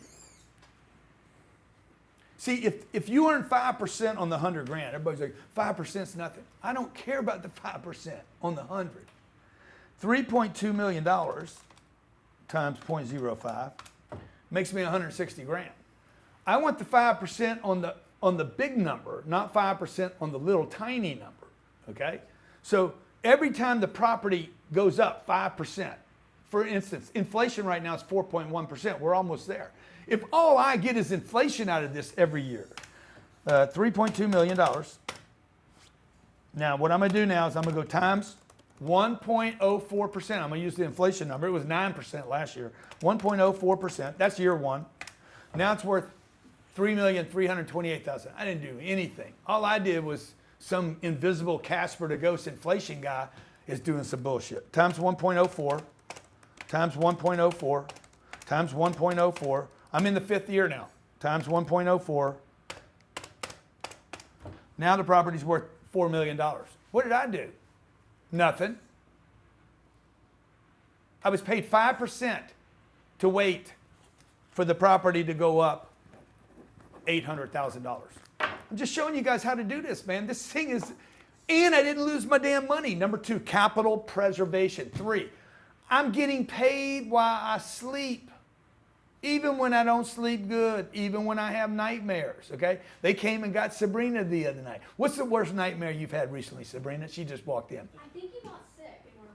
See, if you earn 5% on the $100,000, everybody's like, 5% is nothing. I don't care about the 5% on the 100. $3.2 million times 0.05 makes me 160 grand. I want the 5% on the big number, not 5% on the little tiny number. Okay? So every time the property goes up 5%, for instance, inflation right now is 4.1%. We're almost there. If all I get is inflation out of this every year, $3.2 million. Now, what I'm going to do now is I'm going to go times 1.04%. I'm going to use the inflation number. It was 9% last year. 1.04%. That's year one. Now it's worth $3,328,000. I didn't do anything. All I did was some invisible Casper the Ghost inflation guy is doing some bullshit. Times 1.04, times 1.04, times 1.04. I'm in the 5th year now. Times 1.04. Now the property's worth $4 million. What did I do? Nothing. I was paid 5% to wait for the property to go up $800,000. I'm just showing you guys how to do this, man. This thing is, and I didn't lose my damn money. Number 2, capital preservation. 3, I'm getting paid while I sleep. Even when I don't sleep good, even when I have nightmares, okay? They came and got Sabrina the other night. What's the worst nightmare you've had recently, Sabrina? She just walked in. I think he got sick in one of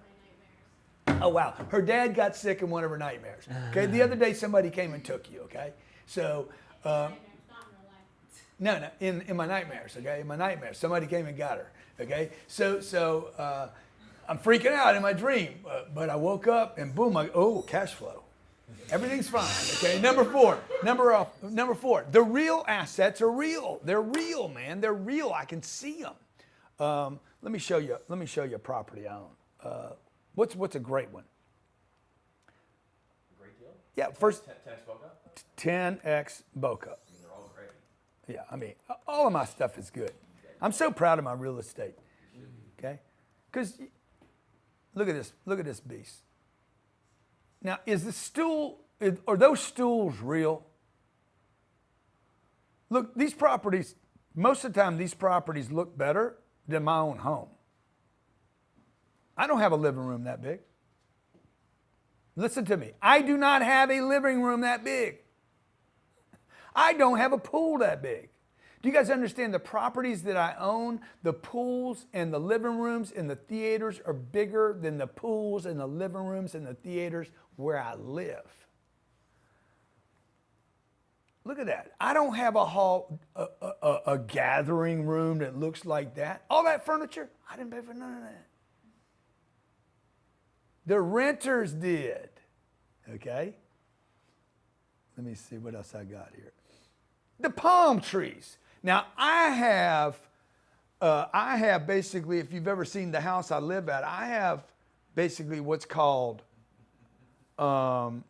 my nightmares. Oh, wow. Her dad got sick in one of her nightmares. Okay, the other day somebody came and took you, okay? So, Nightmares, not in real life. no, in my nightmares, okay? In my nightmares, somebody came and got her, okay? So I'm freaking out in my dream, but I woke up and boom, cash flow. Everything's fine, okay? Number four, the real assets are real. They're real, man. They're real. I can see them. Let me show you a property I own. What's a great one? Great deal? Yeah, first 10x Boca? 10x Boca. I mean, they're all great. Yeah, I mean, all of my stuff is good. I'm so proud of my real estate. Okay? Because look at this beast. Now, are those stools real? Look, these properties, most of the time, these properties look better than my own home. I don't have a living room that big. Listen to me. I do not have a living room that big. I don't have a pool that big. Do you guys understand the properties that I own, the pools and the living rooms and the theaters are bigger than the pools and the living rooms and the theaters where I live? Look at that. I don't have a hall, a gathering room that looks like that. All that furniture, I didn't pay for none of that. The renters did. Okay? Let me see what else I got here. The palm trees. Now, I have basically, if you've ever seen the house I live at, I have basically what's called, Too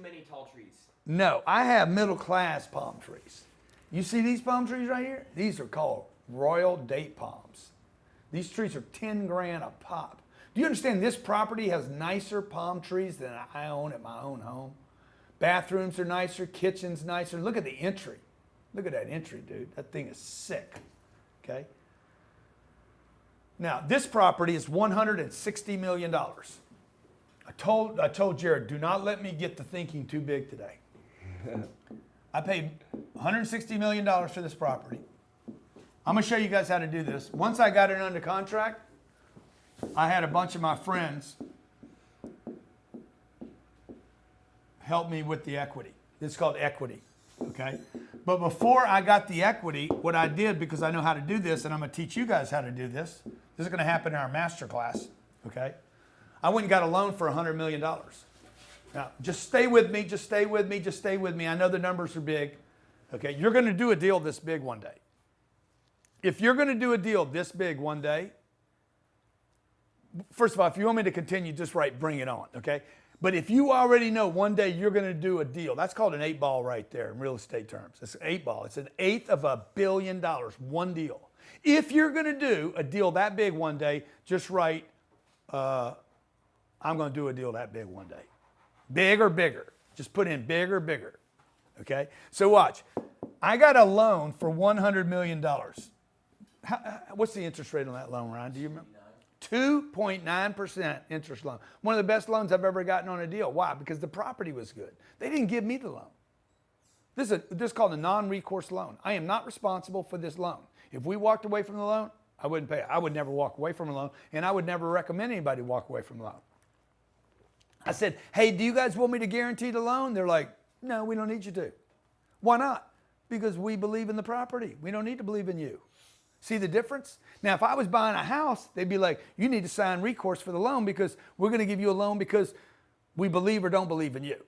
many tall trees. no, I have middle class palm trees. You see these palm trees right here? These are called royal date palms. These trees are 10 grand a pop. Do you understand this property has nicer palm trees than I own at my own home? Bathrooms are nicer, kitchen's nicer. Look at the entry. Look at that entry, dude. That thing is sick. Okay? Now, this property is $160 million. I told Jared, do not let me get the thinking too big today. I paid $160 million for this property. I'm going to show you guys how to do this. Once I got it under contract, I had a bunch of my friends help me with the equity. It's called equity, okay? But before I got the equity, what I did, because I know how to do this, and I'm going to teach you guys how to do this. This is going to happen in our Masterclass, okay? I went and got a loan for $100 million. Now, just stay with me, just stay with me, just stay with me. I know the numbers are big, okay? You're going to do a deal this big one day. If you're going to do a deal this big one day, first of all, if you want me to continue, just write bring it on, okay? But if you already know one day you're going to do a deal, that's called an 8 ball right there in real estate terms. It's an 8 ball. It's an eighth of $1 billion, one deal. If you're going to do a deal that big one day, just write, I'm going to do a deal that big one day. Big or bigger. Just put in big or bigger, okay? So watch. I got a loan for $100 million. What's the interest rate on that loan, Ryan? Do you remember? 2.9% interest loan. One of the best loans I've ever gotten on a deal. Why? Because the property was good. They didn't give me the loan. This is called a non-recourse loan. I am not responsible for this loan. If we walked away from the loan, I wouldn't pay it. I would never walk away from a loan, and I would never recommend anybody walk away from a loan. I said, hey, do you guys want me to guarantee the loan? They're like, no, we don't need you to. Why not? Because we believe in the property. We don't need to believe in you. See the difference? Now, if I was buying a house, they'd be like, you need to sign recourse for the loan because we're going to give you a loan because we believe or don't believe in you.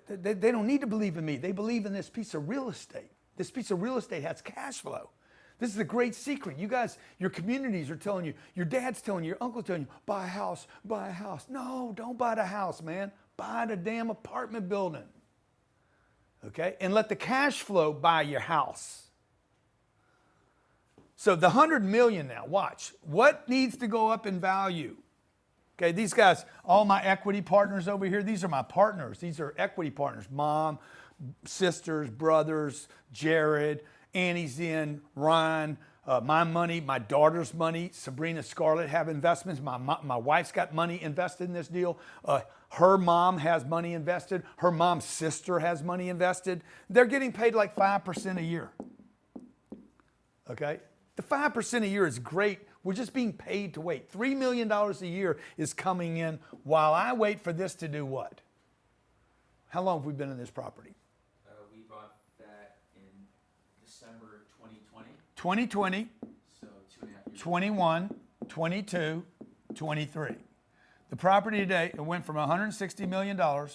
They don't need to believe in me. They believe in this piece of real estate. This piece of real estate has cash flow. This is a great secret. You guys, your communities are telling you, your dad's telling you, your uncle's telling you, buy a house, buy a house. No, don't buy the house, man. Buy the damn apartment building. Okay? And let the cash flow buy your house. So the 100 million now, watch. What needs to go up in value? Okay, these guys, all my equity partners over here, these are my partners. These are equity partners. Mom, sisters, brothers, Jared, Annie's in, Ryan, my money, my daughter's money, Sabrina, Scarlett have investments. My wife's got money invested in this deal. Her mom has money invested. Her mom's sister has money invested. They're getting paid like 5% a year. Okay? The 5% a year is great. We're just being paid to wait. $3 million a year is coming in while I wait for this to do what? How long have we been in this property? We bought that in December 2020. 2020, So 2.5 years. 21, 22, 23. The property today, it went from $160 million to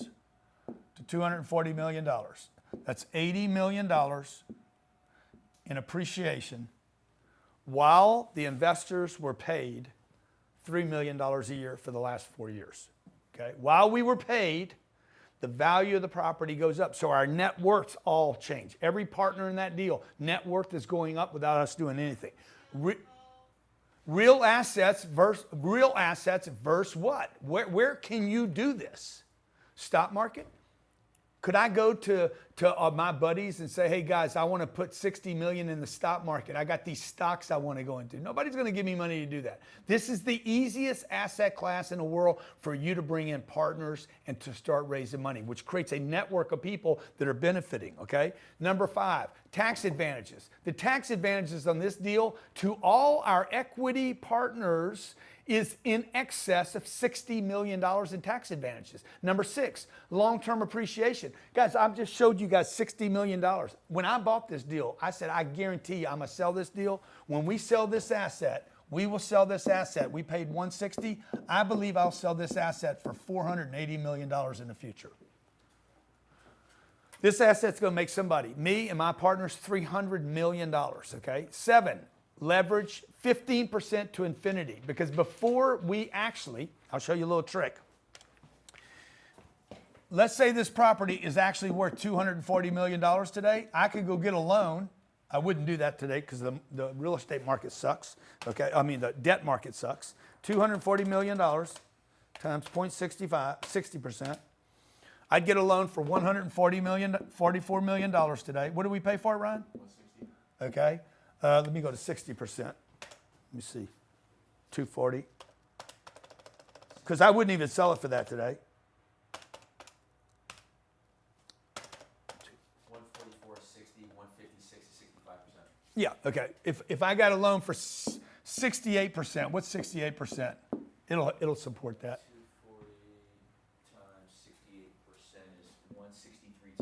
$240 million. That's $80 million in appreciation while the investors were paid $3 million a year for the last 4 years. Okay? While we were paid, the value of the property goes up. So our net worths all change. Every partner in that deal, net worth is going up without us doing anything. Real assets versus what? Where can you do this? Stock market? Could I go to my buddies and say, hey guys, I want to put 60 million in the stock market. I got these stocks I want to go into. Nobody's going to give me money to do that. This is the easiest asset class in the world for you to bring in partners and to start raising money, which creates a network of people that are benefiting, okay? Number 5, tax advantages. The tax advantages on this deal to all our equity partners is in excess of $60 million in tax advantages. Number 6, long-term appreciation. Guys, I've just showed you guys $60 million. When I bought this deal, I said, I guarantee you I'm gonna sell this deal. When we sell this asset, we will sell this asset. We paid 160. I believe I'll sell this asset for $480 million in the future. This asset's going to make somebody, me and my partners, $300 million, okay? 7, leverage 15% to infinity. Because before we actually, I'll show you a little trick. Let's say this property is actually worth $240 million today. I could go get a loan. I wouldn't do that today because the real estate market sucks, okay? I mean, the debt market sucks. $240 million times 0.65, 60%. I'd get a loan for $144 million today. What do we pay for it, Ryan? 160. Okay. Let me go to 60%. Let me see. 240. Because I wouldn't even sell it for that today. 144, 60, 156, 65%. Yeah, okay. If I got a loan for 68%, what's 68%? It'll support that. 240 times 68% is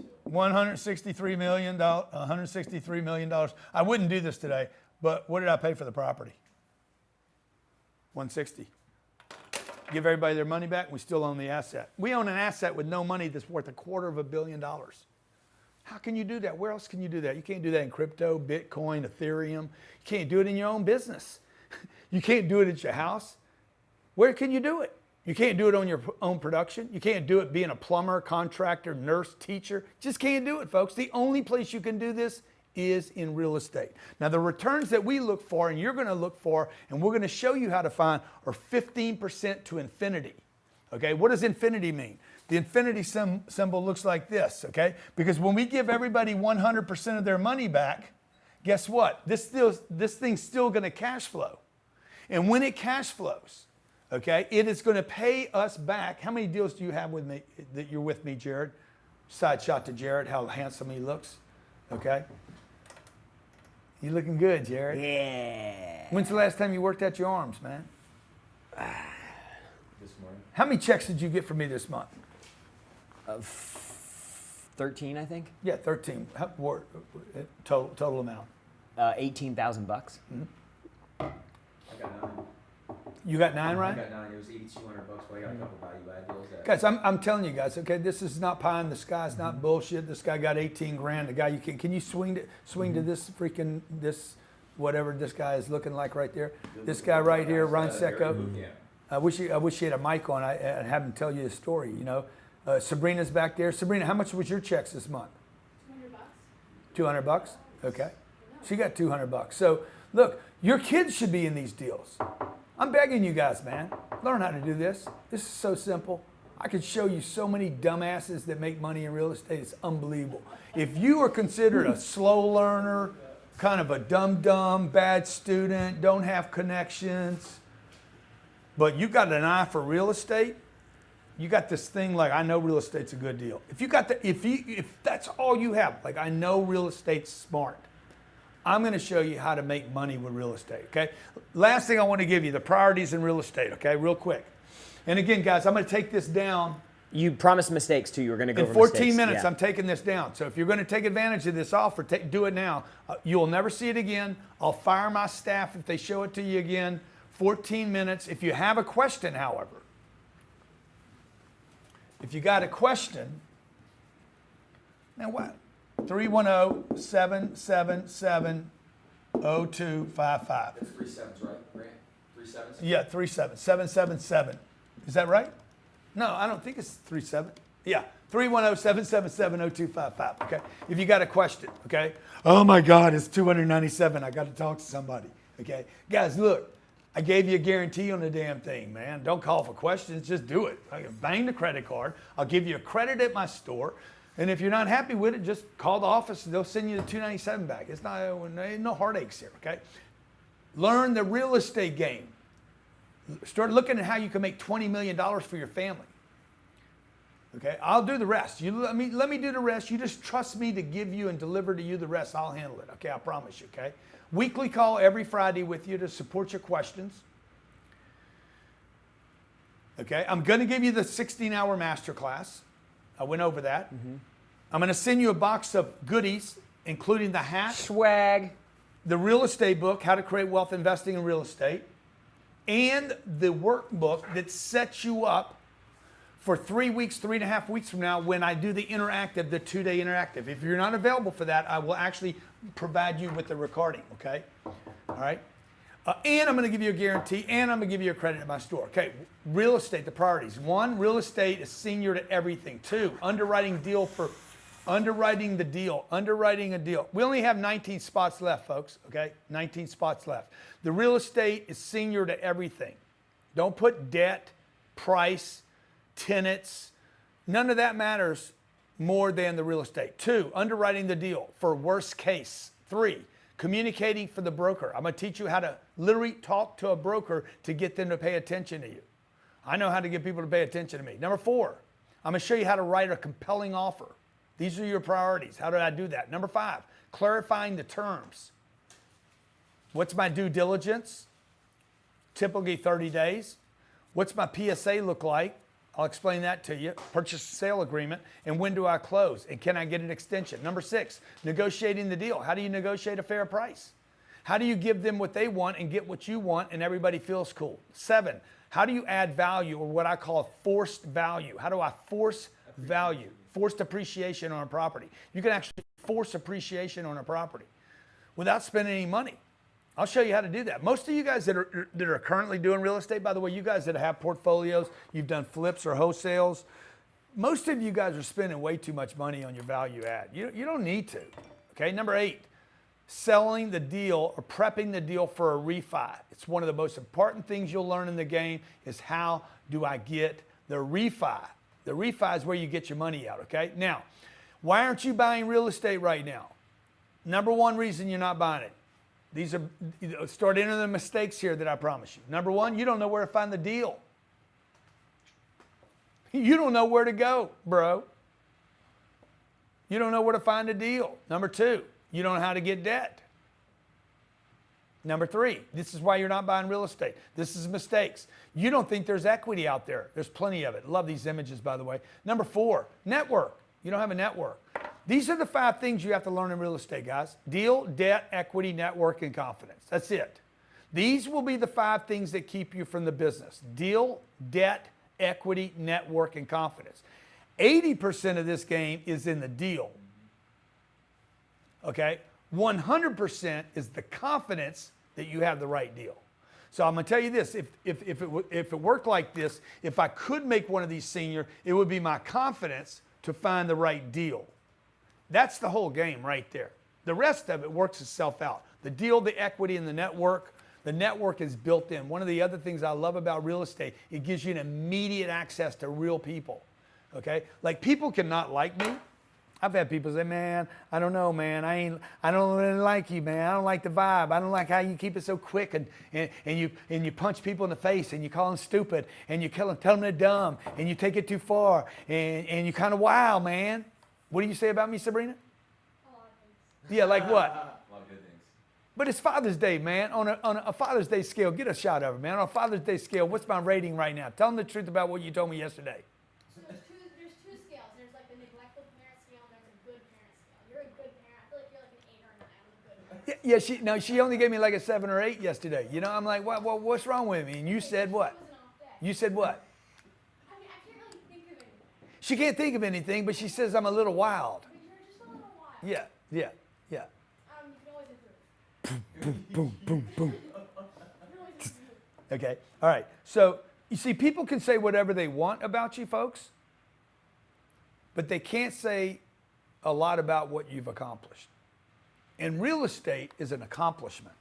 163.2. $163 million. I wouldn't do this today, but what did I pay for the property? 160. Give everybody their money back, and we still own the asset. We own an asset with no money that's worth $250 million. How can you do that? Where else can you do that? You can't do that in crypto, Bitcoin, Ethereum. You can't do it in your own business. You can't do it at your house. Where can you do it? You can't do it on your own production. You can't do it being a plumber, contractor, nurse, teacher. Just can't do it, folks. The only place you can do this is in real estate. Now, the returns that we look for and you're going to look for and we're going to show you how to find are 15% to infinity. Okay, what does infinity mean? The infinity symbol looks like this, okay? Because when we give everybody 100% of their money back, guess what? This thing's still going to cash flow. And when it cash flows, okay, it is going to pay us back. How many deals do you have with me that you're with me, Jared? Side shot to Jared, how handsome he looks. Okay. You looking good, Jared. Yeah. When's the last time you worked out your arms, man? This morning. How many checks did you get from me this month? 13, I think. Yeah, 13. Total amount. 18,000 bucks. I got 9. You got 9, I right? got 9. It was $8,200, but I got a couple value add deals. Guys, I'm telling you guys, okay, this is not pie in the sky. It's not bullshit. This guy got 18 grand. The guy, can you swing to this freaking, this, whatever this guy is looking like right there? This guy right here, Ron Secco. Yeah. I wish he had a mic on. I'd have him tell you his story, you know. Sabrina's back there. Sabrina, how much was your checks this month? $200. $200? Okay. She got $200. So, look, your kids should be in these deals. I'm begging you guys, man. Learn how to do this. This is so simple. I could show you so many dumbasses that make money in real estate. It's unbelievable. If you are considered a slow learner, kind of a dumb, bad student, don't have connections, but you got an eye for real estate, you got this thing like, I know real estate's a good deal. If you got if that's all you have, like I know real estate's smart, I'm going to show you how to make money with real estate, okay? Last thing I want to give you, the priorities in real estate, okay, real quick. And again, guys, I'm going to take this down. You promised mistakes too. You were going to go In over 14 mistakes. minutes, Yeah. I'm taking this down. So if you're going to take advantage of this offer, do it now. You'll never see it again. I'll fire my staff if they show it to you again. 14 minutes. If you have a question, however, if you got a question, now what? 310-777-0255. That's 3 sevens, right? 3 sevens? Yeah, 37. 777. Is that right? No, I don't think it's 37. Yeah, 310-777-0255. Okay. If you got a question, okay. Oh my God, it's 297. I got to talk to somebody. Okay. Guys, look, I gave you a guarantee on the damn thing, man. Don't call for questions, just do it. Bang the credit card. I'll give you a credit at my store. And if you're not happy with it, just call the office. They'll send you the 297 back. It's not, ain't no heartaches here, okay? Learn the real estate game. Start looking at how you can make $20 million for your family. Okay, I'll do the rest. You let me do the rest. You just trust me to give you and deliver to you the rest. I'll handle it. Okay, I promise you. Okay, weekly call every Friday with you to support your questions. Okay, I'm going to give you the 16-hour masterclass. I went over that. Mm-hmm. I'm going to send you a box of goodies, including the hat, Swag. the real estate book, How to Create Wealth Investing in Real Estate. and the workbook that sets you up for 3 weeks, 3.5 weeks from now when I do the interactive, the 2-day interactive. If you're not available for that, I will actually provide you with the recording, okay? All right? And I'm going to give you a guarantee, and I'm going to give you a credit at my store. Okay, real estate, the priorities. 1, real estate is senior to everything. 2, underwriting the deal, underwriting a deal. We only have 19 spots left, folks, okay? 19 spots left. The real estate is senior to everything. Don't put debt, price, tenants, none of that matters more than the real estate. 2, underwriting the deal for worst case. 3, communicating for the broker. I'm going to teach you how to literally talk to a broker to get them to pay attention to you. I know how to get people to pay attention to me. Number 4, I'm going to show you how to write a compelling offer. These are your priorities. How do I do that? Number 5, clarifying the terms. What's my due diligence? Typically 30 days. What's my PSA look like? I'll explain that to you. Purchase sale agreement. And when do I close? And can I get an extension? Number 6, negotiating the deal. How do you negotiate a fair price? How do you give them what they want and get what you want and everybody feels cool? 7, how do you add value, or what I call forced value? How do I force value? Forced appreciation on a property. You can actually force appreciation on a property without spending any money. I'll show you how to do that. Most of you guys that are currently doing real estate, by the way, you guys that have portfolios, you've done flips or wholesales, most of you guys are spending way too much money on your value add. You don't need to. Okay, number 8, selling the deal or prepping the deal for a refi. It's one of the most important things you'll learn in the game is how do I get the refi. The refi is where you get your money out, okay? Now, why aren't you buying real estate right now? Number 1 reason you're not buying it. These are, start entering the mistakes here that I promise you. Number 1, you don't know where to find the deal. You don't know where to go, bro. You don't know where to find a deal. Number 2, you don't know how to get debt. Number 3, this is why you're not buying real estate. This is mistakes. You don't think there's equity out there. There's plenty of it. Love these images, by the way. Number 4, network. You don't have a network. These are the 5 things you have to learn in real estate, guys. Deal, debt, equity, network, and confidence. That's it. These will be the 5 things that keep you from the business. Deal, debt, equity, network, and confidence. 80% of this game is in the deal. Okay? 100% is the confidence that you have the right deal. So I'm going to tell you this, if it worked like this, if I could make one of these senior, it would be my confidence to find the right deal. That's the whole game right there. The rest of it works itself out. The deal, the equity, and the network is built in. One of the other things I love about real estate, it gives you an immediate access to real people, okay? Like people cannot like me. I've had people say, man, I don't know, man. I don't really like you, man. I don't like the vibe. I don't like how you keep it so quick and you punch people in the face and you call them stupid and you tell them they're dumb and you take it too far and you kind of wow, man. What do you say about me, Sabrina? A lot of things. Yeah, like what? A lot of good things. But it's Father's Day, man. On a Father's Day scale, get a shot of it, man. On a Father's Day scale, what's my rating right now? Tell them the truth about what you told me yesterday. So there's two scales. There's like the neglectful parent scale and there's a good parent scale. You're a good parent. I feel like you're like an 8 or a 9. I'm a good parent. Yeah, she only gave me like a 7 or 8 yesterday. You know, I'm like, what's wrong with me? And you said what? It was an off day. You said what? I mean, I can't really think of anything. She can't think of anything, but she says I'm a little wild. But you're just a little wild. Yeah. You can always improve. Boom, boom, boom. You can always improve. Okay. All right. So you see, people can say whatever they want about you, folks, but they can't say a lot about what you've accomplished. And real estate is an accomplishment.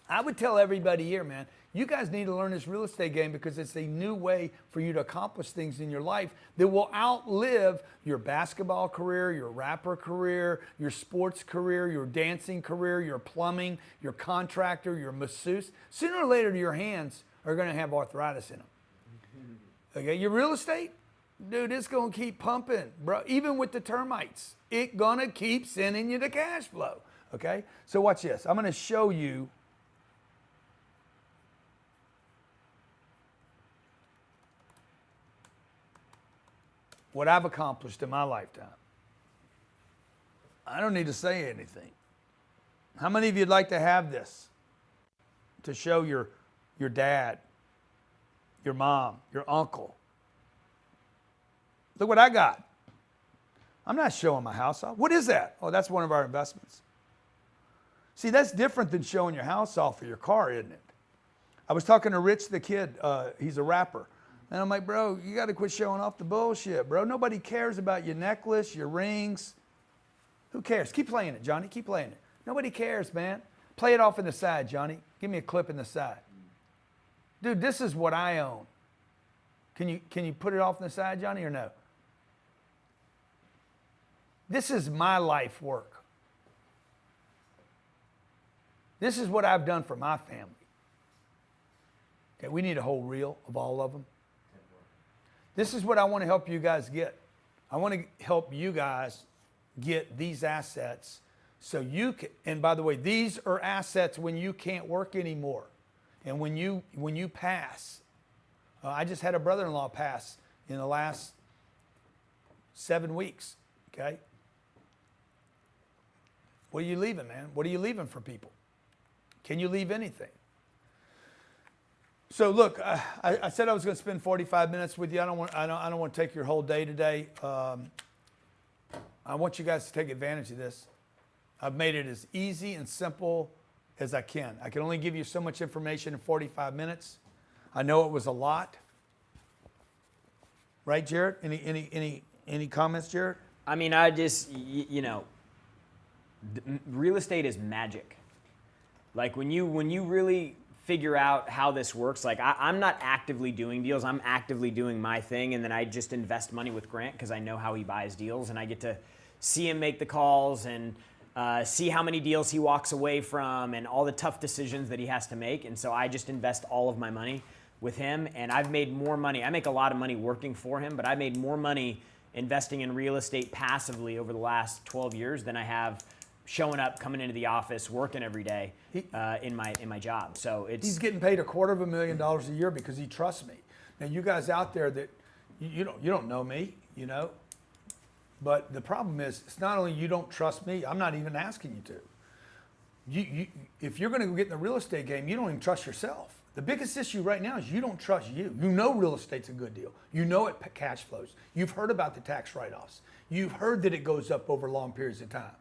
I would tell everybody here, man, you guys need to learn this real estate game because it's a new way for you to accomplish things in your life that will outlive your basketball career, your rapper career, your sports career, your dancing career, your plumbing, your contractor, your masseuse. Sooner or later, your hands are going to have arthritis in them. Okay, your real estate, dude, it's going to keep pumping, bro. Even with the termites, it's going to keep sending you the cash flow. Okay, so watch this. I'm going to show you what I've accomplished in my lifetime. I don't need to say anything. How many of you'd like to have this to show your your dad, your mom, your uncle. Look what I got. I'm not showing my house off. What is that? Oh, that's one of our investments. See, that's different than showing your house off or your car, isn't it? I was talking to Rich the kid. He's a rapper. And I'm like, bro, you got to quit showing off the bullshit, bro. Nobody cares about your necklace, your rings. Who cares? Keep playing it, Johnny. Keep playing it. Nobody cares, man. Play it off in the side, Johnny. Give me a clip in the side. Dude, this is what I own. Can you put it off in the side, Johnny, or no? This is my life work. This is what I've done for my family. Okay, we need a whole reel of all of them. This is what I want to help you guys get. I want to help you guys get these assets so you can, and by the way, these are assets when you can't work anymore. And when you pass. I just had a brother-in-law pass in the last 7 weeks, okay? What are you leaving, man? What are you leaving for people? Can you leave anything? So look, I said I was going to spend 45 minutes with you. I don't want to take your whole day today. I want you guys to take advantage of this. I've made it as easy and simple as I can. I can only give you so much information in 45 minutes. I know it was a lot. Right, Jared? Any comments, Jared? I mean, I just, real estate is magic. Like when you really figure out how this works, like I'm not actively doing deals, I'm actively doing my thing, and then I just invest money with Grant because I know how he buys deals, and I get to see him make the calls and see how many deals he walks away from and all the tough decisions that he has to make. And so I just invest all of my money with him, and I've made more money. I make a lot of money working for him, but I made more money investing in real estate passively over the last 12 years than I have showing up, coming into the office, working every day in my job. So he's getting paid $250,000 a year because he trusts me. Now you guys out there that you don't know me, but the problem is it's not only you don't trust me. I'm not even asking you to. If you're going to get in the real estate game, you don't even trust yourself. The biggest issue right now is you don't trust you. You know real estate's a good deal. You know it cash flows. You've heard about the tax write-offs. You've heard that it goes up over long periods of time.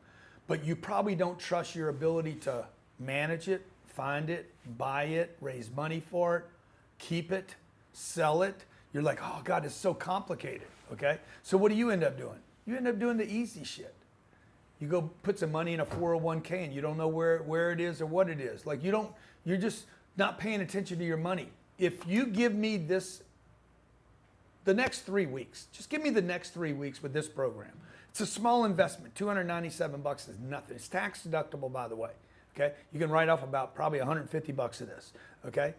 But you probably don't trust your ability to manage it, find it, buy it, raise money for it, keep it, sell it. You're like, oh God, it's so complicated, okay? So what do you end up doing? You end up doing the easy shit. You go put some money in a 401k and you don't know where it is or what it is. Like you're just not paying attention to your money. If you give me the next 3 weeks, just give me the next 3 weeks with this program. It's a small investment. $297 is nothing. It's tax deductible, by the way. Okay, you can write off about probably $150 of this. Okay,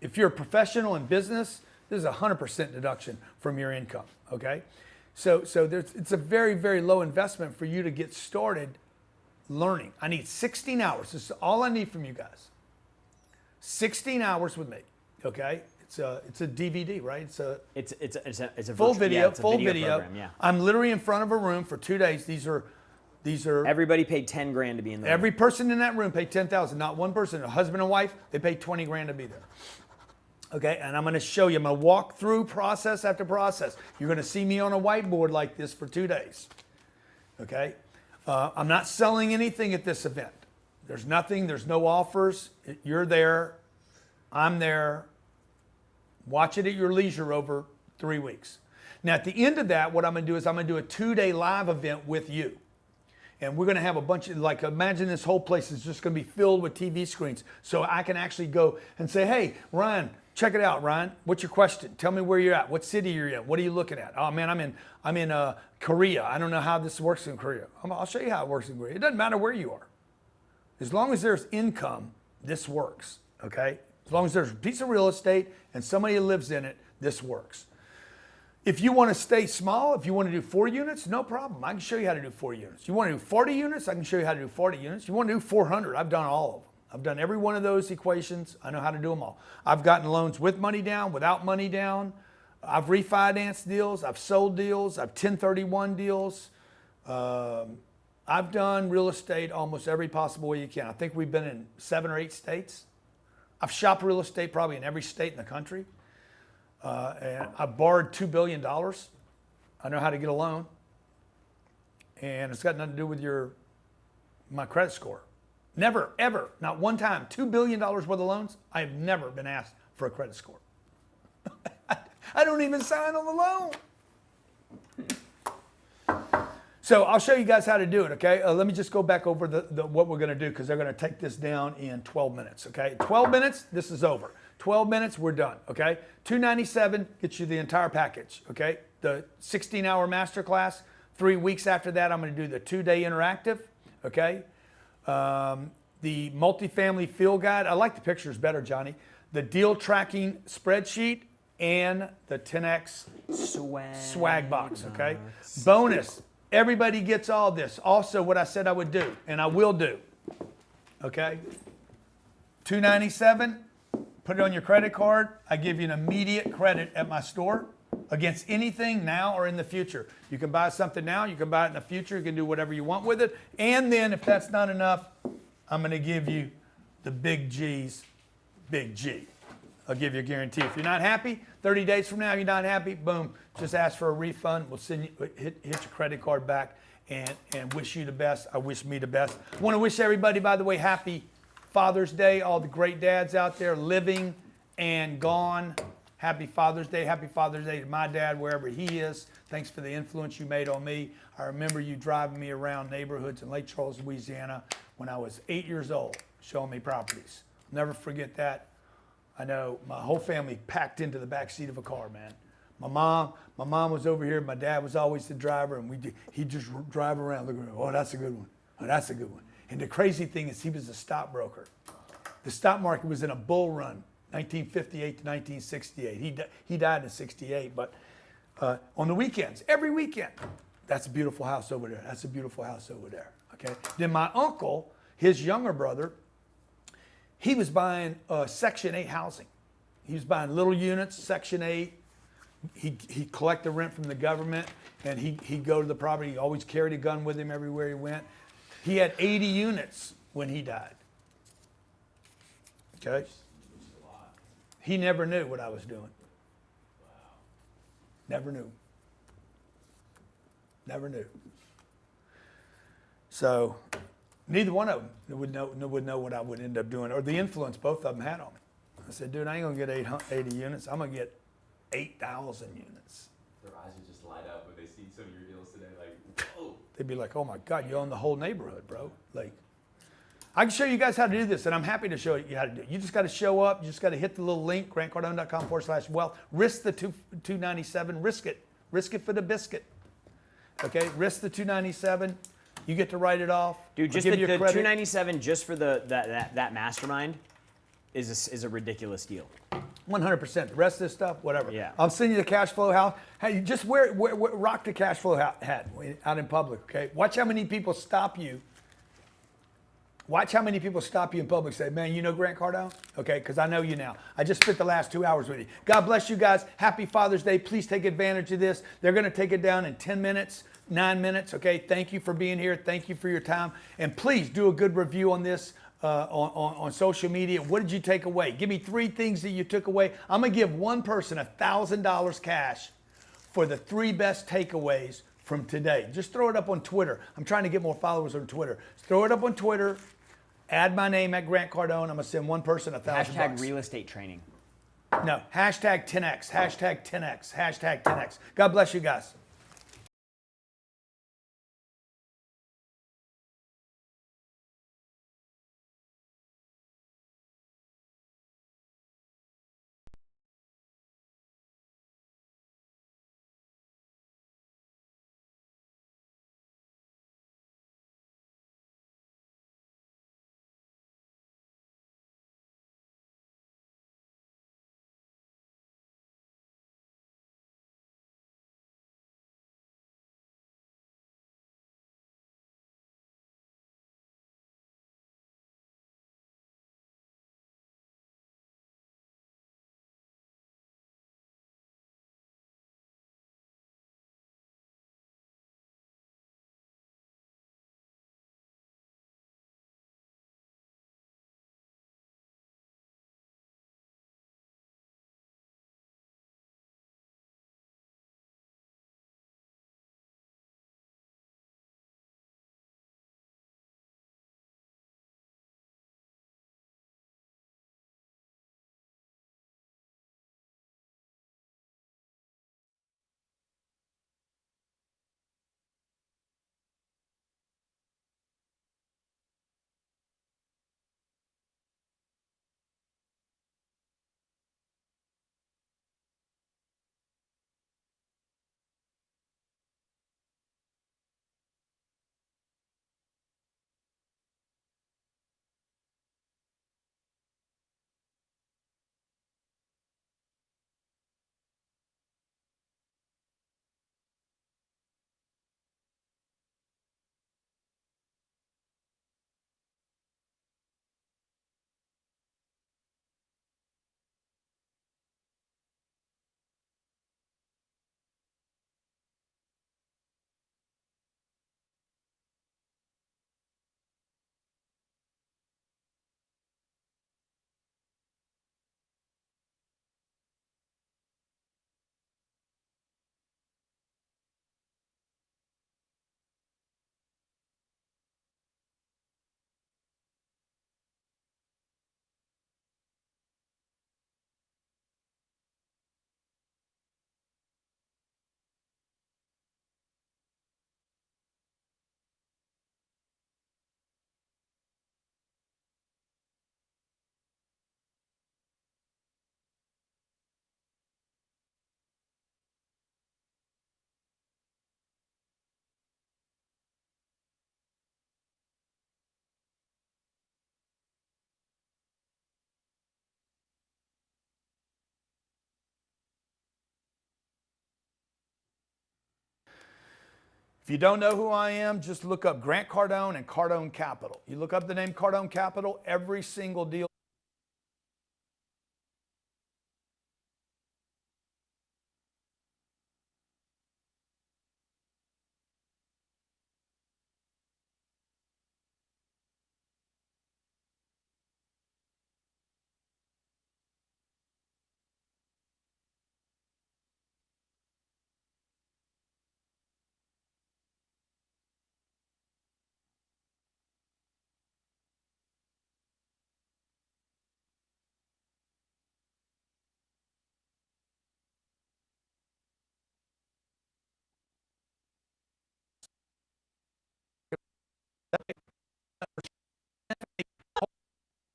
if you're a professional in business, this is a 100% deduction from your income. Okay, so it's a very, very low investment for you to get started learning. I need 16 hours. This is all I need from you guys. 16 hours with me. Okay. It's a DVD, right? It's a full video, full video program, yeah. I'm literally in front of a room for 2 days. These are everybody paid $10,000 to be in the every room. person in that room paid $10,000. Not one person, a husband and wife, they paid $20,000 to be there. Okay, and I'm going to show you. I'm going to walk through process after process. You're going to see me on a whiteboard like this for 2 days. Okay, I'm not selling anything at this event. There's nothing. There's no offers. You're there. I'm there. Watch it at your leisure over 3 weeks. Now, at the end of that, what I'm going to do is I'm going to do a 2-day live event with you. And we're going to have a bunch of, like, imagine this whole place is just going to be filled with TV screens. So I can actually go and say, hey, Ryan, check it out, Ryan. What's your question? Tell me where you're at. What city you're in. What are you looking at? Oh, man, I'm in Korea. I don't know how this works in Korea. I'll show you how it works in Korea. It doesn't matter where you are. As long as there's income, this works, okay? As long as there's a piece of real estate and somebody lives in it, this works. If you want to stay small, if you want to do 4 units, no problem. I can show you how to do 4 units. You want to do 40 units? I can show you how to do 40 units. You want to do 400? I've done all of them. I've done every one of those equations. I know how to do them all. I've gotten loans with money down, without money down. I've refinanced deals. I've sold deals. I've 1031 deals. I've done real estate almost every possible way you can. I think we've been in 7 or 8 states. I've shopped real estate probably in every state in the country. And I borrowed $2 billion. I know how to get a loan. And it's got nothing to do with my credit score. Never, ever, not one time, $2 billion worth of loans, I have never been asked for a credit score. I don't even sign on the loan. So I'll show you guys how to do it, okay? Let me just go back over what we're gonna do because they're gonna take this down in 12 minutes, okay? 12 minutes, this is over. 12 minutes, we're done, okay? $297 gets you the entire package, okay? The 16-hour masterclass. 3 weeks after that, I'm gonna do the 2-day interactive, okay? The multifamily field guide. I like the pictures better, Johnny. The deal tracking spreadsheet and the 10X swag box, okay? Bonus. Everybody gets all this. Also, what I said I would do, and I will do, okay? $297, put it on your credit card. I give you an immediate credit at my store against anything now or in the future. You can buy something now, you can buy it in the future, you can do whatever you want with it. And then if that's not enough, I'm gonna give you the big G's, big G. I'll give you a guarantee. If you're not happy, 30 days from now, you're not happy, boom, just ask for a refund. We'll send you, hit your credit card back and wish you the best. I wish me the best. I want to wish everybody, by the way, happy Father's Day, all the great dads out there living and gone. Happy Father's Day. Happy Father's Day to my dad, wherever he is. Thanks for the influence you made on me. I remember you driving me around neighborhoods in Lake Charles, Louisiana when I was 8 years old, showing me properties. Never forget that. I know my whole family packed into the back seat of a car, man. My mom was over here. My dad was always the driver, and he'd just drive around looking around. Oh, that's a good one. Oh, that's a good one. And the crazy thing is he was a stockbroker. The stock market was in a bull run, 1958 to 1968. He died in 68, but on the weekends, every weekend, that's a beautiful house over there. That's a beautiful house over there, okay? Then my uncle, his younger brother, he was buying Section 8 housing. He was buying little units, Section 8. He collected rent from the government, and he'd go to the property. He always carried a gun with him everywhere he went. He had 80 units when he died. Okay? He never knew what I was doing. Never knew. Never knew. So neither one of them would know what I would end up doing, or the influence both of them had on me. I said, dude, I ain't gonna get 80 units. I'm gonna get 8,000 units. Their eyes would just light up when they see some of your deals today. Like, whoa. They'd be like, oh my God, you own the whole neighborhood, bro. Like, I can show you guys how to do this, and I'm happy to show you how to do it. You just got to show up. You just got to hit the little link, grantcardone.com/wealth. Risk the $297. Risk it. Risk it for the biscuit. Okay? Risk the $297. You get to write it off. Dude, just I'll the give you a credit. $297 just for that mastermind is a ridiculous deal. 100%. The rest of this stuff, whatever. Yeah. I'll send you the cash flow house. Hey, just rock the cash flow hat out in public, okay? Watch how many people stop you. Watch how many people stop you in public and say, man, you know Grant Cardone? Okay, because I know you now. I just spent the last 2 hours with you. God bless you guys. Happy Father's Day. Please take advantage of this. They're going to take it down in 10 minutes, 9 minutes, okay? Thank you for being here. Thank you for your time. And please do a good review on this on social media. What did you take away? Give me 3 things that you took away. I'm going to give one person $1,000 cash for the 3 best takeaways from today. Just throw it up on Twitter. I'm trying to get more followers on Twitter. Throw it up on Twitter. Add my name at Grant Cardone. I'm going to send one person $1,000. Hashtag real estate training. No, hashtag 10X, hashtag 10X, hashtag 10X. God bless you guys. If you don't know who I am, just look up Grant Cardone and Cardone Capital. You look up the name Cardone Capital, every single deal.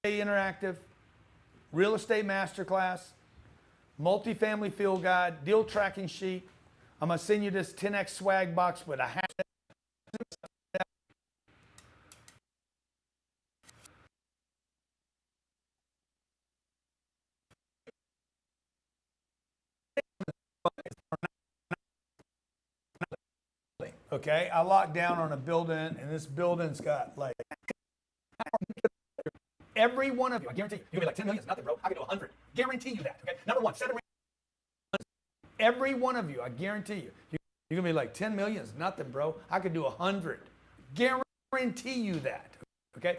Interactive, real estate masterclass, multifamily field guide, deal tracking sheet. I'm gonna send you this 10x swag box with a hat. Okay, I locked down on a building, and this building's got like every one of you. I guarantee you're gonna be like 10 million is nothing, bro. I can do 100. Guarantee you that. Okay, number one, 7. Every one of you, I guarantee you, you're gonna be like 10 million is nothing, bro. I could do 100. Guarantee you that. Okay,